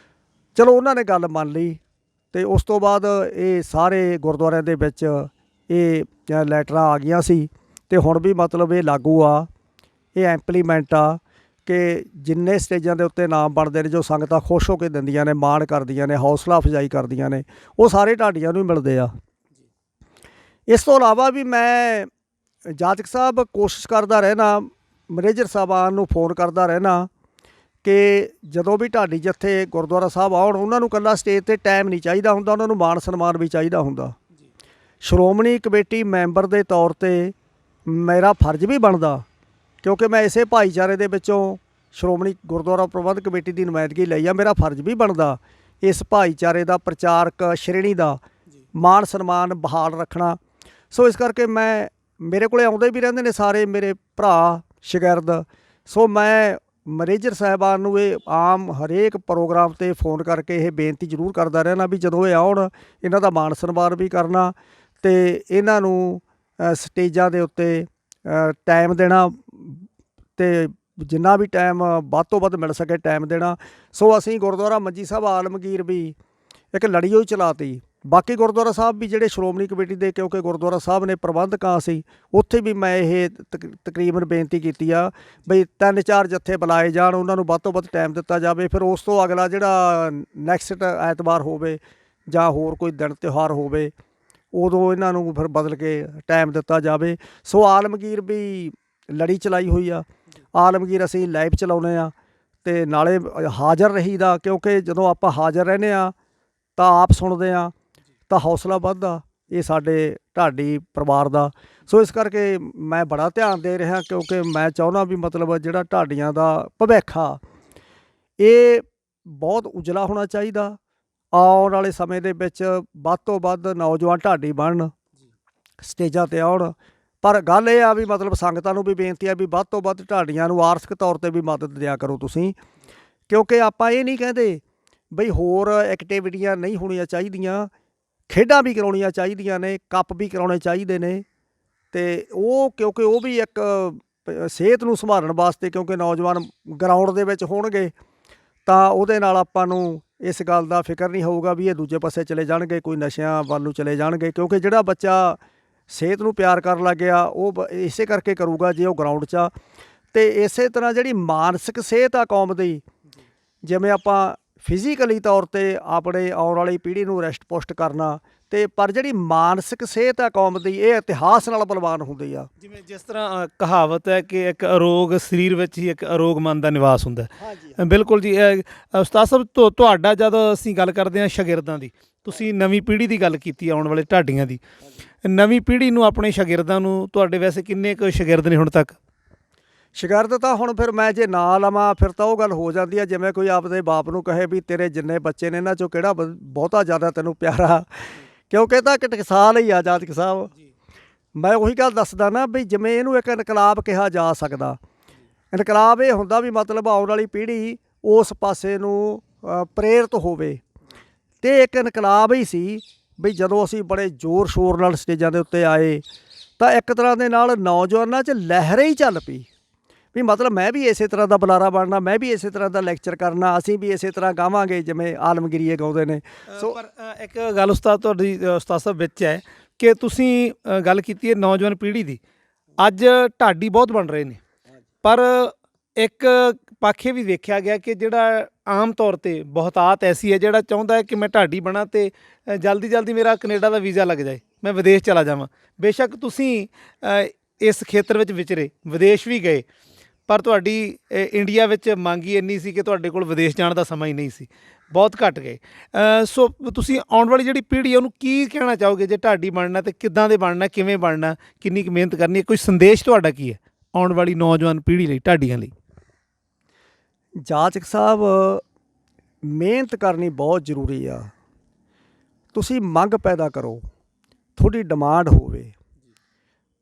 ਚਲੋ ਉਹਨਾਂ ਨੇ ਗੱਲ ਮੰਨ ਲਈ ਤੇ ਉਸ ਤੋਂ ਬਾਅਦ ਇਹ ਸਾਰੇ ਗੁਰਦੁਆਰਿਆਂ ਦੇ ਵਿੱਚ ਇਹ ਲੈਟਰਾਂ ਆ ਗਈਆਂ ਸੀ ਤੇ ਹੁਣ ਵੀ ਮਤਲਬ ਇਹ ਲਾਗੂ ਆ, ਇਹ ਇੰਪਲੀਮੈਂਟ ਆ ਕਿ ਜਿੰਨੇ ਸਟੇਜਾਂ ਦੇ ਉੱਤੇ ਇਨਾਮ ਬਣਦੇ ਨੇ, ਜੋ ਸੰਗਤਾਂ ਖੁਸ਼ ਹੋ ਕੇ ਦਿੰਦੀਆਂ ਨੇ, ਮਾਣ ਕਰਦੀਆਂ ਨੇ, ਹੌਸਲਾ ਅਫਜ਼ਾਈ ਕਰਦੀਆਂ ਨੇ, ਉਹ ਸਾਰੇ ਢਾਡੀਆਂ ਨੂੰ ਹੀ ਮਿਲਦੇ ਆ। ਇਸ ਤੋਂ ਇਲਾਵਾ ਵੀ ਮੈਂ ਜਾਚਕ ਸਾਹਿਬ ਕੋਸ਼ਿਸ਼ ਕਰਦਾ ਰਹਿਣਾ, ਮੈਨੇਜਰ ਸਾਹਿਬਾਨ ਨੂੰ ਫੋਨ ਕਰਦਾ ਰਹਿਣਾ ਕਿ ਜਦੋਂ ਵੀ ਢਾਡੀ ਜੱਥੇ ਗੁਰਦੁਆਰਾ ਸਾਹਿਬ ਆਉਣ, ਉਹਨਾਂ ਨੂੰ ਇਕੱਲਾ ਸਟੇਜ 'ਤੇ ਟਾਈਮ ਨਹੀਂ ਚਾਹੀਦਾ ਹੁੰਦਾ, ਉਹਨਾਂ ਨੂੰ ਮਾਣ ਸਨਮਾਨ ਵੀ ਚਾਹੀਦਾ ਹੁੰਦਾ। ਸ਼੍ਰੋਮਣੀ ਕਮੇਟੀ ਮੈਂਬਰ ਦੇ ਤੌਰ 'ਤੇ ਮੇਰਾ ਫਰਜ਼ ਵੀ ਬਣਦਾ, ਕਿਉਂਕਿ ਮੈਂ ਇਸੇ ਭਾਈਚਾਰੇ ਦੇ ਵਿੱਚੋਂ ਸ਼੍ਰੋਮਣੀ ਗੁਰਦੁਆਰਾ ਪ੍ਰਬੰਧਕ ਕਮੇਟੀ ਦੀ ਨੁਮਾਇੰਦਗੀ ਲਈ ਆ, ਮੇਰਾ ਫਰਜ਼ ਵੀ ਬਣਦਾ ਇਸ ਭਾਈਚਾਰੇ ਦਾ, ਪ੍ਰਚਾਰਕ ਸ਼੍ਰੇਣੀ ਦਾ ਮਾਣ ਸਨਮਾਨ ਬਹਾਲ ਰੱਖਣਾ। ਸੋ ਇਸ ਕਰਕੇ ਮੇਰੇ ਕੋਲੇ ਆਉਂਦੇ ਵੀ ਰਹਿੰਦੇ ਨੇ ਸਾਰੇ ਮੇਰੇ ਭਰਾ ਸ਼ਾਗਿਰਦ। ਸੋ ਮੈਂ ਮੈਨੇਜਰ ਸਾਹਿਬਾਨ ਨੂੰ ਇਹ ਆਮ ਹਰੇਕ ਪ੍ਰੋਗਰਾਮ 'ਤੇ ਫੋਨ ਕਰਕੇ ਇਹ ਬੇਨਤੀ ਜ਼ਰੂਰ ਕਰਦਾ ਰਹਿਣਾ ਵੀ ਜਦੋਂ ਇਹ ਆਉਣ ਇਹਨਾਂ ਦਾ ਮਾਣ ਸਨਮਾਨ ਵੀ ਕਰਨਾ ਤੇ ਇਹਨਾਂ ਨੂੰ ਸਟੇਜਾਂ ਦੇ ਉੱਤੇ ਟਾਈਮ ਦੇਣਾ ਤੇ ਜਿੰਨਾ ਵੀ ਟਾਈਮ ਵੱਧ ਤੋਂ ਵੱਧ ਮਿਲ ਸਕੇ ਟਾਈਮ ਦੇਣਾ। ਸੋ ਅਸੀਂ ਗੁਰਦੁਆਰਾ ਮੰਜੀ ਸਾਹਿਬ ਆਲਮਗੀਰ ਵੀ ਇੱਕ ਲੜੀ ਹੋਈ ਚਲਾਤੀ, ਬਾਕੀ ਗੁਰਦੁਆਰਾ ਸਾਹਿਬ ਵੀ ਜਿਹੜੇ ਸ਼੍ਰੋਮਣੀ ਕਮੇਟੀ ਦੇ, ਕਿਉਂਕਿ ਗੁਰਦੁਆਰਾ ਸਾਹਿਬ ਨੇ ਪ੍ਰਬੰਧਕਾਂ ਸੀ, ਉੱਥੇ ਵੀ ਮੈਂ ਇਹ ਤਕਰੀਬਨ ਬੇਨਤੀ ਕੀਤੀ ਆ ਬਈ 3-4 ਜੱਥੇ ਬੁਲਾਏ ਜਾਣ, ਉਹਨਾਂ ਨੂੰ ਵੱਧ ਤੋਂ ਵੱਧ ਟਾਈਮ ਦਿੱਤਾ ਜਾਵੇ। ਫਿਰ ਉਸ ਤੋਂ ਅਗਲਾ ਜਿਹੜਾ ਨੈਕਸਟ ਐਤਵਾਰ ਹੋਵੇ ਜਾਂ ਹੋਰ ਕੋਈ ਦਿਨ ਤਿਉਹਾਰ ਹੋਵੇ, ਉਦੋਂ ਇਹਨਾਂ ਨੂੰ ਫਿਰ ਬਦਲ ਕੇ ਟਾਈਮ ਦਿੱਤਾ ਜਾਵੇ। ਸੋ ਆਲਮਗੀਰ ਵੀ ਲੜੀ ਚਲਾਈ ਹੋਈ ਆ, ਆਲਮਗੀਰ ਅਸੀਂ ਲਾਈਵ ਚਲਾਉਂਦੇ ਆ ਤੇ ਨਾਲੇ ਹਾਜ਼ਰ ਰਹੀਦਾ, ਕਿਉਂਕਿ ਜਦੋਂ ਆਪਾਂ ਹਾਜ਼ਰ ਰਹਿੰਦੇ ਆ ਤਾਂ ਆਪ ਸੁਣਦੇ ਆ ਤਾਂ ਹੌਸਲਾ ਵੱਧਦਾ ਇਹ ਸਾਡੇ ਢਾਡੀ ਪਰਿਵਾਰ ਦਾ। ਸੋ ਇਸ ਕਰਕੇ ਮੈਂ ਬੜਾ ਧਿਆਨ ਦੇ ਰਿਹਾ, ਕਿਉਂਕਿ ਮੈਂ ਚਾਹੁੰਦਾ ਵੀ ਮਤਲਬ ਜਿਹੜਾ ਢਾਡੀਆਂ ਦਾ ਭਵਿੱਖ ਆ ਇਹ ਬਹੁਤ ਉਜਲਾ ਹੋਣਾ ਚਾਹੀਦਾ। ਆਉਣ ਵਾਲੇ ਸਮੇਂ ਦੇ ਵਿੱਚ ਵੱਧ ਤੋਂ ਵੱਧ ਨੌਜਵਾਨ ਢਾਡੀ ਬਣਨ, ਸਟੇਜਾਂ 'ਤੇ ਆਉਣ। ਪਰ ਗੱਲ ਇਹ ਆ ਵੀ ਮਤਲਬ ਸੰਗਤਾਂ ਨੂੰ ਵੀ ਬੇਨਤੀ ਆ ਵੀ ਵੱਧ ਤੋਂ ਵੱਧ ਢਾਡੀਆਂ ਨੂੰ ਆਰਥਿਕ ਤੌਰ 'ਤੇ ਵੀ ਮਦਦ ਦਿਆ ਕਰੋ ਤੁਸੀਂ, ਕਿਉਂਕਿ ਆਪਾਂ ਇਹ ਨਹੀਂ ਕਹਿੰਦੇ ਬਈ ਹੋਰ ਐਕਟੀਵਿਟੀਆਂ ਨਹੀਂ ਹੋਣੀਆਂ ਚਾਹੀਦੀਆਂ, ਖੇਡਾਂ ਵੀ ਕਰਾਉਣੀਆਂ ਚਾਹੀਦੀਆਂ ਨੇ, ਕੱਪ ਵੀ ਕਰਾਉਣੇ ਚਾਹੀਦੇ ਨੇ ਤੇ ਉਹ ਕਿਉਂਕਿ ਉਹ ਵੀ ਇੱਕ ਸਿਹਤ ਨੂੰ ਸੰਭਾਲਣ ਵਾਸਤੇ, ਕਿਉਂਕਿ ਨੌਜਵਾਨ ਗਰਾਊਂਡ ਦੇ ਵਿੱਚ ਹੋਣਗੇ ਤਾਂ ਉਹਦੇ ਨਾਲ ਆਪਾਂ ਨੂੰ ਇਸ ਗੱਲ ਦਾ ਫਿਕਰ ਨਹੀਂ ਹੋਊਗਾ ਵੀ ਇਹ ਦੂਜੇ ਪਾਸੇ ਚਲੇ ਜਾਣਗੇ, ਕੋਈ ਨਸ਼ਿਆਂ ਵੱਲ ਨੂੰ ਚਲੇ ਜਾਣਗੇ। ਕਿਉਂਕਿ ਜਿਹੜਾ ਬੱਚਾ ਸਿਹਤ ਨੂੰ ਪਿਆਰ ਕਰਨ ਲੱਗ ਗਿਆ ਉਹ ਇਸੇ ਕਰਕੇ ਕਰੂਗਾ ਜੇ ਉਹ ਗਰਾਊਂਡ 'ਚ ਆ। ਅਤੇ ਇਸੇ ਤਰ੍ਹਾਂ ਜਿਹੜੀ ਮਾਨਸਿਕ ਸਿਹਤ ਆ ਕੌਮ ਦੀ, ਜਿਵੇਂ ਆਪਾਂ ਫਿਜ਼ੀਕਲੀ ਤੌਰ 'ਤੇ ਆਪਣੇ ਆਉਣ ਵਾਲੀ ਪੀੜ੍ਹੀ ਨੂੰ ਰਿਸ਼ਟ ਪੁਸ਼ਟ ਕਰਨਾ, ਅਤੇ ਪਰ ਜਿਹੜੀ ਮਾਨਸਿਕ ਸਿਹਤ ਆ ਕੌਮ ਦੀ ਇਹ ਇਤਿਹਾਸ ਨਾਲ ਬਲਵਾਨ ਹੁੰਦੀ ਆ। ਜਿਵੇਂ ਜਿਸ ਤਰ੍ਹਾਂ ਕਹਾਵਤ ਹੈ ਕਿ ਇੱਕ ਅਰੋਗ ਸਰੀਰ ਵਿੱਚ ਹੀ ਇੱਕ ਅਰੋਗ ਮਨ ਦਾ ਨਿਵਾਸ ਹੁੰਦਾ। ਬਿਲਕੁਲ ਜੀ। ਉਸਤਾਦ ਸਾਹਿਬ ਤੁਹਾਡਾ ਜਦੋਂ ਅਸੀਂ ਗੱਲ ਕਰਦੇ ਹਾਂ ਸ਼ਾਗਿਰਦਾਂ ਦੀ, ਤੁਸੀਂ ਨਵੀਂ ਪੀੜ੍ਹੀ ਦੀ ਗੱਲ ਕੀਤੀ, ਆਉਣ ਵਾਲੇ ਢਾਡੀਆਂ ਦੀ ਨਵੀਂ ਪੀੜ੍ਹੀ ਨੂੰ, ਆਪਣੇ ਸ਼ਾਗਿਰਦਾਂ ਨੂੰ, ਤੁਹਾਡੇ ਵੈਸੇ ਕਿੰਨੇ ਕੁ ਸ਼ਾਗਿਰਦ ਨੇ ਹੁਣ ਤੱਕ? ਸ਼ਗਿਰਦ ਤਾਂ ਹੁਣ ਫਿਰ ਮੈਂ ਜੇ ਨਾ ਲਵਾਂ ਫਿਰ ਤਾਂ ਉਹ ਗੱਲ ਹੋ ਜਾਂਦੀ ਆ, ਜਿਵੇਂ ਕੋਈ ਆਪਦੇ ਬਾਪ ਨੂੰ ਕਹੇ ਵੀ ਤੇਰੇ ਜਿੰਨੇ ਬੱਚੇ ਨੇ ਇਹਨਾਂ ਚੋਂ ਕਿਹੜਾ ਬਹੁਤਾ ਜ਼ਿਆਦਾ ਤੈਨੂੰ ਪਿਆਰਾ, ਕਿਉਂਕਿ ਇਹ ਤਾਂ ਇੱਕ ਟਕਸਾਲ ਹੀ ਆ ਜਾਤਕ ਸਾਹਿਬ। ਮੈਂ ਉਹੀ ਗੱਲ ਦੱਸਦਾ ਨਾ ਵੀ ਜਿਵੇਂ ਇਹਨੂੰ ਇੱਕ ਇਨਕਲਾਬ ਕਿਹਾ ਜਾ ਸਕਦਾ। ਇਨਕਲਾਬ ਇਹ ਹੁੰਦਾ ਵੀ ਮਤਲਬ ਆਉਣ ਵਾਲੀ ਪੀੜ੍ਹੀ ਉਸ ਪਾਸੇ ਨੂੰ ਪ੍ਰੇਰਿਤ ਹੋਵੇ, ਅਤੇ ਇੱਕ ਇਨਕਲਾਬ ਹੀ ਸੀ ਵੀ ਜਦੋਂ ਅਸੀਂ ਬੜੇ ਜ਼ੋਰ ਸ਼ੋਰ ਨਾਲ ਸਟੇਜਾਂ ਦੇ ਉੱਤੇ ਆਏ ਤਾਂ ਇੱਕ ਤਰ੍ਹਾਂ ਦੇ ਨਾਲ ਨੌਜਵਾਨਾਂ 'ਚ ਲਹਿਰ ਹੀ ਚੱਲ ਪਈ ਵੀ ਮਤਲਬ ਮੈਂ ਵੀ ਇਸੇ ਤਰ੍ਹਾਂ ਦਾ ਬੁਲਾਰਾ ਬਣਨਾ, ਮੈਂ ਵੀ ਇਸੇ ਤਰ੍ਹਾਂ ਦਾ ਲੈਕਚਰ ਕਰਨਾ, ਅਸੀਂ ਵੀ ਇਸੇ ਤਰ੍ਹਾਂ ਗਾਵਾਂਗੇ ਜਿਵੇਂ ਆਲਮਗੀਰੀਏ ਗਾਉਂਦੇ ਨੇ। ਸੋ ਪਰ ਇੱਕ ਗੱਲ ਉਸਤਾਦ ਤੁਹਾਡੀ ਉਸਤਾਦ ਸਾਹਿਬ ਵਿੱਚ ਹੈ ਕਿ ਤੁਸੀਂ ਗੱਲ ਕੀਤੀ ਹੈ ਨੌਜਵਾਨ ਪੀੜ੍ਹੀ ਦੀ। ਅੱਜ ਢਾਡੀ ਬਹੁਤ ਬਣ ਰਹੇ ਨੇ, ਪਰ ਇੱਕ ਪੱਖ ਇਹ ਵੀ ਵੇਖਿਆ ਗਿਆ ਕਿ ਜਿਹੜਾ ਆਮ ਤੌਰ 'ਤੇ ਬਹੁਤਾਤ ਐਸੀ ਹੈ ਜਿਹੜਾ ਚਾਹੁੰਦਾ ਹੈ ਕਿ ਮੈਂ ਢਾਡੀ ਬਣਾ ਅਤੇ ਜਲਦੀ ਜਲਦੀ ਮੇਰਾ ਕੈਨੇਡਾ ਦਾ ਵੀਜ਼ਾ ਲੱਗ ਜਾਏ, ਮੈਂ ਵਿਦੇਸ਼ ਚਲਾ ਜਾਵਾਂ। ਬੇਸ਼ੱਕ ਤੁਸੀਂ ਇਸ ਖੇਤਰ ਵਿੱਚ ਵਿਚਰੇ, ਵਿਦੇਸ਼ ਵੀ ਗਏ, ਪਰ ਤੁਹਾਡੀ ਇੰਡੀਆ ਵਿੱਚ ਮੰਗ ਹੀ ਇੰਨੀ ਸੀ ਕਿ ਤੁਹਾਡੇ ਕੋਲ ਵਿਦੇਸ਼ ਜਾਣ ਦਾ ਸਮਾਂ ਹੀ ਨਹੀਂ ਸੀ, ਬਹੁਤ ਘੱਟ ਗਏ। ਸੋ ਤੁਸੀਂ ਆਉਣ ਵਾਲੀ ਜਿਹੜੀ ਪੀੜ੍ਹੀ ਹੈ ਉਹਨੂੰ ਕੀ ਕਹਿਣਾ ਚਾਹੋਗੇ ਜੇ ਢਾਡੀ ਬਣਨਾ ਅਤੇ ਕਿੱਦਾਂ ਦੇ ਬਣਨਾ, ਕਿਵੇਂ ਬਣਨਾ, ਕਿੰਨੀ ਕੁ ਮਿਹਨਤ ਕਰਨੀ ਹੈ? ਕੋਈ ਸੰਦੇਸ਼ ਤੁਹਾਡਾ ਕੀ ਹੈ ਆਉਣ ਵਾਲੀ ਨੌਜਵਾਨ ਪੀੜ੍ਹੀ ਲਈ, ਢਾਡੀਆਂ ਲਈ? ਜਾਚਕ ਸਾਹਿਬ, ਮਿਹਨਤ ਕਰਨੀ ਬਹੁਤ ਜ਼ਰੂਰੀ ਆ। ਤੁਸੀਂ ਮੰਗ ਪੈਦਾ ਕਰੋ, ਤੁਹਾਡੀ ਡਿਮਾਂਡ ਹੋਵੇ,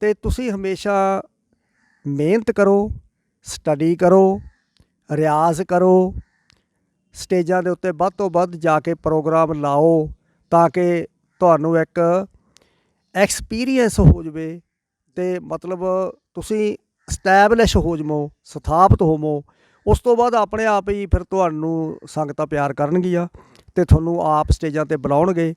ਅਤੇ ਤੁਸੀਂ ਹਮੇਸ਼ਾ ਮਿਹਨਤ ਕਰੋ, ਸਟੱਡੀ ਕਰੋ, ਰਿਆਜ਼ ਕਰੋ, ਸਟੇਜਾਂ ਦੇ ਉੱਤੇ ਵੱਧ ਤੋਂ ਵੱਧ ਜਾ ਕੇ ਪ੍ਰੋਗਰਾਮ ਲਾਓ ਤਾਂ ਕਿ ਤੁਹਾਨੂੰ ਇੱਕ ਐਕਸਪੀਰੀਅੰਸ ਹੋ ਜਾਵੇ ਅਤੇ ਮਤਲਬ ਤੁਸੀਂ ਸਟੈਬਲਿਸ਼ ਹੋ ਜਾਵੋ, ਸਥਾਪਿਤ ਹੋਵੋ। ਉਸ ਤੋਂ ਬਾਅਦ ਆਪਣੇ ਆਪ ਹੀ ਫਿਰ ਤੁਹਾਨੂੰ ਸੰਗਤਾਂ ਪਿਆਰ ਕਰਨਗੀਆਂ ਅਤੇ ਤੁਹਾਨੂੰ ਆਪ ਸਟੇਜਾਂ 'ਤੇ ਬੁਲਾਉਣਗੇ,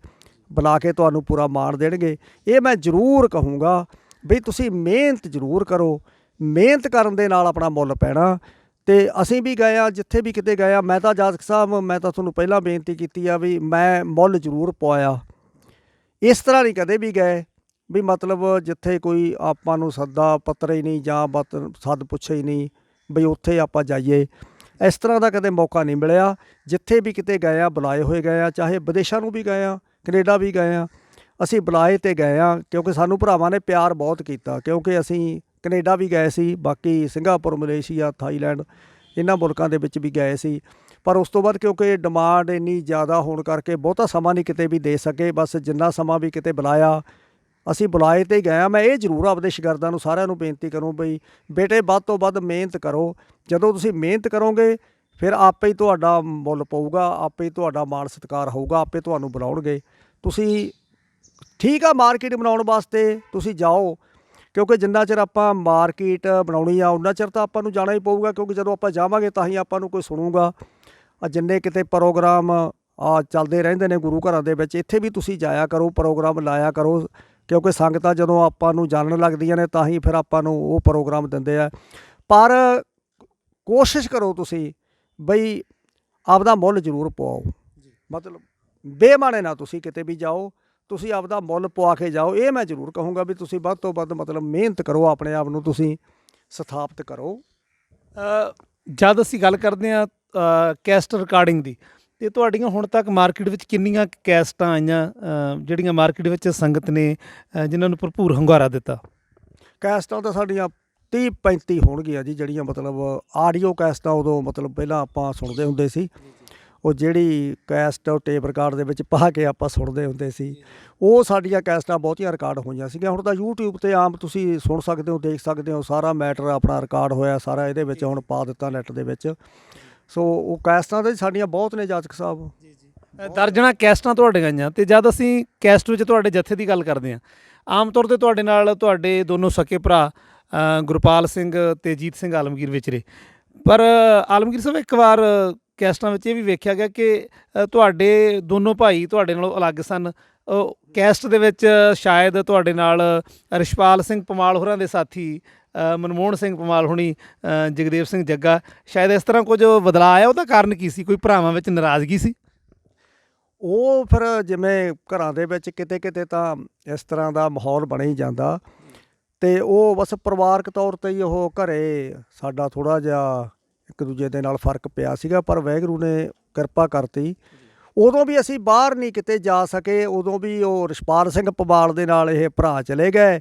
ਬੁਲਾ ਕੇ ਤੁਹਾਨੂੰ ਪੂਰਾ ਮਾਣ ਦੇਣਗੇ। ਇਹ ਮੈਂ ਜ਼ਰੂਰ ਕਹੂੰਗਾ ਵੀ ਤੁਸੀਂ ਮਿਹਨਤ ਜ਼ਰੂਰ ਕਰੋ, ਮਿਹਨਤ ਕਰਨ ਦੇ ਨਾਲ ਆਪਣਾ ਮੁੱਲ ਪੈਣਾ। ਅਤੇ ਅਸੀਂ ਵੀ ਗਏ ਹਾਂ, ਜਿੱਥੇ ਵੀ ਕਿਤੇ ਗਏ ਹਾਂ, ਮੈਂ ਤਾਂ ਜਾਤਕ ਸਾਹਿਬ, ਮੈਂ ਤਾਂ ਤੁਹਾਨੂੰ ਪਹਿਲਾਂ ਬੇਨਤੀ ਕੀਤੀ ਆ ਵੀ ਮੈਂ ਮੁੱਲ ਜ਼ਰੂਰ ਪਵਾਇਆ। ਇਸ ਤਰ੍ਹਾਂ ਨਹੀਂ ਕਦੇ ਵੀ ਗਏ ਵੀ ਮਤਲਬ ਜਿੱਥੇ ਕੋਈ ਆਪਾਂ ਨੂੰ ਸੱਦਾ ਪੱਤਰ ਹੀ ਨਹੀਂ ਜਾਂ ਸੱਦ ਪੁੱਛੇ ਹੀ ਨਹੀਂ ਬਈ ਉੱਥੇ ਆਪਾਂ ਜਾਈਏ, ਇਸ ਤਰ੍ਹਾਂ ਦਾ ਕਦੇ ਮੌਕਾ ਨਹੀਂ ਮਿਲਿਆ। ਜਿੱਥੇ ਵੀ ਕਿਤੇ ਗਏ ਹਾਂ ਬੁਲਾਏ ਹੋਏ ਗਏ ਹਾਂ, ਚਾਹੇ ਵਿਦੇਸ਼ਾਂ ਨੂੰ ਵੀ ਗਏ ਹਾਂ, ਕੈਨੇਡਾ ਵੀ ਗਏ ਹਾਂ, ਅਸੀਂ ਬੁਲਾਏ 'ਤੇ ਗਏ ਹਾਂ ਕਿਉਂਕਿ ਸਾਨੂੰ ਭਰਾਵਾਂ ਨੇ ਪਿਆਰ ਬਹੁਤ ਕੀਤਾ। ਕਿਉਂਕਿ ਅਸੀਂ ਕੈਨੇਡਾ ਵੀ ਗਏ ਸੀ, ਬਾਕੀ ਸਿੰਗਾਪੁਰ, ਮਲੇਸ਼ੀਆ, ਥਾਈਲੈਂਡ, ਇਹਨਾਂ ਮੁਲਕਾਂ ਦੇ ਵਿੱਚ ਵੀ ਗਏ ਸੀ। ਪਰ ਉਸ ਤੋਂ ਬਾਅਦ ਕਿਉਂਕਿ ਡਿਮਾਂਡ ਇੰਨੀ ਜ਼ਿਆਦਾ ਹੋਣ ਕਰਕੇ ਬਹੁਤਾ ਸਮਾਂ ਨਹੀਂ ਕਿਤੇ ਵੀ ਦੇ ਸਕੇ। ਬਸ ਜਿੰਨਾ ਸਮਾਂ ਵੀ ਕਿਤੇ ਬੁਲਾਇਆ ਅਸੀਂ ਬੁਲਾਏ 'ਤੇ ਗਏ ਹਾਂ। ਮੈਂ ਇਹ ਜ਼ਰੂਰ ਆਪਦੇ ਸ਼ਾਗਿਰਦਾਂ ਨੂੰ ਸਾਰਿਆਂ ਨੂੰ ਬੇਨਤੀ ਕਰੂੰ ਬਈ ਬੇਟੇ ਵੱਧ ਤੋਂ ਵੱਧ ਮਿਹਨਤ ਕਰੋ। ਜਦੋਂ ਤੁਸੀਂ ਮਿਹਨਤ ਕਰੋਗੇ ਫਿਰ ਆਪੇ ਹੀ ਤੁਹਾਡਾ ਮੁੱਲ ਪਊਗਾ, ਆਪੇ ਹੀ ਤੁਹਾਡਾ ਮਾਣ ਸਤਿਕਾਰ ਹੋਊਗਾ, ਆਪੇ ਤੁਹਾਨੂੰ ਬੁਲਾਉਣਗੇ। ਤੁਸੀਂ ਠੀਕ ਆ, ਮਾਰਕੀਟ ਬਣਾਉਣ ਵਾਸਤੇ ਤੁਸੀਂ ਜਾਓ, ਕਿਉਂਕਿ ਜਿੰਨਾ ਚਿਰ ਆਪਾਂ ਮਾਰਕੀਟ ਬਣਾਉਣੀ ਆ ਉਨਾ ਚਿਰ ਤਾਂ ਆਪਾਂ ਨੂੰ ਜਾਣਾ ਹੀ ਪਊਗਾ, ਕਿਉਂਕਿ ਜਦੋਂ ਆਪਾਂ ਜਾਵਾਂਗੇ ਤਾਂ ਹੀ ਆਪਾਂ ਨੂੰ ਕੋਈ ਸੁਣੂਗਾ। ਜਿੰਨੇ ਕਿਤੇ ਪ੍ਰੋਗਰਾਮ ਚੱਲਦੇ ਰਹਿੰਦੇ ਨੇ ਗੁਰੂ ਘਰਾਂ ਦੇ ਵਿੱਚ, ਇੱਥੇ ਵੀ ਤੁਸੀਂ ਜਾਇਆ ਕਰੋ, ਪ੍ਰੋਗਰਾਮ ਲਾਇਆ ਕਰੋ, ਕਿਉਂਕਿ ਸੰਗਤਾਂ ਜਦੋਂ ਆਪਾਂ ਨੂੰ ਜਾਣਨ ਲੱਗਦੀਆਂ ਨੇ ਤਾਂ ਹੀ ਫਿਰ ਆਪਾਂ ਨੂੰ ਉਹ ਪ੍ਰੋਗਰਾਮ ਦਿੰਦੇ ਆ। ਪਰ ਕੋਸ਼ਿਸ਼ ਕਰੋ ਤੁਸੀਂ ਬਈ ਆਪਦਾ ਮੁੱਲ ਜ਼ਰੂਰ ਪਵਾਓ, ਮਤਲਬ ਬੇਮਾਣੇ ਨਾ ਤੁਸੀਂ ਕਿਤੇ ਵੀ ਜਾਓ, ਤੁਸੀਂ ਆਪਦਾ ਮੁੱਲ ਪਵਾ ਕੇ ਜਾਓ। ਇਹ ਮੈਂ ਜ਼ਰੂਰ ਕਹੂੰਗਾ ਵੀ ਤੁਸੀਂ ਵੱਧ ਤੋਂ ਵੱਧ ਮਤਲਬ ਮਿਹਨਤ ਕਰੋ, ਆਪਣੇ ਆਪ ਨੂੰ ਤੁਸੀਂ ਸਥਾਪਿਤ ਕਰੋ। ਜਦ ਅਸੀਂ ਗੱਲ ਕਰਦੇ ਹਾਂ ਕੈਸਟ ਰਿਕਾਰਡਿੰਗ ਦੀ, ਅਤੇ ਤੁਹਾਡੀਆਂ ਹੁਣ ਤੱਕ ਮਾਰਕੀਟ ਵਿੱਚ ਕਿੰਨੀਆਂ ਕੈਸਟਾਂ ਆਈਆਂ ਜਿਹੜੀਆਂ ਮਾਰਕੀਟ ਵਿੱਚ ਸੰਗਤ ਨੇ ਜਿਨ੍ਹਾਂ ਨੂੰ ਭਰਪੂਰ ਹੁੰਗਾਰਾ ਦਿੱਤਾ? ਕੈਸਟਾਂ ਤਾਂ ਸਾਡੀਆਂ 30-35 ਹੋਣਗੀਆਂ ਜੀ, ਜਿਹੜੀਆਂ ਮਤਲਬ ਆਡੀਓ ਕੈਸਟਾਂ ਉਦੋਂ ਮਤਲਬ ਪਹਿਲਾਂ ਆਪਾਂ ਸੁਣਦੇ ਹੁੰਦੇ ਸੀ। ਉਹ ਜਿਹੜੀ ਕੈਸਟ ਟੇਪ ਰਿਕਾਰਡ ਦੇ ਵਿੱਚ ਪਾ ਕੇ ਆਪਾਂ ਸੁਣਦੇ ਹੁੰਦੇ ਸੀ, ਉਹ ਸਾਡੀਆਂ ਕੈਸਟਾਂ ਬਹੁਤੀਆਂ ਰਿਕਾਰਡ ਹੋਈਆਂ ਸੀਗੀਆਂ। ਹੁਣ ਤਾਂ YouTube 'ਤੇ ਆਮ ਤੁਸੀਂ ਸੁਣ ਸਕਦੇ ਹੋ, ਦੇਖ ਸਕਦੇ ਹੋ, ਸਾਰਾ ਮੈਟਰ ਆਪਣਾ ਰਿਕਾਰਡ ਹੋਇਆ ਸਾਰਾ ਇਹਦੇ ਵਿੱਚ ਹੁਣ ਪਾ ਦਿੱਤਾ ਨੈੱਟ ਦੇ ਵਿੱਚ। ਸੋ ਉਹ ਕੈਸਟਾਂ ਤਾਂ ਸਾਡੀਆਂ ਬਹੁਤ ਨੇ ਜਾਤਕ ਸਾਹਿਬ। ਦਰਜਨਾਂ ਕੈਸਟਾਂ ਤੁਹਾਡੇ ਆਈਆਂ। ਅਤੇ ਜਦ ਅਸੀਂ ਕੈਸਟ ਵਿੱਚ ਤੁਹਾਡੇ ਜੱਥੇ ਦੀ ਗੱਲ ਕਰਦੇ ਹਾਂ, ਆਮ ਤੌਰ 'ਤੇ ਤੁਹਾਡੇ ਨਾਲ ਤੁਹਾਡੇ ਦੋਨੋਂ ਸਕੇ ਭਰਾ ਗੁਰਪਾਲ ਸਿੰਘ ਅਤੇ ਜੀਤ ਸਿੰਘ ਆਲਮਗੀਰ ਵਿਚਰੇ। ਪਰ ਆਲਮਗੀਰ ਸਾਹਿਬ, ਇੱਕ ਵਾਰ ਕੈਸਟਾਂ ਵਿੱਚ ਇਹ ਵੀ ਵੇਖਿਆ ਗਿਆ ਕਿ ਤੁਹਾਡੇ ਦੋਨੋਂ ਭਾਈ ਤੁਹਾਡੇ ਨਾਲੋਂ ਅਲੱਗ ਸਨ। ਕੈਸਟ ਦੇ ਵਿੱਚ ਸ਼ਾਇਦ ਤੁਹਾਡੇ ਨਾਲ ਰਿਸ਼ਪਾਲ ਸਿੰਘ ਪਮਾਲ ਹੋਰਾਂ ਦੇ ਸਾਥੀ ਮਨਮੋਹਨ ਸਿੰਘ ਪਮਾਲ ਹੋਣੀ, ਜਗਦੇਵ ਸਿੰਘ ਜੱਗਾ, ਸ਼ਾਇਦ ਇਸ ਤਰ੍ਹਾਂ ਕੁਝ ਬਦਲਾਅ ਆਇਆ। ਉਹਦਾ ਕਾਰਨ ਕੀ ਸੀ? ਕੋਈ ਭਰਾਵਾਂ ਵਿੱਚ ਨਾਰਾਜ਼ਗੀ ਸੀ? ਉਹ ਫਿਰ ਜਿਵੇਂ ਘਰਾਂ ਦੇ ਵਿੱਚ ਕਿਤੇ ਕਿਤੇ ਤਾਂ ਇਸ ਤਰ੍ਹਾਂ ਦਾ ਮਾਹੌਲ ਬਣ ਹੀ ਜਾਂਦਾ, ਅਤੇ ਉਹ ਬਸ ਪਰਿਵਾਰਕ ਤੌਰ 'ਤੇ ਹੀ ਉਹ ਘਰੇ ਸਾਡਾ ਥੋੜ੍ਹਾ ਜਿਹਾ ਇੱਕ ਦੂਜੇ ਦੇ ਨਾਲ ਫਰਕ ਪਿਆ ਸੀਗਾ। ਪਰ ਵਾਹਿਗੁਰੂ ਨੇ ਕਿਰਪਾ ਕਰਤੀ, ਉਦੋਂ ਵੀ ਅਸੀਂ ਬਾਹਰ ਨਹੀਂ ਕਿਤੇ ਜਾ ਸਕੇ। ਉਦੋਂ ਵੀ ਉਹ ਰਿਸ਼ਪਾਲ ਸਿੰਘ ਪਮਾਲ ਦੇ ਨਾਲ ਇਹ ਭਰਾ ਚਲੇ ਗਏ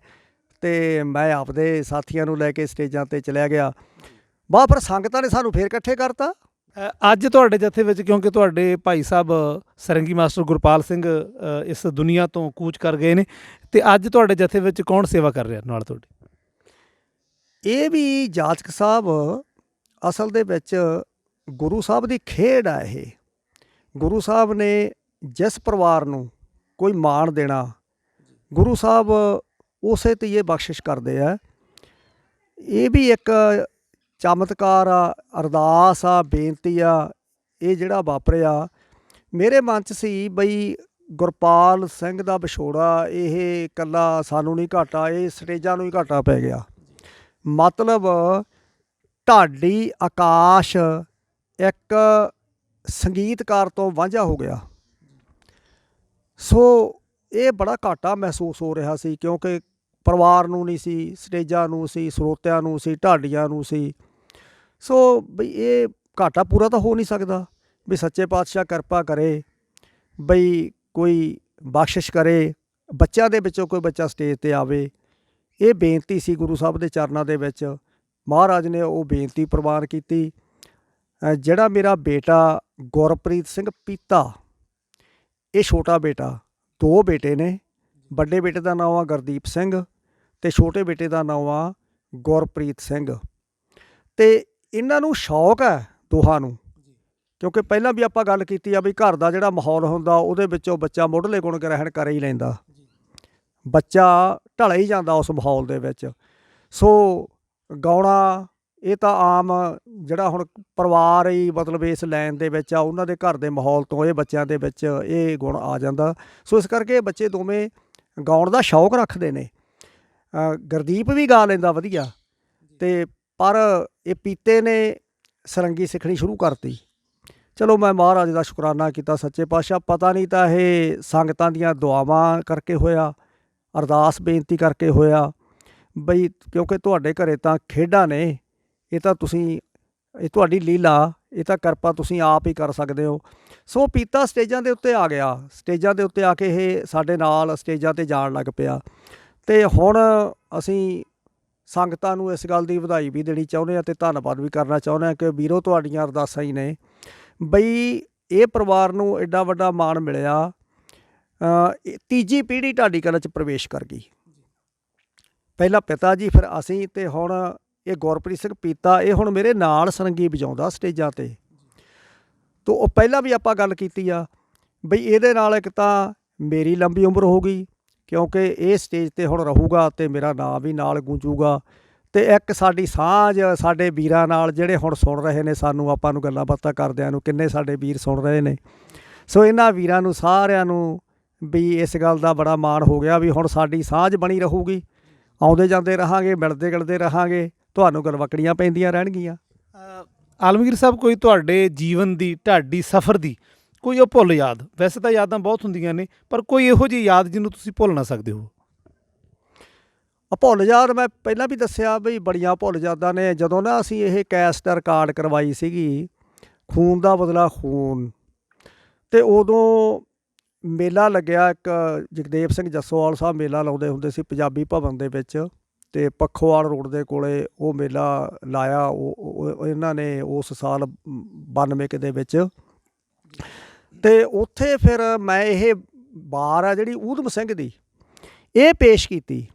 ਤੇ ਮੈਂ ਆਪਦੇ ਸਾਥੀਆਂ ਨੂੰ ਲੈ ਕੇ ਸਟੇਜਾਂ ਤੇ ਚਲਿਆ ਗਿਆ। ਬਾ ਫਿਰ ਸੰਗਤਾਂ ਨੇ ਸਾਨੂੰ ਫੇਰ ਇਕੱਠੇ ਕਰਤਾ। ਅੱਜ ਤੁਹਾਡੇ ਜਥੇ ਵਿੱਚ, ਕਿਉਂਕਿ ਤੁਹਾਡੇ ਭਾਈ ਸਾਹਿਬ ਸਰੰਗੀ ਮਾਸਟਰ ਗੁਰਪਾਲ ਸਿੰਘ ਇਸ ਦੁਨੀਆ ਤੋਂ ਕੂਚ ਕਰ ਗਏ ਨੇ, ਤੇ ਅੱਜ ਤੁਹਾਡੇ ਜਥੇ ਵਿੱਚ ਕੌਣ ਸੇਵਾ ਕਰ ਰਿਹਾ ਨਾਲ ਤੁਹਾਡੇ? ਇਹ ਵੀ ਜਾਚਕ ਸਾਹਿਬ ਅਸਲ ਦੇ ਵਿੱਚ ਗੁਰੂ ਸਾਹਿਬ ਦੀ ਖੇਡ ਆ। ਇਹ ਗੁਰੂ ਸਾਹਿਬ ਨੇ ਜਿਸ ਪਰਿਵਾਰ ਨੂੰ ਕੋਈ ਮਾਣ ਦੇਣਾ, ਗੁਰੂ ਸਾਹਿਬ ਉਸੇ ਤੇ ਇਹ ਬਖਸ਼ਿਸ਼ ਕਰਦੇ ਆ। ਇਹ ਵੀ ਇੱਕ ਚਮਤਕਾਰ ਆ, ਅਰਦਾਸ ਆ, ਬੇਨਤੀ ਆ। ਇਹ ਜਿਹੜਾ ਵਾਪਰਿਆ ਮੇਰੇ ਮਨ 'ਚ ਸੀ ਬਈ ਗੁਰਪਾਲ ਸਿੰਘ ਦਾ ਵਿਛੋੜਾ ਇਹ ਇਕੱਲਾ ਸਾਨੂੰ ਨਹੀਂ ਘਾਟਾ, ਇਹ ਸਟੇਜਾਂ ਨੂੰ ਹੀ ਘਾਟਾ ਪੈ ਗਿਆ। ਮਤਲਬ ਢਾਡੀ ਆਕਾਸ਼ ਇੱਕ ਸੰਗੀਤਕਾਰ ਤੋਂ ਵਾਂਝਾ ਹੋ ਗਿਆ। ਸੋ ਇਹ ਬੜਾ ਘਾਟਾ ਮਹਿਸੂਸ ਹੋ ਰਿਹਾ ਸੀ, ਕਿਉਂਕਿ ਪਰਿਵਾਰ ਨੂੰ ਨਹੀਂ ਸੀ, ਸਟੇਜਾਂ ਨੂੰ ਸੀ, ਸਰੋਤਿਆਂ ਨੂੰ ਸੀ, ਢਾਡੀਆਂ ਨੂੰ ਸੀ। ਸੋ ਬਈ ਇਹ ਘਾਟਾ ਪੂਰਾ ਤਾਂ ਹੋ ਨਹੀਂ ਸਕਦਾ। ਵੀ ਸੱਚੇ ਪਾਤਸ਼ਾਹ ਕਿਰਪਾ ਕਰੇ, ਬਈ ਕੋਈ ਬਖਸ਼ਿਸ਼ ਕਰੇ, ਬੱਚਿਆਂ ਦੇ ਵਿੱਚੋਂ ਕੋਈ ਬੱਚਾ ਸਟੇਜ 'ਤੇ ਆਵੇ। ਇਹ ਬੇਨਤੀ ਸੀ ਗੁਰੂ ਸਾਹਿਬ ਦੇ ਚਰਨਾਂ ਦੇ ਵਿੱਚ। ਮਹਾਰਾਜ ਨੇ ਉਹ ਬੇਨਤੀ ਪ੍ਰਵਾਨ ਕੀਤੀ। ਜਿਹੜਾ ਮੇਰਾ ਬੇਟਾ ਗੁਰਪ੍ਰੀਤ ਸਿੰਘ ਪੀਤਾ, ਇਹ ਛੋਟਾ ਬੇਟਾ, 2 ਬੇਟੇ ਨੇ। ਵੱਡੇ ਬੇਟੇ ਦਾ ਨਾਮ ਆ ਗੁਰਦੀਪ ਸਿੰਘ ਅਤੇ ਛੋਟੇ ਬੇਟੇ ਦਾ ਨਾਮ ਆ ਗੁਰਪ੍ਰੀਤ ਸਿੰਘ। ਅਤੇ ਇਹਨਾਂ ਨੂੰ ਸ਼ੌਕ ਹੈ ਦੋਹਾਂ ਨੂੰ, ਕਿਉਂਕਿ ਪਹਿਲਾਂ ਵੀ ਆਪਾਂ ਗੱਲ ਕੀਤੀ ਆ ਵੀ ਘਰ ਦਾ ਜਿਹੜਾ ਮਾਹੌਲ ਹੁੰਦਾ ਉਹਦੇ ਵਿੱਚੋਂ ਬੱਚਾ ਮੁੱਢਲੇ ਗੁਣ ਗ੍ਰਹਿਣ ਕਰ ਹੀ ਲੈਂਦਾ, ਬੱਚਾ ਢਲ ਹੀ ਜਾਂਦਾ ਉਸ ਮਾਹੌਲ ਦੇ ਵਿੱਚ। ਸੋ ਗਾਉਣਾ ਇਹ ਤਾਂ ਆਮ ਜਿਹੜਾ ਹੁਣ ਪਰਿਵਾਰ ਹੀ ਮਤਲਬ ਇਸ ਲਾਈਨ ਦੇ ਵਿੱਚ ਆ, ਉਹਨਾਂ ਦੇ ਘਰ ਦੇ ਮਾਹੌਲ ਤੋਂ ਇਹ ਬੱਚਿਆਂ ਦੇ ਵਿੱਚ ਇਹ ਗੁਣ ਆ ਜਾਂਦਾ। ਸੋ ਇਸ ਕਰਕੇ ਇਹ ਬੱਚੇ ਦੋਵੇਂ ਗਾਉਣ ਦਾ ਸ਼ੌਕ ਰੱਖਦੇ ਨੇ। ਗੁਰਦੀਪ ਵੀ ਗਾ ਲੈਂਦਾ ਵਧੀਆ, ਅਤੇ ਪਰ ਇਹ ਪੀਤੇ ਨੇ ਸਰੰਗੀ ਸਿੱਖਣੀ ਸ਼ੁਰੂ ਕਰਤੀ। ਚਲੋ ਮੈਂ ਮਹਾਰਾਜ ਦਾ ਸ਼ੁਕਰਾਨਾ ਕੀਤਾ, ਸੱਚੇ ਪਾਤਸ਼ਾਹ ਪਤਾ ਨਹੀਂ ਤਾਂ ਇਹ ਸੰਗਤਾਂ ਦੀਆਂ ਦੁਆਵਾਂ ਕਰਕੇ ਹੋਇਆ, ਅਰਦਾਸ ਬੇਨਤੀ ਕਰਕੇ ਹੋਇਆ ਬਈ, ਕਿਉਂਕਿ ਤੁਹਾਡੇ ਘਰੇ ਤਾਂ ਖੇਡਾਂ ਨੇ, ਇਹ ਤਾਂ ਤੁਸੀਂ, ਇਹ ਤੁਹਾਡੀ ਲੀਲਾ, ਇਹ ਤਾਂ ਕਿਰਪਾ ਤੁਸੀਂ ਆਪ ਹੀ ਕਰ ਸਕਦੇ ਹੋ। ਸੋ ਪੀਤਾ ਸਟੇਜਾਂ ਦੇ ਉੱਤੇ ਆ ਗਿਆ। ਸਟੇਜਾਂ ਦੇ ਉੱਤੇ ਆ ਕੇ ਇਹ ਸਾਡੇ ਨਾਲ ਸਟੇਜਾਂ 'ਤੇ ਜਾਣ ਲੱਗ ਪਿਆ। ਅਤੇ ਹੁਣ ਅਸੀਂ ਸੰਗਤਾਂ ਨੂੰ ਇਸ ਗੱਲ ਦੀ ਵਧਾਈ ਵੀ ਦੇਣੀ ਚਾਹੁੰਦੇ ਹਾਂ ਅਤੇ ਧੰਨਵਾਦ ਵੀ ਕਰਨਾ ਚਾਹੁੰਦੇ ਹਾਂ ਕਿ ਵੀਰੋ ਤੁਹਾਡੀਆਂ ਅਰਦਾਸਾਂ ਹੀ ਨੇ ਬਈ ਇਹ ਪਰਿਵਾਰ ਨੂੰ ਐਡਾ ਵੱਡਾ ਮਾਣ ਮਿਲਿਆ। ਤੀਜੀ ਪੀੜ੍ਹੀ ਢਾਡੀ ਕਲਾਂ 'ਚ ਪ੍ਰਵੇਸ਼ ਕਰ ਗਈ। ਪਹਿਲਾਂ ਪਿਤਾ ਜੀ, ਫਿਰ ਅਸੀਂ, ਅਤੇ ਹੁਣ ਇਹ ਗੁਰਪ੍ਰੀਤ ਸਿੰਘ ਪੀਤਾ, ਇਹ ਹੁਣ ਮੇਰੇ ਨਾਲ ਸਰੰਗੀ ਵਜਾਉਂਦਾ ਸਟੇਜਾਂ 'ਤੇ। ਤੋ ਉਹ ਪਹਿਲਾਂ ਵੀ ਆਪਾਂ ਗੱਲ ਕੀਤੀ ਆ ਬਈ ਇਹਦੇ ਨਾਲ ਇੱਕ ਤਾਂ ਮੇਰੀ ਲੰਬੀ ਉਮਰ ਹੋ ਗਈ, ਕਿਉਂਕਿ ਇਹ ਸਟੇਜ 'ਤੇ ਹੁਣ ਰਹੂਗਾ ਅਤੇ ਮੇਰਾ ਨਾਂ ਵੀ ਨਾਲ ਗੂੰਜੂਗਾ। ਅਤੇ ਇੱਕ ਸਾਡੀ ਸਾਂਝ ਸਾਡੇ ਵੀਰਾਂ ਨਾਲ ਜਿਹੜੇ ਹੁਣ ਸੁਣ ਰਹੇ ਨੇ ਸਾਨੂੰ, ਆਪਾਂ ਨੂੰ ਗੱਲਾਂ ਬਾਤਾਂ ਕਰਦਿਆਂ ਨੂੰ ਕਿੰਨੇ ਸਾਡੇ ਵੀਰ ਸੁਣ ਰਹੇ ਨੇ। ਸੋ ਇਹਨਾਂ ਵੀਰਾਂ ਨੂੰ ਸਾਰਿਆਂ ਨੂੰ ਵੀ ਇਸ ਗੱਲ ਦਾ ਬੜਾ ਮਾਣ ਹੋ ਗਿਆ ਵੀ ਹੁਣ ਸਾਡੀ ਸਾਂਝ ਬਣੀ ਰਹੂਗੀ, ਆਉਂਦੇ ਜਾਂਦੇ ਰਹਾਂਗੇ, ਮਿਲਦੇ ਗਿਲਦੇ ਰਹਾਂਗੇ, ਤੁਹਾਨੂੰ ਗਲਵਕੜੀਆਂ ਪੈਂਦੀਆਂ ਰਹਿਣਗੀਆਂ। ਆਲਮਗੀਰ ਸਾਹਿਬ, ਕੋਈ ਤੁਹਾਡੇ ਜੀਵਨ ਦੀ, ਢਾਡੀ ਸਫ਼ਰ ਦੀ ਕੋਈ ਉਹ ਭੁੱਲ ਯਾਦ? ਵੈਸੇ ਤਾਂ ਯਾਦਾਂ ਬਹੁਤ ਹੁੰਦੀਆਂ ਨੇ, ਪਰ ਕੋਈ ਇਹੋ ਜਿਹੀ ਯਾਦ ਜਿਹਨੂੰ ਤੁਸੀਂ ਭੁੱਲ ਨਾ ਸਕਦੇ ਹੋ? ਭੁੱਲ ਯਾਦ ਮੈਂ ਪਹਿਲਾਂ ਵੀ ਦੱਸਿਆ ਬਈ ਬੜੀਆਂ ਭੁੱਲ ਯਾਦਾਂ ਨੇ। ਜਦੋਂ ਨਾ ਅਸੀਂ ਇਹ ਕੈਸਟ ਰਿਕਾਰਡ ਕਰਵਾਈ ਸੀਗੀ, ਖੂਨ ਦਾ ਬਦਲਾ ਖੂਨ, ਅਤੇ ਉਦੋਂ ਮੇਲਾ ਲੱਗਿਆ ਇੱਕ, ਜਗਦੇਵ ਸਿੰਘ ਜੱਸੋਵਾਲ ਸਾਹਿਬ ਮੇਲਾ ਲਾਉਂਦੇ ਹੁੰਦੇ ਸੀ ਪੰਜਾਬੀ ਭਵਨ ਦੇ ਵਿੱਚ, ਅਤੇ ਪੱਖੋਵਾਲ ਰੋਡ ਦੇ ਕੋਲੇ ਉਹ ਮੇਲਾ ਲਾਇਆ ਉਹ ਇਹਨਾਂ ਨੇ ਉਸ ਸਾਲ 92 ਦੇ ਵਿੱਚ। ਅਤੇ ਉੱਥੇ ਫਿਰ ਮੈਂ ਇਹ ਵਾਰ ਆ ਜਿਹੜੀ ਊਧਮ ਸਿੰਘ ਦੀ ਇਹ ਪੇਸ਼ ਕੀਤੀ,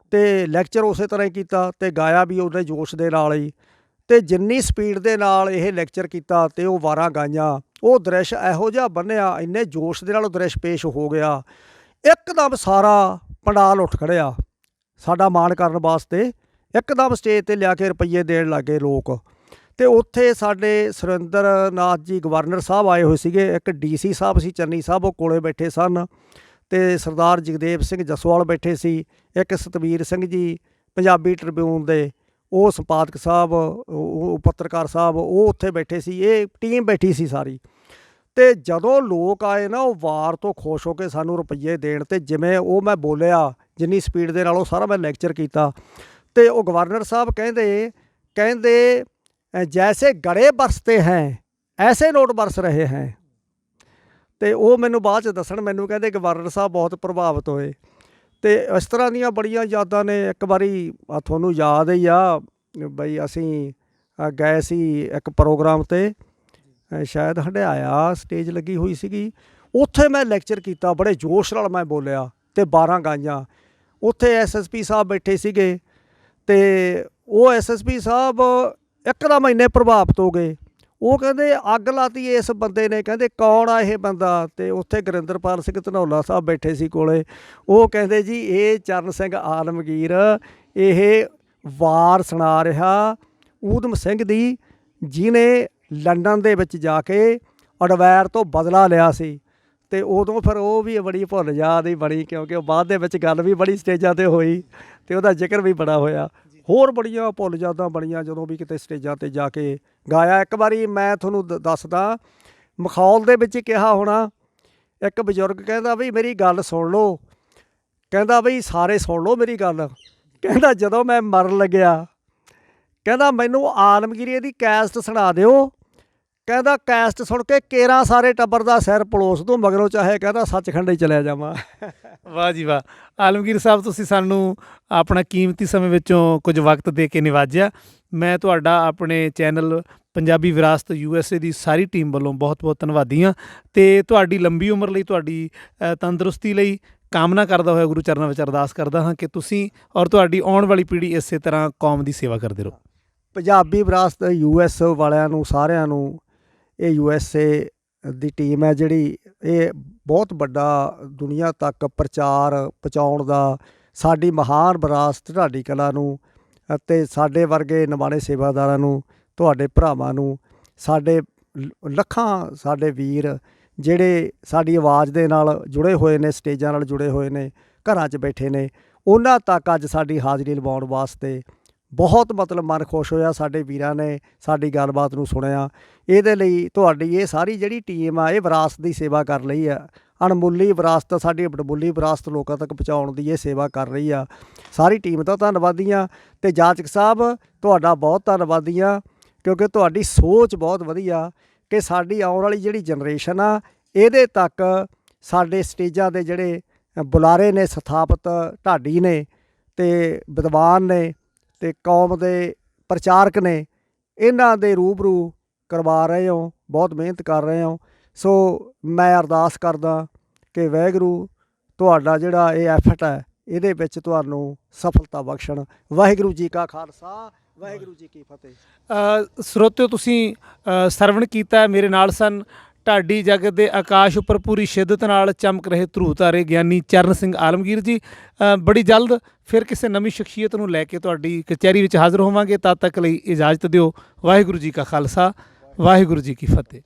ਅਤੇ ਲੈਕਚਰ ਉਸੇ ਤਰ੍ਹਾਂ ਹੀ ਕੀਤਾ, ਅਤੇ ਗਾਇਆ ਵੀ ਉਹਦੇ ਜੋਸ਼ ਦੇ ਨਾਲ ਹੀ। ਅਤੇ ਜਿੰਨੀ ਸਪੀਡ ਦੇ ਨਾਲ ਇਹ ਲੈਕਚਰ ਕੀਤਾ ਅਤੇ ਉਹ ਵਾਰਾਂ ਗਾਈਆਂ, ਉਹ ਦ੍ਰਿਸ਼ ਇਹੋ ਜਿਹਾ ਬੰਨਿਆ, ਇੰਨੇ ਜੋਸ਼ ਦੇ ਨਾਲ ਉਹ ਦ੍ਰਿਸ਼ ਪੇਸ਼ ਹੋ ਗਿਆ, ਇੱਕਦਮ ਸਾਰਾ ਪੰਡਾਲ ਉੱਠ ਖੜਿਆ ਸਾਡਾ ਮਾਣ ਕਰਨ ਵਾਸਤੇ। ਇੱਕਦਮ ਸਟੇਜ 'ਤੇ ਲਿਆ ਕੇ ਰੁਪਈਏ ਦੇਣ ਲੱਗੇ ਲੋਕ। ਅਤੇ ਉੱਥੇ ਸਾਡੇ ਸੁਰਿੰਦਰ ਨਾਥ ਜੀ ਗਵਰਨਰ ਸਾਹਿਬ ਆਏ ਹੋਏ ਸੀਗੇ, ਇੱਕ DC ਸਾਹਿਬ ਸੀ ਚੰਨੀ ਸਾਹਿਬ, ਉਹ ਕੋਲੇ ਬੈਠੇ ਸਨ, ਅਤੇ ਸਰਦਾਰ ਜਗਦੇਵ ਸਿੰਘ ਜੱਸੋਵਾਲ ਬੈਠੇ ਸੀ, ਇੱਕ ਸਤਵੀਰ ਸਿੰਘ ਜੀ ਪੰਜਾਬੀ ਟ੍ਰਿਬਿਊਨ ਦੇ ਉਹ ਸੰਪਾਦਕ ਸਾਹਿਬ, ਉਹ ਪੱਤਰਕਾਰ ਸਾਹਿਬ, ਉਹ ਉੱਥੇ ਬੈਠੇ ਸੀ, ਇਹ ਟੀਮ ਬੈਠੀ ਸੀ ਸਾਰੀ। ਅਤੇ ਜਦੋਂ ਲੋਕ ਆਏ ਨਾ, ਉਹ ਵਾਰ ਤੋਂ ਖੁਸ਼ ਹੋ ਕੇ ਸਾਨੂੰ ਰੁਪਈਏ ਦੇਣ, ਅਤੇ ਜਿਵੇਂ ਉਹ ਮੈਂ ਬੋਲਿਆ ਜਿੰਨੀ ਸਪੀਡ ਦੇ ਨਾਲ ਉਹ ਸਾਰਾ ਮੈਂ ਲੈਕਚਰ ਕੀਤਾ, ਅਤੇ ਉਹ ਗਵਰਨਰ ਸਾਹਿਬ ਕਹਿੰਦੇ ਜੈਸੇ ਗੜੇ ਬਰਸਤੇ ਹੈ ਐਸੇ ਨੋਟ ਬਰਸ ਰਹੇ ਹੈ। ਅਤੇ ਉਹ ਮੈਨੂੰ ਬਾਅਦ 'ਚ ਦੱਸਣ, ਮੈਨੂੰ ਕਹਿੰਦੇ ਗਵਰਨਰ ਸਾਹਿਬ ਬਹੁਤ ਪ੍ਰਭਾਵਿਤ ਹੋਏ। ਤੇ ਇਸ ਤਰ੍ਹਾਂ ਦੀਆਂ ਬੜੀਆਂ ਯਾਦਾਂ ਨੇ। ਇੱਕ ਵਾਰੀ ਤੁਹਾਨੂੰ ਯਾਦ ਹੀ ਆ ਬਈ ਅਸੀਂ ਗਏ ਸੀ ਇੱਕ ਪ੍ਰੋਗਰਾਮ 'ਤੇ, ਸ਼ਾਇਦ ਹੰਡਿਆਇਆ ਸਟੇਜ ਲੱਗੀ ਹੋਈ ਸੀਗੀ। ਉੱਥੇ ਮੈਂ ਲੈਕਚਰ ਕੀਤਾ, ਬੜੇ ਜੋਸ਼ ਨਾਲ ਮੈਂ ਬੋਲਿਆ ਅਤੇ 12 ਗਾਈਆਂ। ਉੱਥੇ SSP ਸਾਹਿਬ ਬੈਠੇ ਸੀਗੇ ਅਤੇ ਉਹ SSP ਸਾਹਿਬ ਇੱਕਦਮ ਇੰਨੇ ਪ੍ਰਭਾਵਿਤ ਹੋ ਗਏ। ਉਹ ਕਹਿੰਦੇ ਅੱਗ ਲਾਤੀ ਇਸ ਬੰਦੇ ਨੇ, ਕਹਿੰਦੇ ਕੌਣ ਆ ਇਹ ਬੰਦਾ? ਅਤੇ ਉੱਥੇ ਗੁਰਿੰਦਰਪਾਲ ਸਿੰਘ ਧਨੌਲਾ ਸਾਹਿਬ ਬੈਠੇ ਸੀ ਕੋਲੇ। ਉਹ ਕਹਿੰਦੇ ਜੀ ਇਹ ਚਰਨ ਸਿੰਘ ਆਲਮਗੀਰ, ਇਹ ਵਾਰ ਸੁਣਾ ਰਿਹਾ ਊਧਮ ਸਿੰਘ ਦੀ, ਜਿਹਨੇ ਲੰਡਨ ਦੇ ਵਿੱਚ ਜਾ ਕੇ ਅਡਵਾਇਰ ਤੋਂ ਬਦਲਾ ਲਿਆ ਸੀ। ਅਤੇ ਉਦੋਂ ਫਿਰ ਉਹ ਵੀ ਬੜੀ ਭੁੱਲ ਯਾਦ ਹੀ ਬਣੀ, ਕਿਉਂਕਿ ਉਹ ਬਾਅਦ ਦੇ ਵਿੱਚ ਗੱਲ ਵੀ ਬੜੀ ਸਟੇਜਾਂ 'ਤੇ ਹੋਈ ਅਤੇ ਉਹਦਾ ਜ਼ਿਕਰ ਵੀ ਬੜਾ ਹੋਇਆ। ਹੋਰ ਬੜੀਆਂ ਭੁੱਲ ਯਾਦਾਂ ਬਣੀਆਂ ਜਦੋਂ ਵੀ ਕਿਤੇ ਸਟੇਜਾਂ 'ਤੇ ਜਾ ਕੇ ਗਾਇਆ। ਇੱਕ ਵਾਰੀ ਮੈਂ ਤੁਹਾਨੂੰ ਦੱਸਦਾ, ਮਖੌਲ ਦੇ ਵਿੱਚ ਕਿਹਾ ਹੋਣਾ, ਇੱਕ ਬਜ਼ੁਰਗ ਕਹਿੰਦਾ ਵੀ ਮੇਰੀ ਗੱਲ ਸੁਣ ਲਓ, ਕਹਿੰਦਾ ਬਈ ਸਾਰੇ ਸੁਣ ਲਓ ਮੇਰੀ ਗੱਲ। ਕਹਿੰਦਾ ਜਦੋਂ ਮੈਂ ਮਰਨ ਲੱਗਿਆ, ਕਹਿੰਦਾ ਮੈਨੂੰ ਆਲਮਗੀਰੀਏ ਦੀ ਕੈਸਟ ਸੁਣਾ ਦਿਓ, ਕਹਿੰਦਾ ਕੈਸਟ ਸੁਣ ਕੇ ਕੇਰਾਂ ਸਾਰੇ ਟੱਬਰ ਦਾ ਸਿਰ ਪਲੋਸ ਦੂੰ, ਮਗਰੋਂ ਚਾਹੇ ਕਹਿੰਦਾ ਸੱਚਖੰਡ ਹੀ ਚਲਿਆ ਜਾਵਾਂ। ਵਾਹ ਜੀ ਵਾਹ। ਆਲਮਗੀਰ ਸਾਹਿਬ, ਤੁਸੀਂ ਸਾਨੂੰ ਆਪਣਾ ਕੀਮਤੀ ਸਮੇਂ ਵਿੱਚੋਂ ਕੁਝ ਵਕਤ ਦੇ ਕੇ ਨਿਵਾਜਿਆ। ਮੈਂ ਤੁਹਾਡਾ ਆਪਣੇ ਚੈਨਲ ਪੰਜਾਬੀ ਵਿਰਾਸਤ USA ਦੀ ਸਾਰੀ ਟੀਮ ਵੱਲੋਂ ਬਹੁਤ ਬਹੁਤ ਧੰਨਵਾਦੀ ਹਾਂ ਅਤੇ ਤੁਹਾਡੀ ਲੰਬੀ ਉਮਰ ਲਈ, ਤੁਹਾਡੀ ਤੰਦਰੁਸਤੀ ਲਈ ਕਾਮਨਾ ਕਰਦਾ ਹੋਇਆ ਗੁਰੂ ਚਰਨਾਂ ਵਿੱਚ ਅਰਦਾਸ ਕਰਦਾ ਹਾਂ ਕਿ ਤੁਸੀਂ ਔਰ ਤੁਹਾਡੀ ਆਉਣ ਵਾਲੀ ਪੀੜ੍ਹੀ ਇਸੇ ਤਰ੍ਹਾਂ ਕੌਮ ਦੀ ਸੇਵਾ ਕਰਦੇ ਰਹੋ। ਪੰਜਾਬੀ ਵਿਰਾਸਤ US ਵਾਲਿਆਂ ਨੂੰ ਸਾਰਿਆਂ ਨੂੰ, ਇਹ USA ਦੀ ਟੀਮ ਹੈ ਜਿਹੜੀ, ਇਹ ਬਹੁਤ ਵੱਡਾ ਦੁਨੀਆ ਤੱਕ ਪ੍ਰਚਾਰ ਪਹੁੰਚਾਉਣ ਦਾ, ਸਾਡੀ ਮਹਾਨ ਵਿਰਾਸਤ ਢਾਡੀ ਕਲਾ ਨੂੰ ਅਤੇ ਸਾਡੇ ਵਰਗੇ ਨਿਮਾਣੇ ਸੇਵਾਦਾਰਾਂ ਨੂੰ, ਤੁਹਾਡੇ ਭਰਾਵਾਂ ਨੂੰ, ਸਾਡੇ ਲੱਖਾਂ ਸਾਡੇ ਵੀਰ ਜਿਹੜੇ ਸਾਡੀ ਆਵਾਜ਼ ਦੇ ਨਾਲ ਜੁੜੇ ਹੋਏ ਨੇ, ਸਟੇਜਾਂ ਨਾਲ ਜੁੜੇ ਹੋਏ ਨੇ, ਘਰਾਂ 'ਚ ਬੈਠੇ ਨੇ, ਉਹਨਾਂ ਤੱਕ ਅੱਜ ਸਾਡੀ ਹਾਜ਼ਰੀ ਲਵਾਉਣ ਵਾਸਤੇ ਬਹੁਤ ਮਤਲਬ ਮਨ ਖੁਸ਼ ਹੋਇਆ। ਸਾਡੇ ਵੀਰਾਂ ਨੇ ਸਾਡੀ ਗੱਲਬਾਤ ਨੂੰ ਸੁਣਿਆ। ਇਹਦੇ ਲਈ ਤੁਹਾਡੀ ਇਹ ਸਾਰੀ ਜਿਹੜੀ ਟੀਮ ਆ, ਇਹ ਵਿਰਾਸਤ ਦੀ ਸੇਵਾ ਕਰ ਰਹੀ ਆ। ਅਣਮੁੱਲੀ ਵਿਰਾਸਤ, ਸਾਡੀ ਅਣਮੁੱਲੀ ਵਿਰਾਸਤ ਲੋਕਾਂ ਤੱਕ ਪਹੁੰਚਾਉਣ ਦੀ ਇਹ ਸੇਵਾ ਕਰ ਰਹੀ ਆ। ਸਾਰੀ ਟੀਮ ਦਾ ਧੰਨਵਾਦੀ ਹਾਂ ਅਤੇ ਜਾਚਕ ਸਾਹਿਬ ਤੁਹਾਡਾ ਬਹੁਤ ਧੰਨਵਾਦੀ ਹਾਂ, ਕਿਉਂਕਿ ਤੁਹਾਡੀ ਸੋਚ ਬਹੁਤ ਵਧੀਆ ਕਿ ਸਾਡੀ ਆਉਣ ਵਾਲੀ ਜਿਹੜੀ ਜਨਰੇਸ਼ਨ ਆ, ਇਹਦੇ ਤੱਕ ਸਾਡੇ ਸਟੇਜਾਂ ਦੇ ਜਿਹੜੇ ਬੁਲਾਰੇ ਨੇ, ਸਥਾਪਿਤ ਢਾਡੀ ਨੇ ਅਤੇ ਵਿਦਵਾਨ ਨੇ ਅਤੇ ਕੌਮ ਦੇ ਪ੍ਰਚਾਰਕ ਨੇ, ਇਹਨਾਂ ਦੇ ਰੂਬਰੂ ਕਰਵਾ ਰਹੇ ਹੋ, ਬਹੁਤ ਮਿਹਨਤ ਕਰ ਰਹੇ ਹੋ। ਸੋ ਮੈਂ ਅਰਦਾਸ ਕਰਦਾ ਕਿ ਵਾਹਿਗੁਰੂ ਤੁਹਾਡਾ ਜਿਹੜਾ ਇਹ ਐਫਰਟ ਹੈ, ਇਹਦੇ ਵਿੱਚ ਤੁਹਾਨੂੰ ਸਫਲਤਾ ਬਖਸ਼ਣ। ਵਾਹਿਗੁਰੂ ਜੀ ਕਾ ਖਾਲਸਾ, ਵਾਹਿਗੁਰੂ ਜੀ ਕੀ ਫਤਿਹ। ਸਰੋਤਿਓ, ਤੁਸੀਂ ਸਰਵਣ ਕੀਤਾ, ਮੇਰੇ ਨਾਲ ਸਨ ਢਾਡੀ ਜਗਤ ਦੇ ਆਕਾਸ਼ ਉੱਪਰ ਪੂਰੀ ਸ਼ਿੱਦਤ ਨਾਲ ਚਮਕ ਰਹੇ ਧਰੂ ਤਾਰੇ ਗਿਆਨੀ ਚਰਨ ਸਿੰਘ ਆਲਮਗੀਰ ਜੀ। ਬੜੀ ਜਲਦ ਫਿਰ ਕਿਸੇ ਨਵੀਂ ਸ਼ਖਸੀਅਤ ਨੂੰ ਲੈ ਕੇ ਤੁਹਾਡੀ ਕਚਹਿਰੀ ਵਿੱਚ ਹਾਜ਼ਰ ਹੋਵਾਂਗੇ। ਤਦ ਤੱਕ ਲਈ ਇਜਾਜ਼ਤ ਦਿਓ। ਵਾਹਿਗੁਰੂ ਜੀ ਕਾ ਖਾਲਸਾ, ਵਾਹਿਗੁਰੂ ਜੀ ਕੀ ਫਤਿਹ।